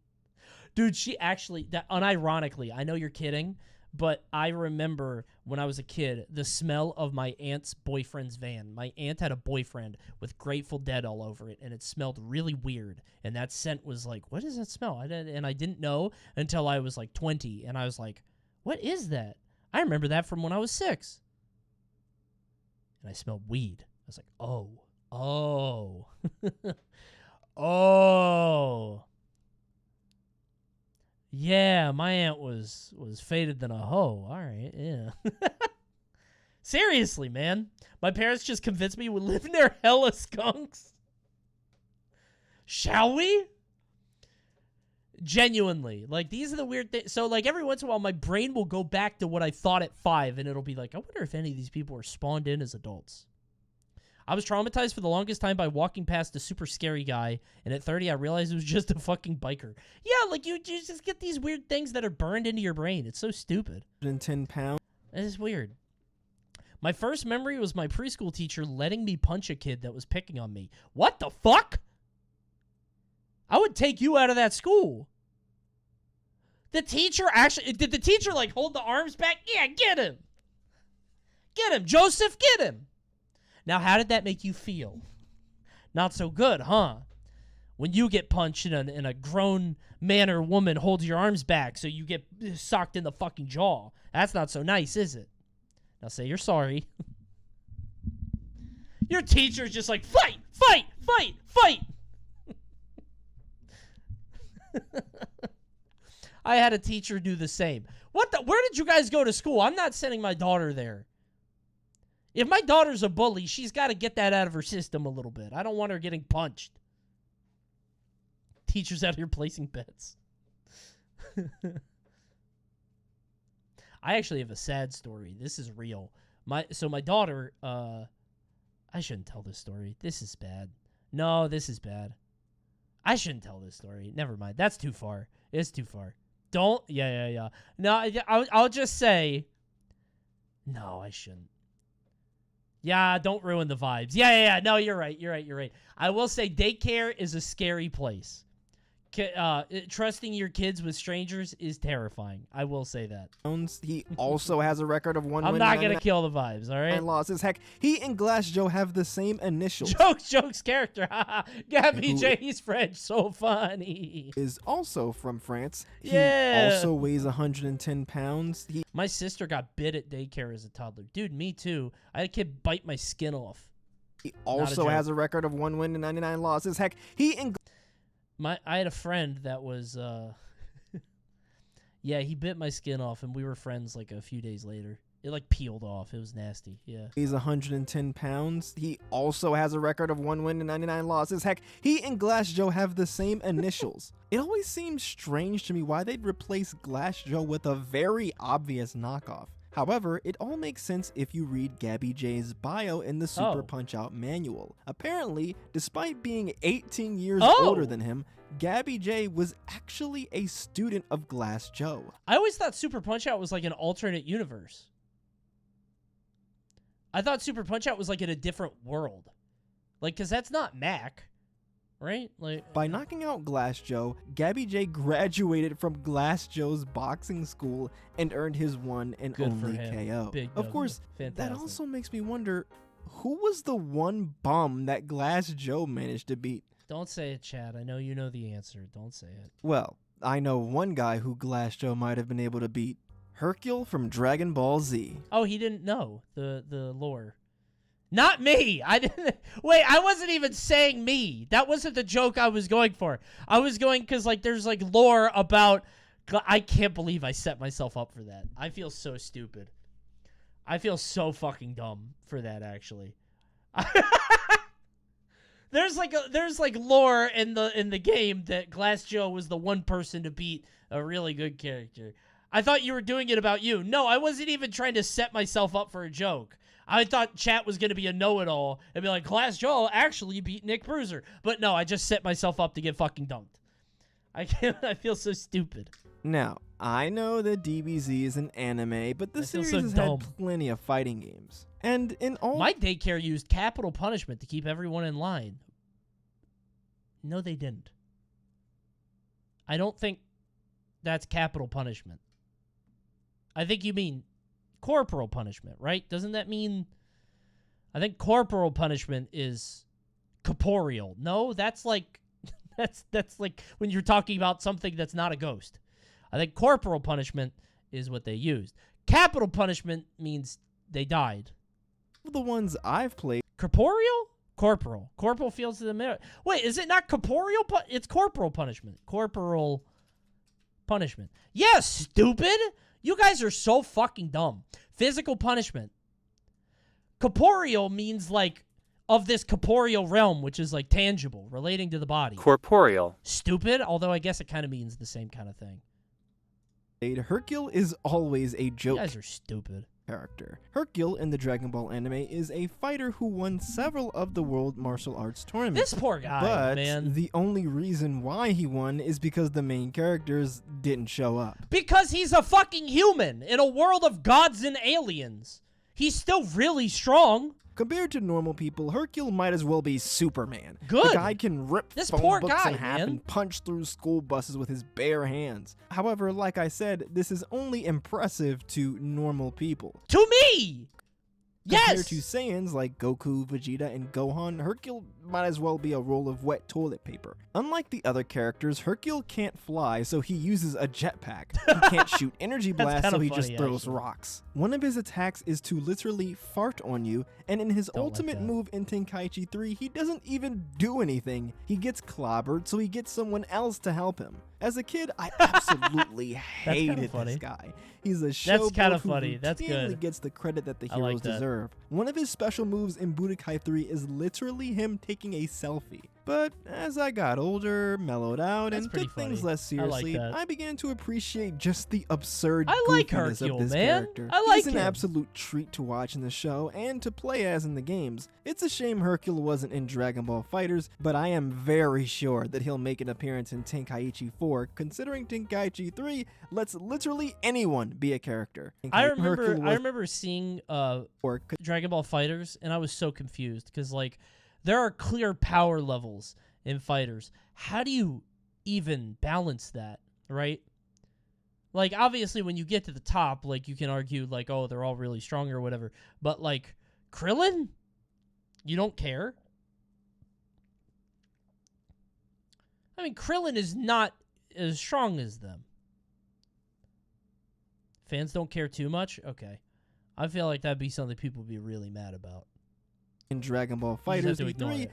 Dude, she actually, unironically, I know you're kidding, but I remember when I was a kid, the smell of my aunt's boyfriend's van. My aunt had a boyfriend with Grateful Dead all over it, and it smelled really weird. And that scent was like, what does that smell? And I didn't know until I was like 20, and I was like, what is that? I remember that from when I was 6. And I smelled weed. I was like, oh. Oh. Yeah, my aunt was faded than a hoe. All right, yeah. Seriously, man. My parents just convinced me we live near hella skunks. Shall we? Genuinely. Like, these are the weird things. So, like, every once in a while, my brain will go back to what I thought at 5, and it'll be like, I wonder if any of these people were spawned in as adults. I was traumatized for the longest time by walking past a super scary guy, and at 30, I realized it was just a fucking biker. Yeah, like, you just get these weird things that are burned into your brain. It's so stupid. 10 pounds. It is weird. My first memory was my preschool teacher letting me punch a kid that was picking on me. What the fuck? I would take you out of that school. The teacher actually... Did the teacher, like, hold the arms back? Yeah, get him. Get him. Joseph, get him. Now, how did that make you feel? Not so good, huh? When you get punched and a grown man or woman holds your arms back so you get socked in the fucking jaw. That's not so nice, is it? Now say you're sorry. Your teacher's just like, fight, fight, fight, fight. I had a teacher do the same. Where did you guys go to school? I'm not sending my daughter there. If my daughter's a bully, she's got to get that out of her system a little bit. I don't want her getting punched. Teachers out here placing bets. I actually have a sad story. This is real. My daughter, I shouldn't tell this story. This is bad. No, this is bad. I shouldn't tell this story. Never mind. That's too far. It's too far. Don't. Yeah. No, I'll just say. No, I shouldn't. Yeah, don't ruin the vibes. Yeah. No, you're right. I will say daycare is a scary place. Trusting your kids with strangers is terrifying. I will say that. He also has a record of 1 I'm win. not going to kill the vibes, all right? And losses. Heck, he and Glass Joe have the same initials. Jokes character. Gabby J, he's French. So funny. Is also from France. Yeah. He also weighs 110 pounds. My sister got bit at daycare as a toddler. Dude, me too. I had a kid bite my skin off. He also has a record of 1 win and 99 losses. Heck, he and... I had a friend that was, yeah, he bit my skin off, and we were friends like a few days later. It like peeled off. It was nasty. Yeah. He's 110 pounds. He also has a record of 1 win and 99 losses. Heck, he and Glass Joe have the same initials. It always seems strange to me why they'd replace Glass Joe with a very obvious knockoff. However, it all makes sense if you read Gabby J's bio in the Super Punch-Out manual. Apparently, despite being 18 years older than him, Gabby J was actually a student of Glass Joe. I always thought Super Punch-Out was like an alternate universe. I thought Super Punch-Out was like in a different world. Like, because that's not Mac. Right? Like, by knocking out Glass Joe, Gabby J graduated from Glass Joe's boxing school and earned his one and only KO. Of course, that also makes me wonder, who was the one bum that Glass Joe managed to beat? Don't say it, Chad. I know you know the answer. Don't say it. Well, I know one guy who Glass Joe might have been able to beat. Hercule from Dragon Ball Z. Oh, he didn't know the lore. Not me. I didn't. Wait, I wasn't even saying me. That wasn't the joke I was going for. I was going because like there's like lore about. I can't believe I set myself up for that. I feel so stupid. I feel so fucking dumb for that actually. There's like lore in the game that Glass Joe was the one person to beat a really good character. I thought you were doing it about you. No, I wasn't even trying to set myself up for a joke. I thought chat was going to be a know-it-all and be like, Glass Joe actually beat Nick Bruiser. But no, I just set myself up to get fucking dunked. I feel so stupid. Now, I know that DBZ is an anime, but the series so has dumb. had plenty of fighting games. And in all... My daycare used capital punishment to keep everyone in line. No, they didn't. I don't think that's capital punishment. I think you mean corporal punishment, right? Doesn't that mean... I think corporal punishment is corporeal. No, that's like... that's like when you're talking about something that's not a ghost. I think corporal punishment is what they used. Capital punishment means they died. The ones I've played... Corporeal? Corporal. Corporal feels to the mirror. Wait, is it not corporeal? It's corporal punishment. Corporal punishment. Yes, stupid! You guys are so fucking dumb. Physical punishment. Corporeal means like of this corporeal realm, which is like tangible, relating to the body. Corporeal. Stupid, although I guess it kind of means the same kind of thing. Hercule is always a joke. You guys are stupid. Character. Hercule in the Dragon Ball anime is a fighter who won several of the World Martial Arts tournaments. This poor guy, but man. The only reason why he won is because the main characters didn't show up. Because he's a fucking human in a world of gods and aliens. He's still really strong. Compared to normal people, Hercule might as well be Superman. Good. The guy can rip This phone poor books guy, in half man. and punch through school buses with his bare hands. However, like I said, this is only impressive to normal people. To me! Compared Yes! to Saiyans like Goku, Vegeta, and Gohan, Hercule might as well be a roll of wet toilet paper. Unlike the other characters, Hercule can't fly, so he uses a jetpack. He can't shoot energy blasts, so he just throws rocks. One of his attacks is to literally fart on you, and in his ultimate move in Tenkaichi 3, he doesn't even do anything. He gets clobbered, so he gets someone else to help him. As a kid, I absolutely hated this guy. He's a showboat who routinely gets the credit that the heroes deserve. One of his special moves in Budokai 3 is literally him taking a selfie. But as I got older, mellowed out, and took things less seriously, I began to appreciate just the absurd goofiness of this character. He's an absolute treat to watch in the show and to play as in the games. It's a shame Hercule wasn't in Dragon Ball FighterZ, but I am very sure that he'll make an appearance in Tenkaichi 4, considering Tenkaichi 3 lets literally anyone be a character. I remember seeing Dragon Ball FighterZ, and I was so confused because like there are clear power levels in fighters. How do you even balance that, right? Like obviously when you get to the top, like you can argue like, oh, they're all really strong or whatever. But like Krillin, you don't care. I mean, Krillin is not as strong as them. Fans don't care too much? Okay. I feel like that'd be something people would be really mad about. In Dragon Ball FighterZ V3,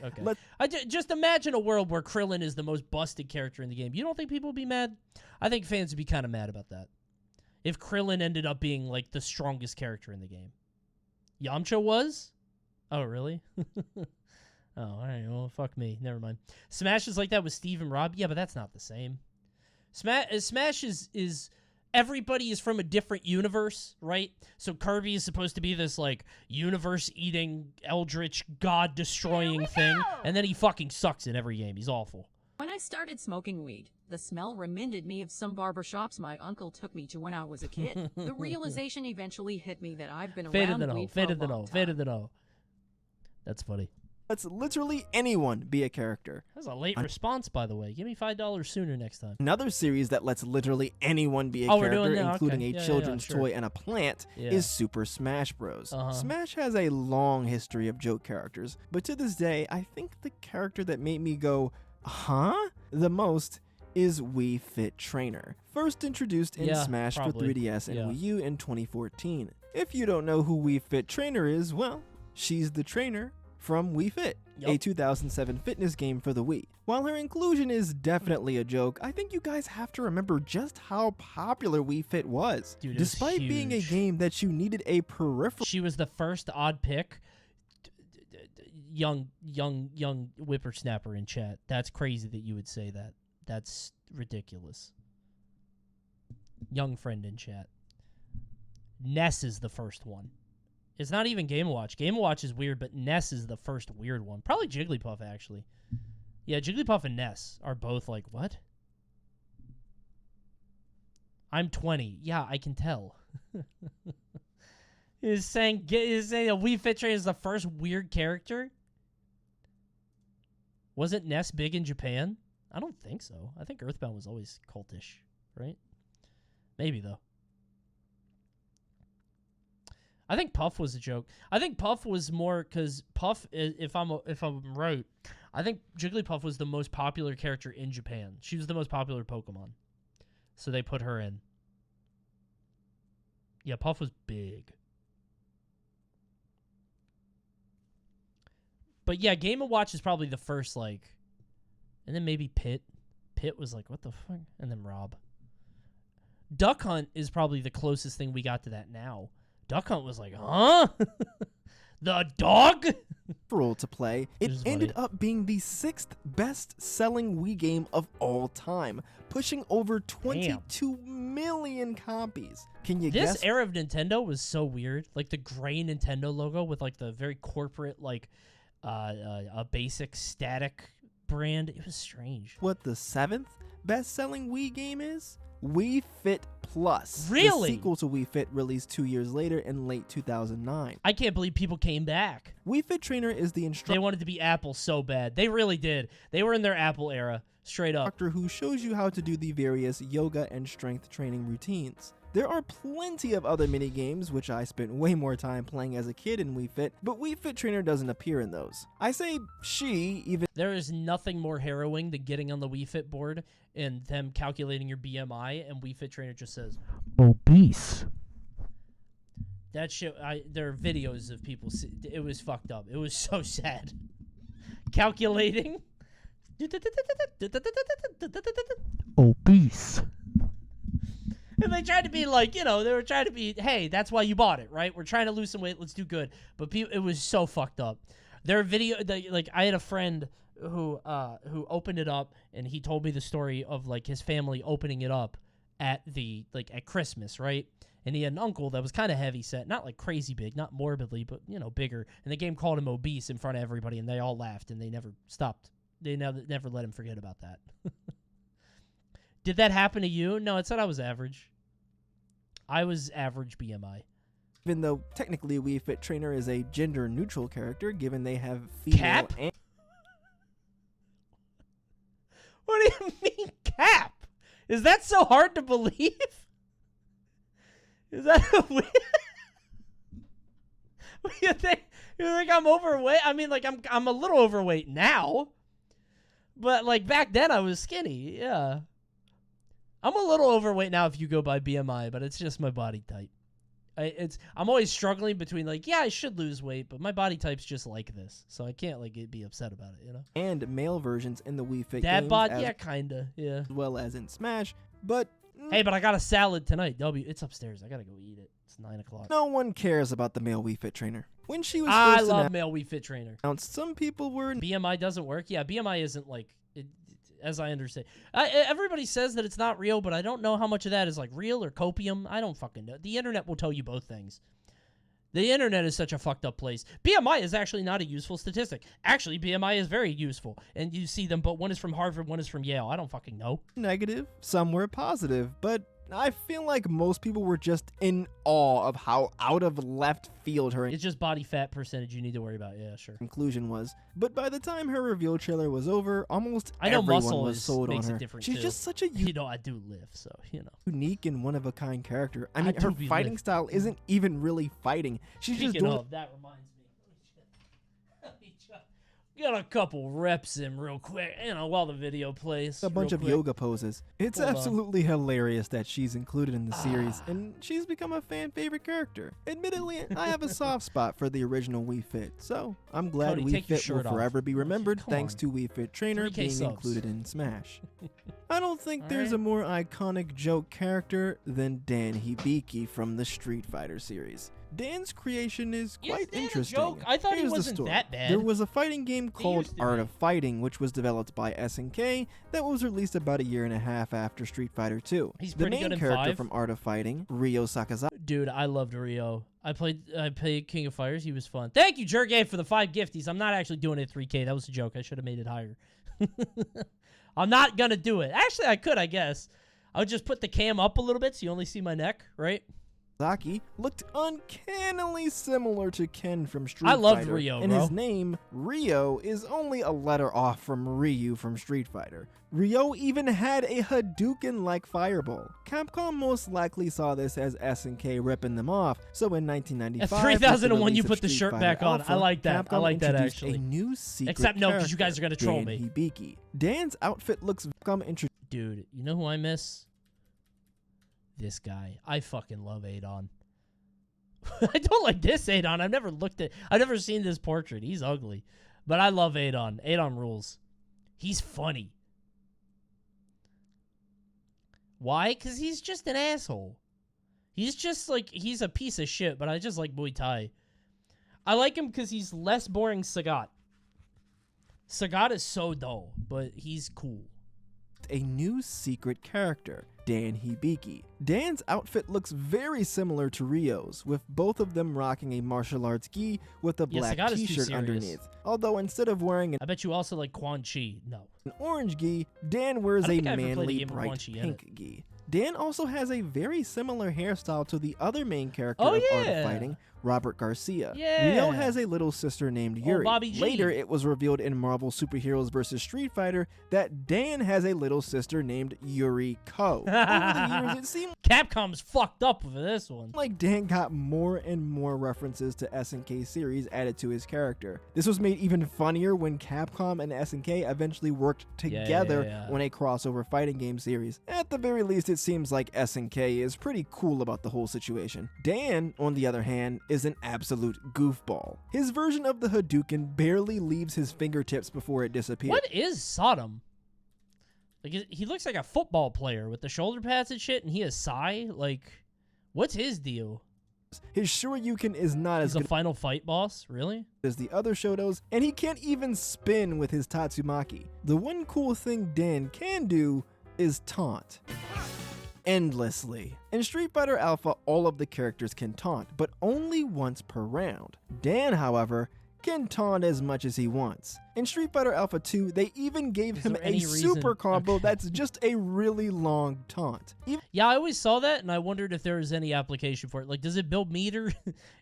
okay. Just imagine a world where Krillin is the most busted character in the game. You don't think people would be mad? I think fans would be kind of mad about that. If Krillin ended up being like the strongest character in the game. Yamcha was? Oh, really? Oh, all right. Well, fuck me. Never mind. Smash is like that with Steve and Rob. Yeah, but that's not the same. Smash is everybody is from a different universe, right? So Kirby is supposed to be this like universe-eating, eldritch, god-destroying thing, and then he fucking sucks in every game. He's awful. When I started smoking weed, the smell reminded me of some barbershops my uncle took me to when I was a kid. The realization eventually hit me that I've been around weed for a long time. Faded the no. That's funny. Lets literally anyone be a character. That's a late response, by the way. Give me $5 sooner next time. Another series that lets literally anyone be a character, including a children's toy and a plant, is Super Smash Bros. Smash has a long history of joke characters, but to this day, I think the character that made me go, huh? The most is Wii Fit Trainer, first introduced in Yeah, Smash probably. for 3DS and Yeah. Wii U in 2014. If you don't know who Wii Fit Trainer is, well, she's the trainer from Wii Fit, a 2007 fitness game for the Wii. While her inclusion is definitely a joke, I think you guys have to remember just how popular Wii Fit was. Dude, it was Despite being a huge. game that you needed a peripheral. She was the first odd pick. Young whippersnapper in chat. That's crazy that you would say that. That's ridiculous. Young friend in chat. Ness is the first one. It's not even Game & Watch. Game & Watch is weird, but Ness is the first weird one. Probably Jigglypuff, actually. Yeah, Jigglypuff and Ness are both like, what? I'm 20. Yeah, I can tell. Is saying a Wii Fit Trainer is the first weird character? Wasn't Ness big in Japan? I don't think so. I think Earthbound was always cultish, right? Maybe though. I think Puff was a joke. I think Puff was more because Puff, if I'm right, I think Jigglypuff was the most popular character in Japan. She was the most popular Pokemon, so they put her in. Yeah, Puff was big. But yeah, Game & Watch is probably the first, like, and then maybe Pit. Pit was like, what the fuck? And then Rob. Duck Hunt is probably the closest thing we got to that now. Duck Hunt was like, huh? The dog? Role to play, it ended up being the 6th best-selling Wii game of all time, pushing over 22 million copies. Can you guess? This era of Nintendo was so weird. Like the gray Nintendo logo with like the very corporate, like a basic static brand. It was strange. What the 7th best-selling Wii game is? Wii Fit Plus. Really? The sequel to Wii Fit released 2 years later in late 2009. I can't believe people came back. Wii Fit Trainer is the They wanted to be Apple so bad. They really did. They were in their Apple era, straight up. instructor who shows you how to do the various yoga and strength training routines. There are plenty of other mini games, which I spent way more time playing as a kid in Wii Fit, but Wii Fit Trainer doesn't appear in those. I say she, even There is nothing more harrowing than getting on the Wii Fit board and them calculating your BMI, and Wii Fit Trainer just says, obese. That shit, there are videos of people, it was fucked up. It was so sad. Calculating. Obese. And they tried to be like, you know, they were trying to be, hey, that's why you bought it, right? We're trying to lose some weight. Let's do good. But it was so fucked up. Their video, like, I had a friend who opened it up, and he told me the story of like his family opening it up at at Christmas, right? And he had an uncle that was kind of heavy set, not like crazy big, not morbidly, but you know, bigger. And the game called him obese in front of everybody, and they all laughed, and they never stopped. They never let him forget about that. Did that happen to you? No, it said I was average. I was average BMI. even though technically Wii Fit Trainer is a gender-neutral character, given they have female Cap? and... What do you mean, Cap? Is that so hard to believe? Is that a weird... You think I'm overweight? I mean, like, I'm a little overweight now. But, like, back then I was skinny, yeah. I'm a little overweight now if you go by BMI, but it's just my body type. I'm always struggling between, like, yeah, I should lose weight, but my body type's just like this. So I can't, like, be upset about it, you know? And male versions in the Wii Fit Dad games, bod, as yeah, kinda, yeah. well as in Smash, but... Hey, but I got a salad tonight. It's upstairs. I gotta go eat it. It's 9 o'clock. No one cares about the male Wii Fit Trainer. When she was I first love male Wii Fit Trainer. announced, some people were... BMI doesn't work? Yeah, BMI isn't like... as I understand. Everybody says that it's not real, but I don't know how much of that is like real or copium. I don't fucking know. The internet will tell you both things. The internet is such a fucked up place. BMI is actually not a useful statistic. Actually, BMI is very useful. And you see them, but one is from Harvard, one is from Yale. I don't fucking know. Negative, some were positive, but I feel like most people were just in awe of how out of left field her It's just body fat percentage you need to worry about. Yeah, sure. inclusion was. But by the time her reveal trailer was over, almost I know everyone muscle was sold makes on it her. different She's too. just such a You know, I do live, so, you know. unique and one-of-a-kind character. I mean, do her be fighting lit. style isn't even really fighting. She's just Speaking doing... of, that reminds me. Get a couple reps in real quick, while the video plays. A bunch real of quick. yoga poses. It's Hold on. absolutely hilarious that she's included in the series, and she's become a fan favorite character. Admittedly, I have a soft spot for the original Wii Fit, so I'm glad Cody, Wii take your Fit will shirt off. forever be remembered Come thanks on. to Wii Fit Trainer 3K being subs. included in Smash. I don't think All there's right. a more iconic joke character than Dan Hibiki from the Street Fighter series. Dan's creation is quite Dan a interesting. joke? I thought he Here's the wasn't story. that bad. There was a fighting game called used to Art be. of Fighting, which was developed by SNK, that was released about a year and a half after Street Fighter 2. He's The pretty main good in character 5. from Art of Fighting, Ryo Sakazaki, Dude, I loved Rio. I played King of Fighters. He was fun. Thank you, Jergame, for the 5 gifties. I'm not actually doing it 3K. That was a joke. I should have made it higher. I'm not gonna do it. Actually, I could, I guess. I would just put the cam up a little bit so you only see my neck, right? looked uncannily similar to Ken from Street I loved Fighter, Ryo, and bro. his name, Ryo, is only a letter off from Ryu from Street Fighter. Ryo even had a Hadouken-like fireball. Capcom most likely saw this as SNK ripping them off, so in 1995, At 3001, with you the put the release of shirt Street back Fighter on. I Alpha, like that. I Capcom like that, introduced actually. a new secret Except no, 'cause you guys are gonna troll Dan me. Hibiki. Dan's outfit looks Dude, you know who I miss? This guy. I fucking love Adon. I don't like this Adon. I've never seen this portrait. He's ugly. But I love Adon. Adon rules. He's funny. Why? Because he's just an asshole. He's just like, he's a piece of shit, but I just like Muay Thai. I like him because he's less boring Sagat. Sagat is so dull, but he's cool. A new secret character, Dan Hibiki. Dan's outfit looks very similar to Ryo's, with both of them rocking a martial arts gi with a black Sagat is too t-shirt serious. underneath. Although instead of wearing I bet you also like Quan Chi. No. an orange gi, Dan wears I don't a think I ever played a manly game with Quan bright Chi in it. pink gi. Dan also has a very similar hairstyle to the other main character Oh, of Art yeah. of Fighting, Robert Garcia. Yeah. Ryo has a little sister named Yuri. Bobby G. Later, it was revealed in Marvel Superheroes vs. Street Fighter that Dan has a little sister named Yuri Ko. Over the years, it seemed Capcom's fucked up with this one. like Dan got more and more references to SNK series added to his character. This was made even funnier when Capcom and SNK eventually worked together on a crossover fighting game series. At the very least, it seems like SNK is pretty cool about the whole situation. Dan, on the other hand, is an absolute goofball. His version of the Hadouken barely leaves his fingertips before it disappears. What is Sodom? Like, he looks like a football player with the shoulder pads and shit, and he has Sai. Like, what's his deal? His Shoryuken is not as He's a good final fight boss? Really? as the other Shotos, and he can't even spin with his Tatsumaki. The one cool thing Dan can do is taunt. Endlessly. In Street Fighter Alpha, all of the characters can taunt, but only once per round. Dan, however, can taunt as much as he wants. In Street Fighter Alpha 2, they even gave him there a any super reason- combo that's just a really long taunt. Yeah, I always saw that, and I wondered if there was any application for it. Like, does it build meter?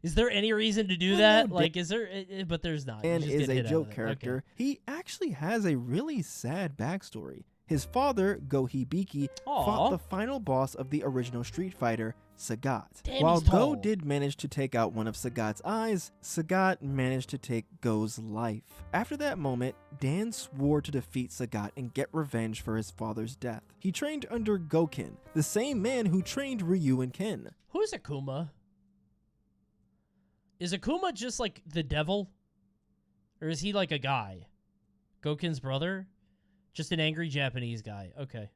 Is there any reason to do that? no, like, is there? But there's not. You Dan just is get a hit out joke of it. character. Okay. He actually has a really sad backstory. His father, Go Hibiki, Aw. fought the final boss of the original Street Fighter, Sagat. Damn, While he's tall. Go did manage to take out one of Sagat's eyes, Sagat managed to take Go's life. After that moment, Dan swore to defeat Sagat and get revenge for his father's death. He trained under Goken, the same man who trained Ryu and Ken. Who's Akuma? Is Akuma just like the devil? Or is he like a guy? Goken's brother? Just an angry Japanese guy. Okay.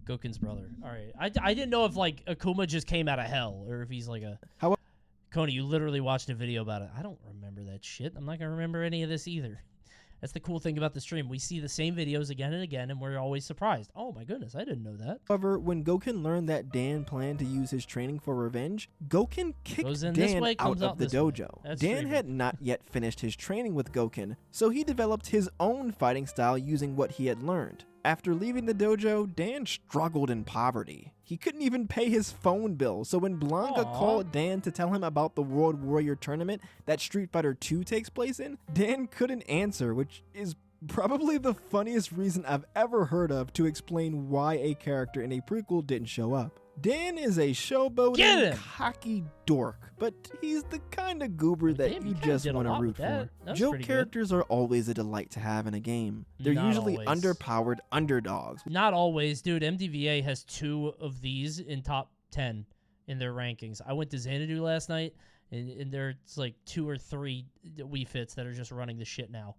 Goken's brother. All right. I didn't know if like Akuma just came out of hell or if he's like a... Coney, you literally watched a video about it. I don't remember that shit. I'm not going to remember any of this either. That's the cool thing about the stream. We see the same videos again and again, and we're always surprised. Oh my goodness, I didn't know that. However, when Goken learned that Dan planned to use his training for revenge, Goken kicked Goes in this Dan way, out comes out of the this way. dojo. That's Dan true. had not yet finished his training with Goken, so he developed his own fighting style using what he had learned. After leaving the dojo, Dan struggled in poverty. He couldn't even pay his phone bill, so when Blanca Aw. called Dan to tell him about the World Warrior tournament that Street Fighter 2 takes place in, Dan couldn't answer, which is probably the funniest reason I've ever heard of to explain why a character in a prequel didn't show up. Dan is a showboating, cocky dork, but he's the kind of goober that damn, you kinda just did a want to lot root with that. for. That was Joke pretty good. characters are always a delight to have in a game. They're Not usually always. underpowered underdogs. Not always, dude. MDVA has 2 of these in top 10 in their rankings. I went to Xanadu last night, and there's like 2 or 3 Wii Fits that are just running the shit now.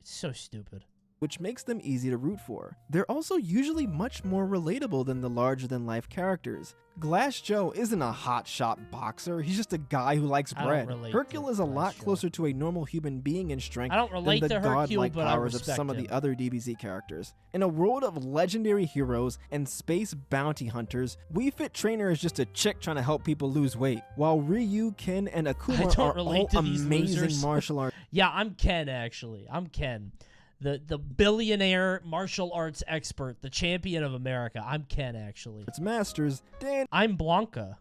It's so stupid. Which makes them easy to root for. They're also usually much more relatable than the larger-than-life characters. Glass Joe isn't a hotshot boxer, he's just a guy who likes I don't bread. relate Hercule to is a Glass lot Joe. closer to a normal human being in strength I don't relate than the to Hercule, godlike but I powers of respect some of him. the other DBZ characters. In a world of legendary heroes and space bounty hunters, Wii Fit Trainer is just a chick trying to help people lose weight, while Ryu, Ken, and Akuma don't are relate all to these amazing losers. martial arts. Yeah, I'm Ken, actually. I'm Ken. The billionaire martial arts expert, the champion of America. I'm Ken, actually. It's masters. Dan I'm Blanca.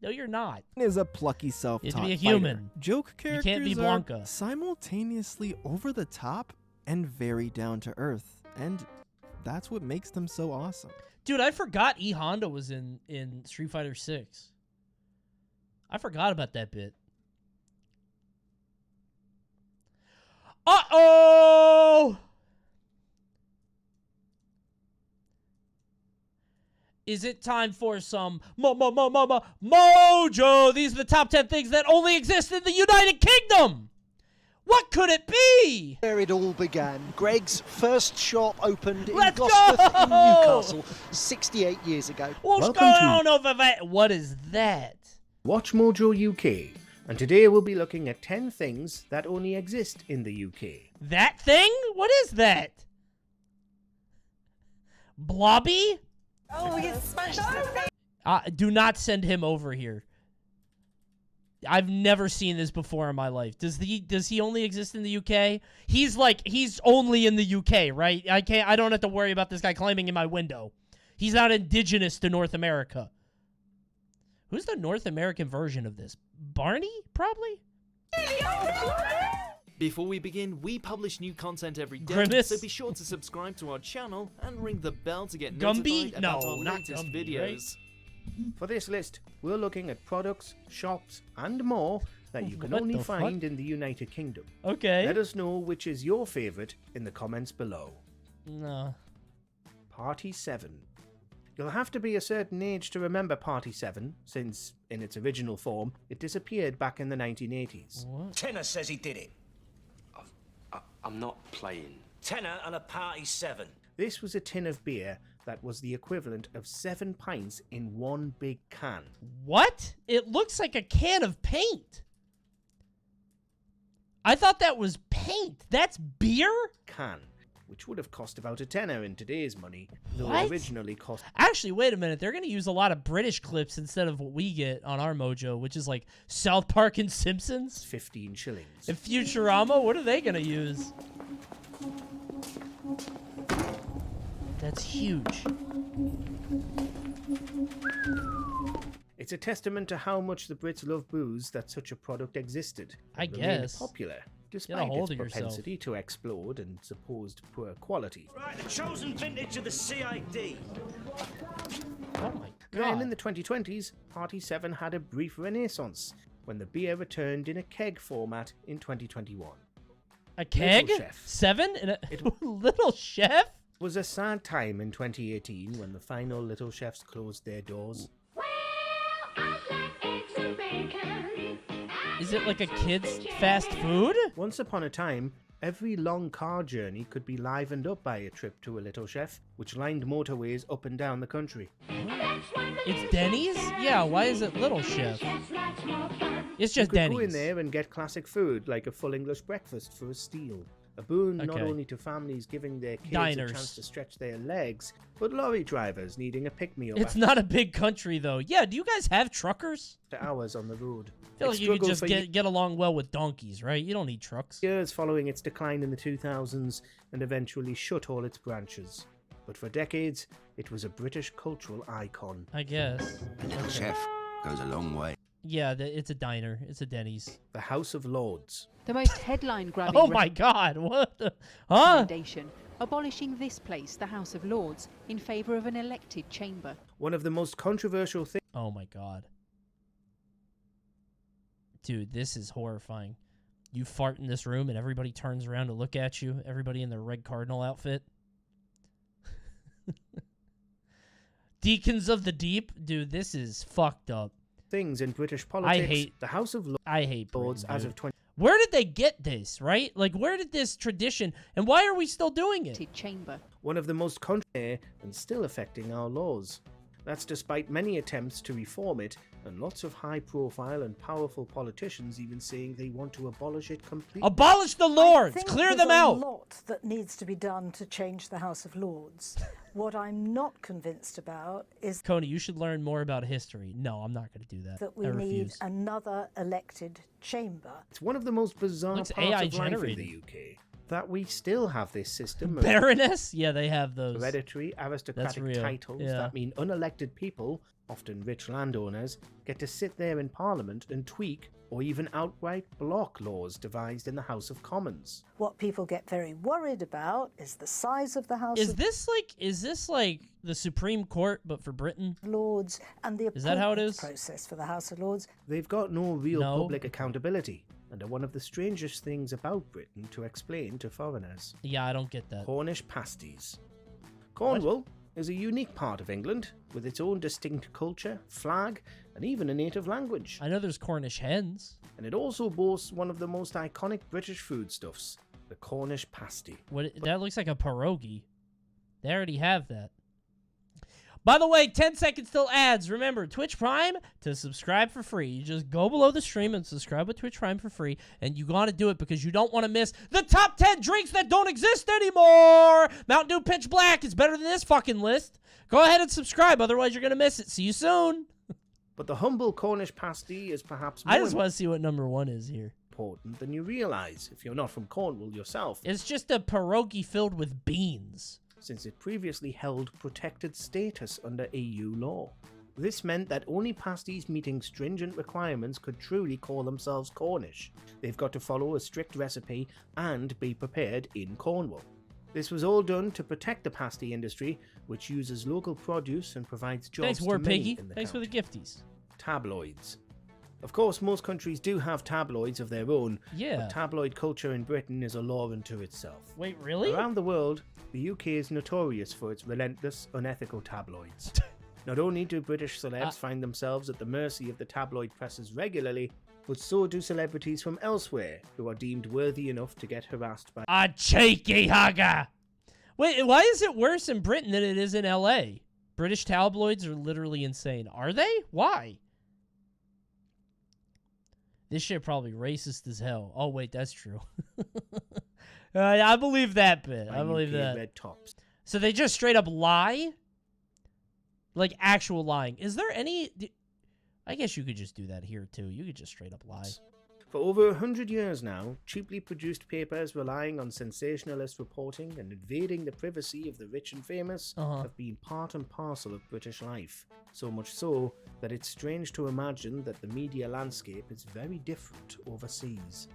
No, you're not. is a plucky self-taught You have to be a fighter. human. Joke You characters can't be are Blanca. simultaneously over the top and very down to earth, and that's what makes them so awesome. Dude, I forgot E Honda was in Street Fighter 6. I forgot about that bit. Uh-oh! Is it time for some mojo? These are the top 10 things that only exist in the United Kingdom. What could it be? Where it all began. Greg's first shop opened in Let's Gosforth go! in Newcastle 68 years ago. What's Welcome going to- on over there? What is that? Watch Mojo UK, and today we'll be looking at 10 things that only exist in the UK. That thing? What is that? Blobby? Oh, you smashed it. Do not send him over here. I've never seen this before in my life. Does he only exist in the UK? He's only in the UK, right? I don't have to worry about this guy climbing in my window. He's not indigenous to North America. Who's the North American version of this? Barney, probably? Before we begin, we publish new content every day, Grimace. so be sure to subscribe to our channel and ring the bell to get Gumby? notified about No, our not latest Gumby, videos. For this list, we're looking at products, shops, and more that you can What only the fuck? find in the United Kingdom. Okay. Let us know which is your favorite in the comments below. No. Party 7. You'll have to be a certain age to remember Party 7, since, in its original form, it disappeared back in the 1980s. Tenor says he did it. I'm not playing. Tenor and a Party 7. This was a tin of beer that was the equivalent of 7 pints in one big can. What? It looks like a can of paint. I thought that was paint. That's beer? Can, which would have cost about a tenner in today's money, though What? it originally cost... Actually, wait a minute. They're going to use a lot of British clips instead of what we get on our Mojo, which is like South Park and Simpsons. 15 shillings. And Futurama, what are they going to use? That's huge. It's a testament to how much the Brits love booze that such a product existed. I It remained guess. popular, Get a despite hold its of yourself. propensity to explode and supposed poor quality. Right, the chosen vintage of the CID. Oh my Then in the 2020s, Party 7 had a brief renaissance when the beer returned in a keg format in 2021. A keg? Little Chef. 7? In a Little Chef? It was a sad time in 2018 when the final Little Chefs closed their doors. Is it like a kid's fast food? Once upon a time, every long car journey could be livened up by a trip to a Little Chef, which lined motorways up and down the country. It's Denny's? Yeah, why is it Little Chef? It's just You could Denny's. go in there and get classic food like a full English breakfast for a steal. A boon not Okay. only to families giving their kids Diners. a chance to stretch their legs, but lorry drivers needing a pick-me-up It's after not a big country, though. Yeah, do you guys have truckers? hours on the road. I feel It like you could struggled just for get along well with donkeys, right? You don't need trucks. years following its decline in the 2000s and eventually shut all its branches. But for decades, it was a British cultural icon. I guess. A Little Chef goes a long way. Yeah, it's a diner. It's a Denny's. The House of Lords. The most headline-grabbing Oh my God! What the? Huh? recommendation, abolishing this place, the House of Lords, in favour of an elected chamber. One of the most controversial things. Oh my god. Dude, this is horrifying. You fart in this room and everybody turns around to look at you. Everybody in their red cardinal outfit. Deacons of the Deep? Dude, this is fucked up. Things in British politics. I hate the House of Lords. I hate Lords Britain, as dude. of 20. Where did they get this, right? Like, where did this tradition, and why are we still doing it? Chamber. One of the most controversial and still affecting our laws. That's despite many attempts to reform it, and lots of high-profile and powerful politicians even saying they want to abolish it completely. Abolish the Lords! Clear them out! There's a lot that needs to be done to change the House of Lords. What I'm not convinced about is Coney, you should learn more about history. No, I'm not going to do that. that we I need refuse. another elected chamber. It's one of the most bizarre Looks parts AI of life in generated. the UK that we still have this system of Baroness? Yeah, they have those. hereditary aristocratic real. titles Yeah. that mean unelected people, often rich landowners, get to sit there in Parliament and tweak or even outright block laws devised in the House of Commons. What people get very worried about is the size of the House Is of this like the Supreme Court, but for Britain? Lords and the Is that how it appointment is? process for the House of Lords. They've got no real No. public accountability, and are one of the strangest things about Britain to explain to foreigners. Yeah, I don't get that. Cornish pasties. Cornwall is a unique part of England, with its own distinct culture, flag, and even a native language. I know there's Cornish hens. And it also boasts one of the most iconic British foodstuffs, the Cornish pasty. That looks like a pierogi. They already have that. By the way, 10 seconds till ads. Remember, Twitch Prime, to subscribe for free. You just go below the stream and subscribe with Twitch Prime for free. And you got to do it because you don't want to miss the top 10 drinks that don't exist anymore. Mountain Dew Pitch Black is better than this fucking list. Go ahead and subscribe. Otherwise, you're going to miss it. See you soon. But the humble Cornish pasty is perhaps more I just want to see what number 1 is here. important than you realise if you're not from Cornwall yourself. It's just a pierogi filled with beans. Since it previously held protected status under EU law. This meant that only pasties meeting stringent requirements could truly call themselves Cornish. They've got to follow a strict recipe and be prepared in Cornwall. This was all done to protect the pasty industry, which uses local produce and provides jobs Thanks, to War many Piggy. in the Thanks for the county. gifties. Tabloids. Of course, most countries do have tabloids of their own, Yeah. but tabloid culture in Britain is a law unto itself. Wait, really? Around the world, the UK is notorious for its relentless, unethical tabloids. Not only do British celebs find themselves at the mercy of the tabloid presses regularly, but so do celebrities from elsewhere who are deemed worthy enough to get harassed by A cheeky hugger. Wait, why is it worse in Britain than it is in LA? British tabloids are literally insane. Are they? Why? This shit probably racist as hell. Oh, wait, that's true. I believe that bit. I believe UK that. red tops. So they just straight up lie? Like actual lying. Is there any... I guess you could just do that here, too. You could just straight up lie. For over 100 years now, cheaply produced papers relying on sensationalist reporting and invading the privacy of the rich and famous have been part and parcel of British life. So much so that it's strange to imagine that the media landscape is very different overseas.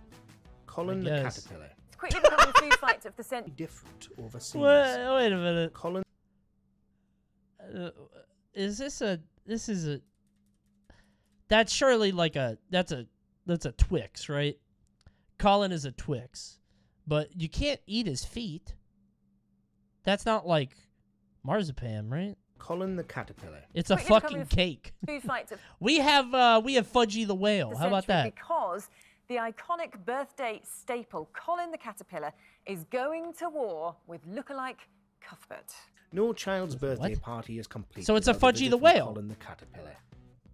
Colin the guess. Caterpillar. It's quickly becoming food fights of the century. Different overseas. Wait a minute. Colin. This is a... That's surely like a... That's a Twix, right? Colin is a Twix. But you can't eat his feet. That's not like marzipan, right? Colin the Caterpillar. It's a fucking cake. Food fights of We have Fudgy the Whale. the How about century that? because the iconic birthday staple, Colin the Caterpillar, is going to war with lookalike Cuthbert. No child's birthday party is complete. So it's a without Fudgy the visit from Whale. Colin the Caterpillar.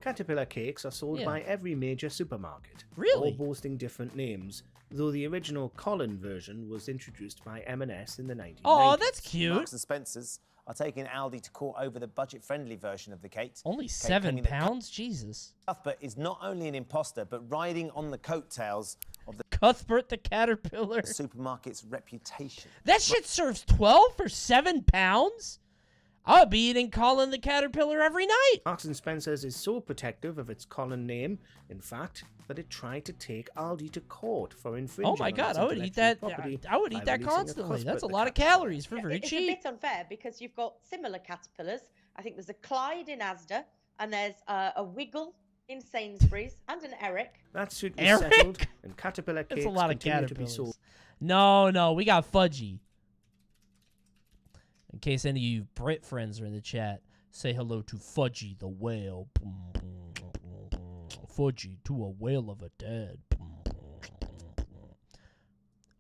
Caterpillar cakes are sold Yeah. by every major supermarket. Really? All boasting different names, though the original Colin version was introduced by M&S in the 1990s. Oh, that's cute. Marks and Spencer's are taking Aldi to court over the budget-friendly version of the cake. Only Cake £7? claiming that Jesus. Cuthbert is not only an imposter, but riding on the coattails of the Cuthbert the Caterpillar. supermarket's reputation. That shit serves 12 for £7? I would be eating Colin the Caterpillar every night. Marks and Spencer's is so protective of its Colin name, in fact, that it tried to take Aldi to court for infringing Oh my on god, its I would eat intellectual that. property I would eat by that releasing a constantly. Cuthbert That's a the lot of Caterpillar. calories for very It's cheap. a bit unfair because you've got similar caterpillars I think there's a Clyde in Asda, and there's a Wiggle in Sainsbury's, and an Eric. That suit was Eric? settled, and Caterpillar That's cakes a lot of continue to be caterpillars. sold. No, we got Fudgy. In case any of you Brit friends are in the chat, say hello to Fudgy the whale. Fudgy to a whale of a dad.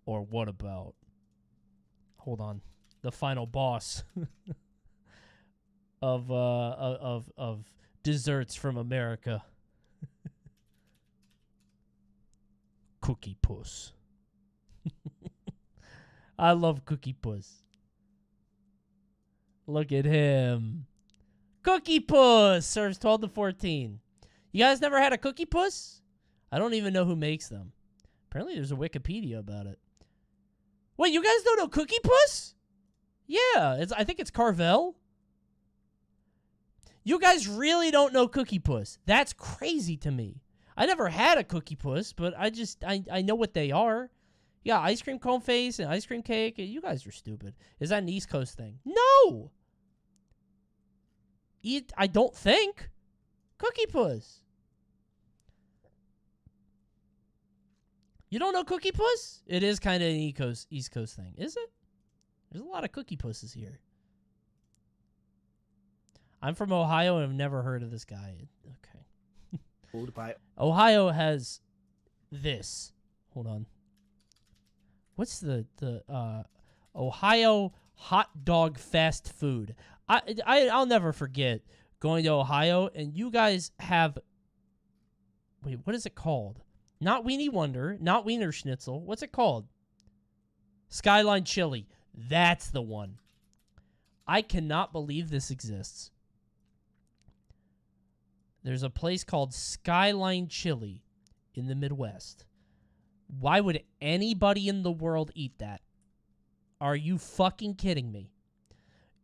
Or what about, hold on, the final boss of desserts from America. Cookie Puss. I love Cookie Puss. Look at him. Cookie Puss serves 12 to 14. You guys never had a Cookie Puss? I don't even know who makes them. Apparently there's a Wikipedia about it. Wait, you guys don't know Cookie Puss? Yeah, I think it's Carvel. You guys really don't know Cookie Puss. That's crazy to me. I never had a Cookie Puss, but I know what they are. Yeah, ice cream cone face and ice cream cake. You guys are stupid. Is that an East Coast thing? No! I don't think. Cookie Puss. You don't know Cookie Puss? It is kind of an East Coast thing, is it? There's a lot of Cookie Pusses here. I'm from Ohio and I've never heard of this guy. Okay. Ohio has this. Hold on. What's the Ohio hot dog fast food? I'll never forget going to Ohio and you guys have, wait, what is it called? Not Weenie Wonder, not Wiener Schnitzel. What's it called? Skyline Chili. That's the one. I cannot believe this exists. There's a place called Skyline Chili in the Midwest. Why would anybody in the world eat that? Are you fucking kidding me?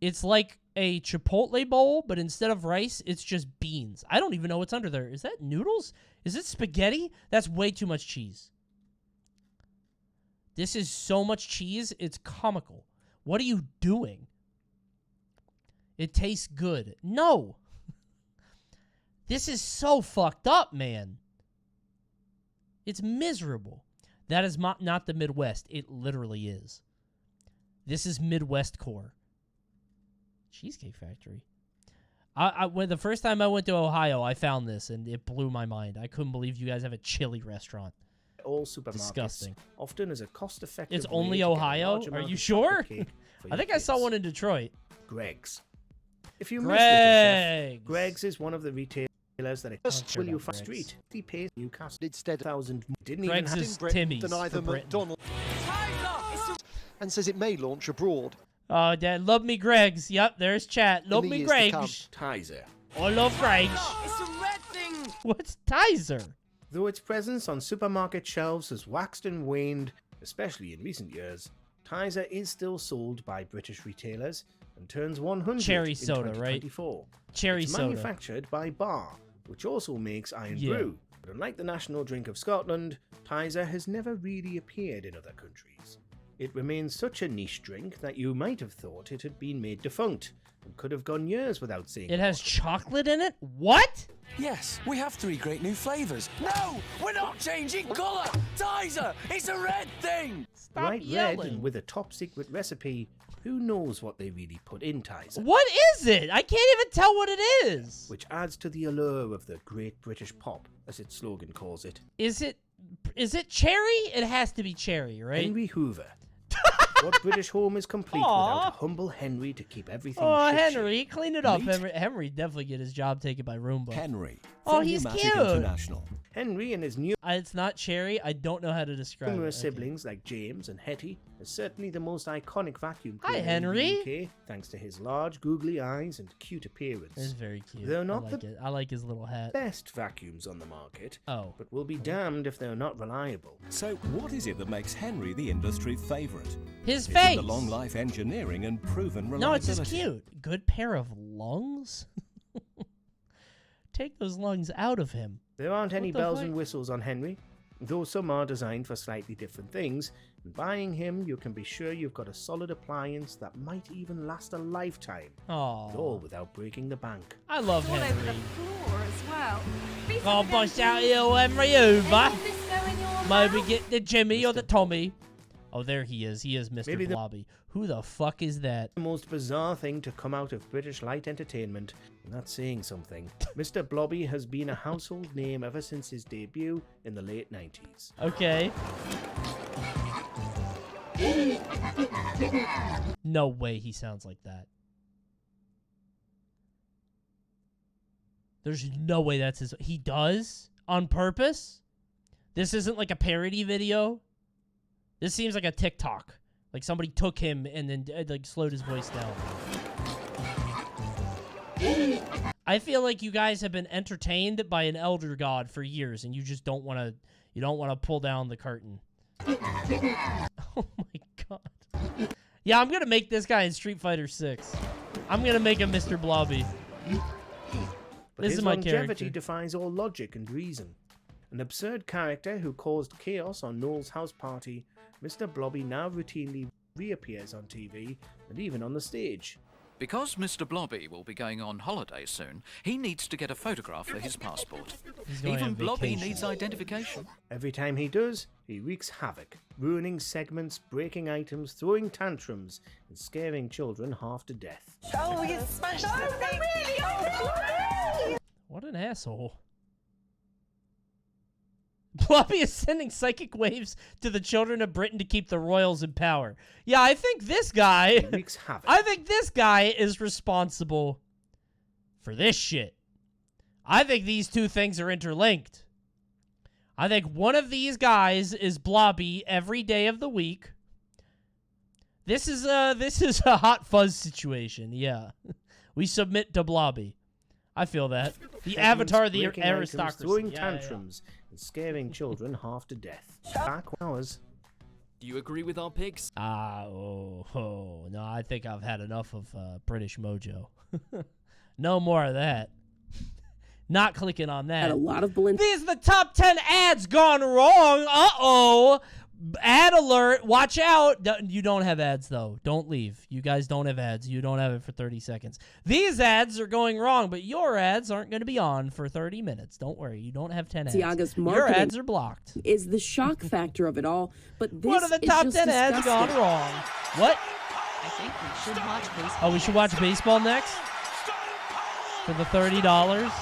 It's like a Chipotle bowl, but instead of rice, it's just beans. I don't even know what's under there. Is that noodles? Is it spaghetti? That's way too much cheese. This is so much cheese, it's comical. What are you doing? It tastes good. No. This is so fucked up, man. It's miserable. That is not the Midwest. It literally is. This is Midwest core. Cheesecake Factory. When the first time I went to Ohio, I found this, and it blew my mind. I couldn't believe you guys have a chili restaurant. All supermarkets. Disgusting. Often as a cost-effective. It's only Ohio? Are you sure? I think I saw one in Detroit. Greg's. If you Greg's. Greg's is one of the retailers that will you find street. He pays Newcastle instead 1,000. Didn't Greg's even is have Timmy's deny for the Britain. McDonald's. And says it may launch abroad. Oh, Dad, love me Greg's. Yep, there's chat. Love me Greg's. Tizer. I love Greg's. It's a red thing. What's Tizer? Though its presence on supermarket shelves has waxed and waned, especially in recent years, Tizer is still sold by British retailers and turns 100 Cherry in soda, right? 2024. Cherry it's soda. manufactured by Bar, which also makes Iron Yeah. Brew. But unlike the national drink of Scotland, Tizer has never really appeared in other countries. It remains such a niche drink that you might have thought it had been made defunct and could have gone years without seeing It has chocolate in it? What? Yes, we have 3 great new flavors. No, we're not changing color. Tizer, it's a red thing. Stop Bright yelling. red and with a top secret recipe. Who knows what they really put in Tizer? What is it? I can't even tell what it is. Which adds to the allure of the Great British Pop, as its slogan calls it. Is it cherry? It has to be cherry, right? Henry Hoover. What British home is complete Aw. without a humble Henry to keep everything Oh, ship-shape? Henry, clean it up. Neat. Henry definitely get his job taken by Roomba. Henry. Oh, from he's Pneumatic cute. International. Henry and his new It's not cherry. I don't know how to describe numerous it. Okay. siblings like James and Hetty is certainly the most iconic vacuum Hi, cleaner Henry. in the UK, thanks to his large googly eyes and cute appearance. It's very cute. They're not I like the it. I like his little hat. best vacuums on the market, Oh. but will be damned if they're not reliable. So, what is it that makes Henry the industry favourite? His Is it face. the long life engineering and proven reliability? No, it's just cute. Good pair of lungs. Take those lungs out of him. There aren't any What the bells fuck? and whistles on Henry. Though some are designed for slightly different things, and buying him, you can be sure you've got a solid appliance that might even last a lifetime. Aww. All without breaking the bank. I love All over the Henry. floor as well. Oh, bust out your Henry Hoover. Maybe get the Jimmy or the Tommy. Oh, there he is. He is Mr. Maybe the- Blobby. Who the fuck is that? The most bizarre thing to come out of British light entertainment, and that's saying something. Mr. Blobby has been a household name ever since his debut in the late 90s. Okay. No way he sounds like that. There's no way that's his... He does? On purpose? This isn't like a parody video? This seems like a TikTok. Like somebody took him and then like slowed his voice down. I feel like you guys have been entertained by an elder god for years, and you just don't want to. You don't want to pull down the curtain. Oh my god. Yeah, I'm gonna make this guy in Street Fighter 6. I'm gonna make him Mr. Blobby. But This his is my longevity character. defies all logic and reason. An absurd character who caused chaos on Noel's house party, Mr. Blobby now routinely reappears on TV and even on the stage. Because Mr. Blobby will be going on holiday soon, he needs to get a photograph for his passport. going Even on Blobby vacation. needs identification. Every time he does, he wreaks havoc, ruining segments, breaking items, throwing tantrums, and scaring children half to death. Oh, you smashed the thing. Really? What an asshole. Blobby is sending psychic waves to the children of Britain to keep the royals in power. Yeah, I think this guy... He wreaks havoc. I think this guy is responsible for this shit. I think these two things are interlinked. I think one of these guys is Blobby every day of the week. This is a hot fuzz situation. Yeah. We submit to Blobby. I feel that. The avatar of the Breaking items, aristocracy. throwing Yeah, tantrums, and scaring children half to death. Back hours. Do you agree with our picks? No, I think I've had enough of British Mojo. No more of that. Not clicking on that. Had a lot of balloons. These are the top 10 ads gone wrong. Uh-oh. Ad alert. Watch out. You don't have ads, though. Don't leave. You guys don't have ads. You don't have it for 30 seconds. These ads are going wrong, but your ads aren't going to be on for 30 minutes. Don't worry. You don't have 10 ads. Tiaga's Your marketing ads are blocked. Is the shock factor of it all, but this What are the is top just 10 ads gone disgusting. wrong? What? I think we should watch baseball. Oh, we should watch baseball next? For the $30?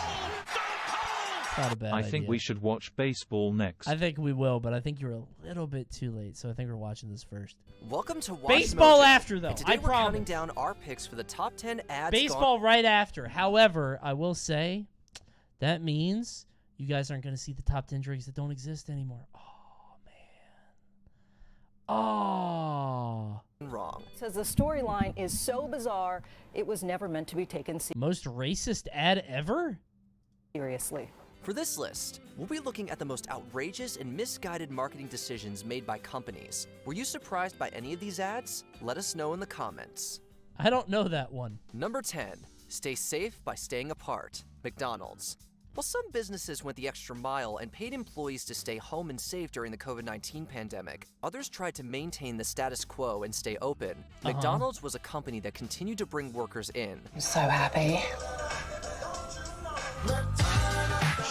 It's not a bad I think idea. we should watch baseball next. I think we will, but I think you're a little bit too late, so I think we're watching this first. Welcome to Watch Baseball Mojo. after, though. And today I we're counting promise. down our picks for the top 10 ads. Baseball right after. However, I will say that means you guys aren't going to see the top 10 drinks that don't exist anymore. Oh, man. Oh. Wrong. Says the storyline is so bizarre, it was never meant to be taken Most racist ad ever? seriously. For this list, we'll be looking at the most outrageous and misguided marketing decisions made by companies. Were you surprised by any of these ads? Let us know in the comments. I don't know that one. Number 10. Stay safe by staying apart. McDonald's. While some businesses went the extra mile and paid employees to stay home and safe during the COVID-19 pandemic, others tried to maintain the status quo and stay open. McDonald's was a company that continued to bring workers in. I'm so happy.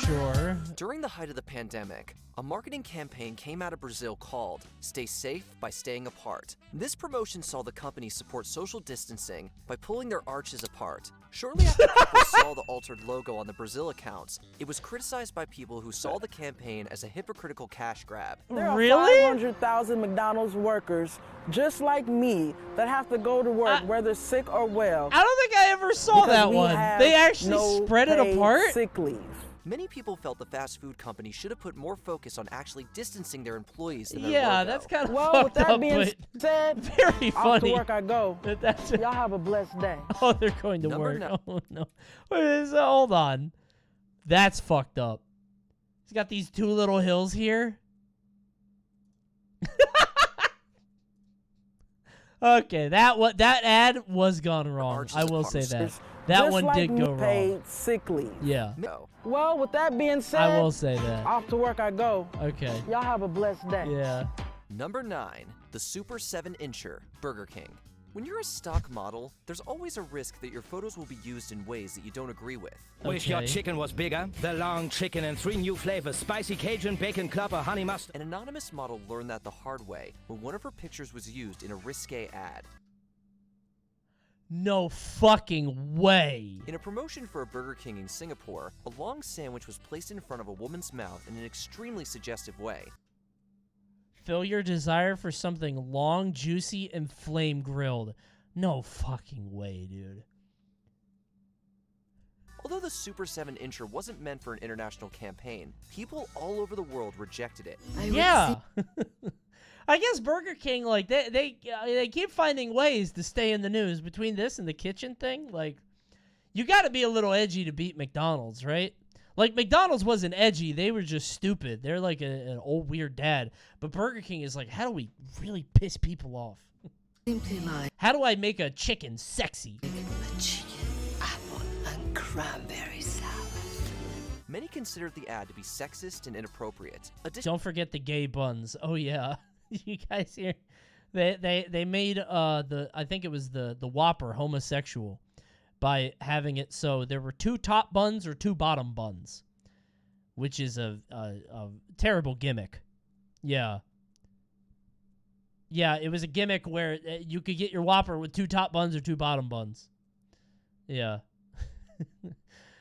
Sure. During the height of the pandemic, a marketing campaign came out of Brazil called Stay Safe by Staying Apart. This promotion saw the company support social distancing by pulling their arches apart. Shortly after people saw the altered logo on the Brazil accounts, it was criticized by people who saw the campaign as a hypocritical cash grab. There are 500,000 McDonald's workers just like me that have to go to work whether sick or well. I don't think I ever saw that one. They actually spread it apart? Sick leave. Many people felt the fast food company should have put more focus on actually distancing their employees than their Yeah, logo. that's kind of Well, with fucked that up, being but said, very off funny. to work I go. That's Y'all have a blessed day. Oh, they're going to Number work. Oh, no. Wait, hold on. That's fucked up. He's got these two little hills here. Okay, that ad was gone wrong. I will say that. That just one like did me, go wrong. paid sick leave. Yeah. Well, with that being said, I will say that. off to work I go. Okay. Y'all have a blessed day. Yeah. Number 9, the Super 7-incher, Burger King. When you're a stock model, there's always a risk that your photos will be used in ways that you don't agree with. Wish your chicken was bigger. The long chicken and 3 new flavors: spicy Cajun, bacon club, or honey mustard. An anonymous model learned that the hard way when one of her pictures was used in a risque ad. No fucking way. In a promotion for a Burger King in Singapore, a long sandwich was placed in front of a woman's mouth in an extremely suggestive way. Fill your desire for something long, juicy, and flame grilled. No fucking way, dude. Although the Super 7-incher wasn't meant for an international campaign, people all over the world rejected it. Yeah. I guess Burger King, like, they keep finding ways to stay in the news. Between this and the kitchen thing, like, you got to be a little edgy to beat McDonald's, right? Like, McDonald's wasn't edgy. They were just stupid. They're like an old weird dad. But Burger King is like, how do we really piss people off? Simply like How do I make a chicken sexy? a chicken, apple, and cranberry salad. Many considered the ad to be sexist and inappropriate. Don't forget the gay buns. Oh, yeah. You guys here? They made I think it was the Whopper homosexual by having it so there were 2 top buns or 2 bottom buns, which is a terrible gimmick. Yeah. Yeah, it was a gimmick where you could get your Whopper with 2 top buns or 2 bottom buns. Yeah.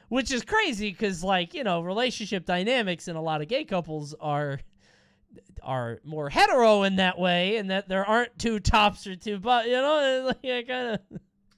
Which is crazy because, like, you know, relationship dynamics in a lot of gay couples are more hetero in that way, and that there aren't 2 tops or 2 but you know, like, kind of.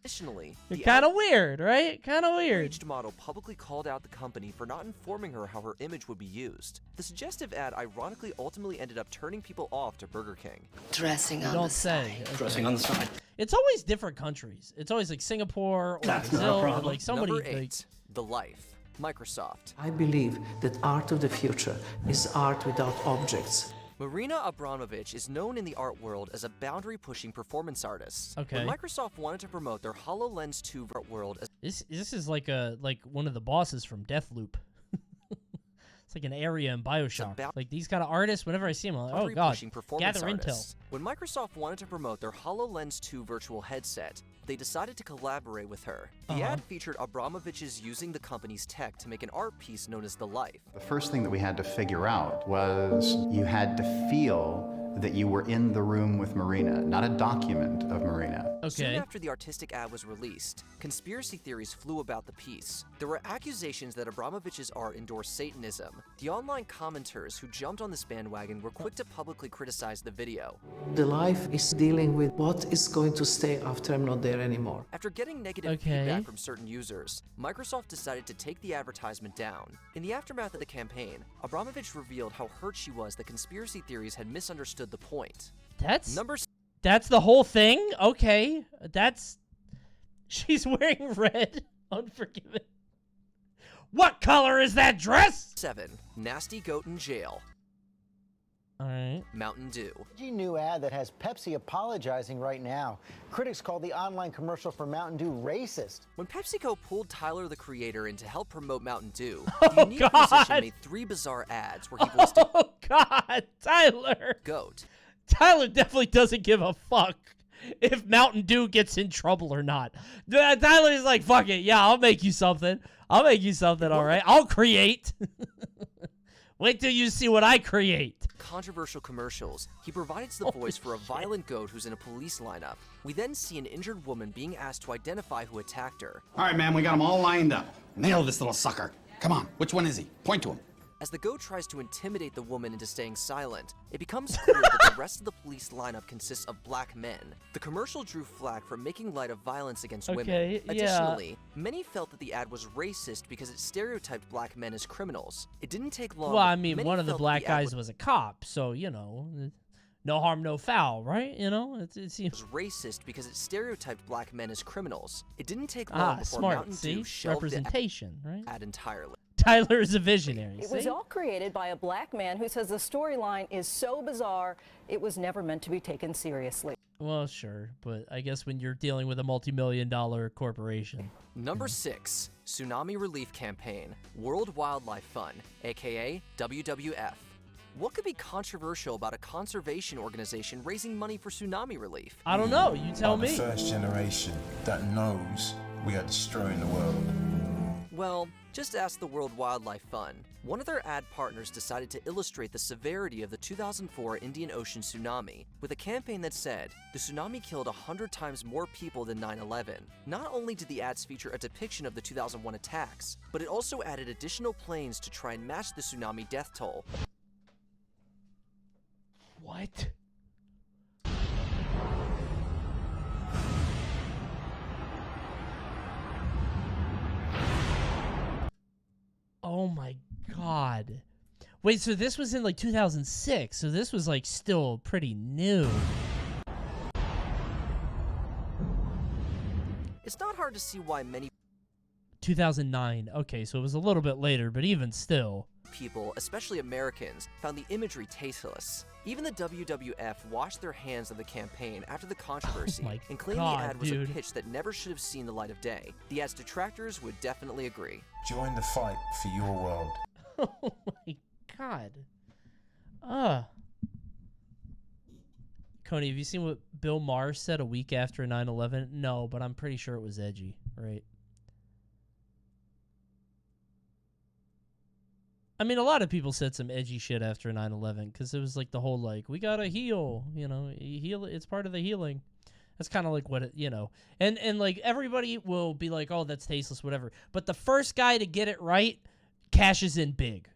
Additionally, Kind of weird, right? Kind of weird. The model publicly called out the company for not informing her how her image would be used. The suggestive ad ironically ultimately ended up turning people off to Burger King. Dressing on Don't the say. side. Okay. Dressing on the side. It's always different countries. It's always like Singapore or That's not a Brazil or problem. like somebody. Number 8, Like, The Life, Microsoft. I believe that art of the future is art without objects. Marina Abramovich is known in the art world as a boundary-pushing performance artist. Okay. When Microsoft wanted to promote their HoloLens 2 art world as this is like one of the bosses from Deathloop. It's like an area in BioShock. Like these kind of artists, whenever I see them, I'm like, oh god, boundary-pushing performance gather artist. intel. When Microsoft wanted to promote their HoloLens 2 virtual headset, they decided to collaborate with her. The ad featured Abramovich's using the company's tech to make an art piece known as The Life. The first thing that we had to figure out was you had to feel that you were in the room with Marina, not a document of Marina. Soon after the artistic ad was released, conspiracy theories flew about the piece. There were accusations that Abramovich's art endorsed Satanism. The online commenters who jumped on this bandwagon were quick to publicly criticize the video. The life is dealing with what is going to stay after I'm not there anymore. After getting negative feedback from certain users, Microsoft decided to take the advertisement down. In the aftermath of the campaign, Abramovich revealed how hurt she was that conspiracy theories had misunderstood the point. That's the whole thing? Okay. She's wearing red. Unforgiven. What color is that dress? 7. Nasty Goat in Jail. Alright. Mountain Dew. New ad that has Pepsi apologizing right now. Critics call the online commercial for Mountain Dew racist. When PepsiCo pulled Tyler, the creator, in to help promote Mountain Dew, the unique musician made 3 bizarre ads where he voiced Oh god, Tyler. Goat. Tyler definitely doesn't give a fuck if Mountain Dew gets in trouble or not. Tyler's like, fuck it, yeah, I'll make you something. All right? I'll create. Wait till you see what I create. Controversial commercials. He provides the voice for a violent goat who's in a police lineup. We then see an injured woman being asked to identify who attacked her. All right, man, we got them all lined up. Nail this little sucker. Come on, which one is he? Point to him. As the goat tries to intimidate the woman into staying silent, it becomes clear that the rest of the police lineup consists of black men. The commercial drew flack for making light of violence against women. Additionally, many felt that the ad was racist because it stereotyped black men as criminals. It didn't take long. Well, I mean, one of the black guys was a cop, so, you know, no harm, no foul, right? You know, it seems racist because it stereotyped black men as criminals. It didn't take long before smart. Mountain See? Dew shelved Representation, right? the ad entirely. Tyler is a visionary. It was all created by a black man who says the storyline is so bizarre, it was never meant to be taken seriously. Well, sure, but I guess when you're dealing with a multi-million-dollar corporation. Number 6, Tsunami Relief Campaign, World Wildlife Fund, aka WWF. What could be controversial about a conservation organization raising money for tsunami relief? I don't know, you tell me. The first generation that knows we are destroying the world. Well, just ask the World Wildlife Fund. One of their ad partners decided to illustrate the severity of the 2004 Indian Ocean tsunami with a campaign that said, the tsunami killed 100 times more people than 9/11. Not only did the ads feature a depiction of the 2001 attacks, but it also added additional planes to try and match the tsunami death toll. What? Oh my god. Wait, so this was in like 2006, so this was like still pretty new. It's not hard to see why many 2009. Okay, so it was a little bit later, but even still. People, especially Americans, found the imagery tasteless. Even the WWF washed their hands of the campaign after the controversy and claimed the ad was a pitch that never should have seen the light of day. The ad's detractors would definitely agree. Join the fight for your world. Oh my god. Coney, have you seen what Bill Maher said a week after 9/11? No, but I'm pretty sure it was edgy, right? I mean, a lot of people said some edgy shit after 9/11 because it was like the whole, like, we gotta heal, you know, heal. It's part of the healing. That's kind of like what it, you know, and like everybody will be like, oh, that's tasteless, whatever. But the first guy to get it right cashes in big.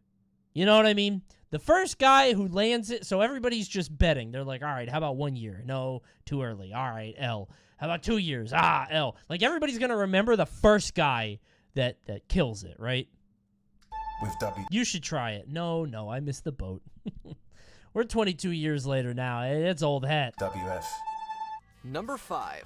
You know what I mean? The first guy who lands it, so everybody's just betting. They're like, all right, how about 1 year? No, too early. All right, L. How about 2 years? Ah, L. Like everybody's gonna remember the first guy that kills it, right? With W. You should try it. No, I missed the boat. We're 22 years later now. It's old hat. WF. Number 5,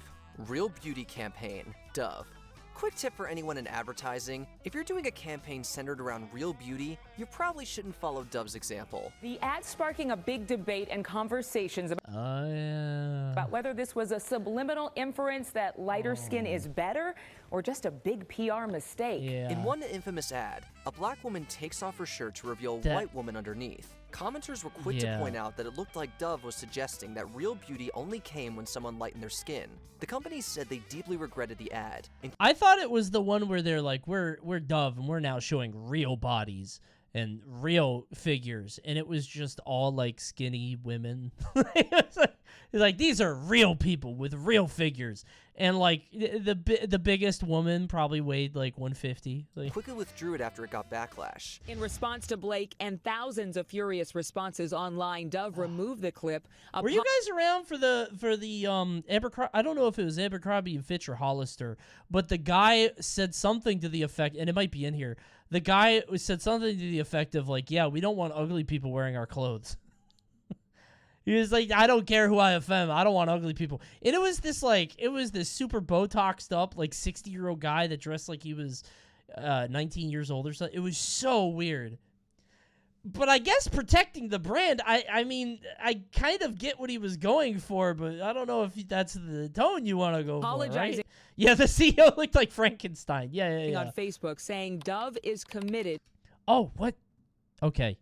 Real Beauty Campaign, Dove. Quick tip for anyone in advertising, if you're doing a campaign centered around real beauty, you probably shouldn't follow Dove's example. The ad sparking a big debate and conversations about whether this was a subliminal inference that lighter skin is better or just a big PR mistake. In one infamous ad, a black woman takes off her shirt to reveal a white woman underneath. Commenters were quick to point out that it looked like Dove was suggesting that real beauty only came when someone lightened their skin. The company said they deeply regretted the ad. I thought it was the one where they're like, we're Dove and we're now showing real bodies and real figures, and it was just all like skinny women. It's like these are real people with real figures, and like the biggest woman probably weighed like 150. Like, quickly withdrew it after it got backlash. In response to Blake and thousands of furious responses online, Dove removed the clip. Were you guys around for the Abercrombie? I don't know if it was Abercrombie and Fitch or Hollister, but the guy said something to the effect, and it might be in here. The guy said something to the effect of like, yeah, we don't want ugly people wearing our clothes. He was like, I don't care who I offend. I don't want ugly people. And it was this super Botoxed up, like 60-year-old guy that dressed like he was 19 years old or something. It was so weird. But I guess protecting the brand, I mean, I kind of get what he was going for, but I don't know if that's the tone you want to go for, right? Yeah, the CEO looked like Frankenstein. Yeah. On Facebook saying Dove is committed. Oh, what? Okay.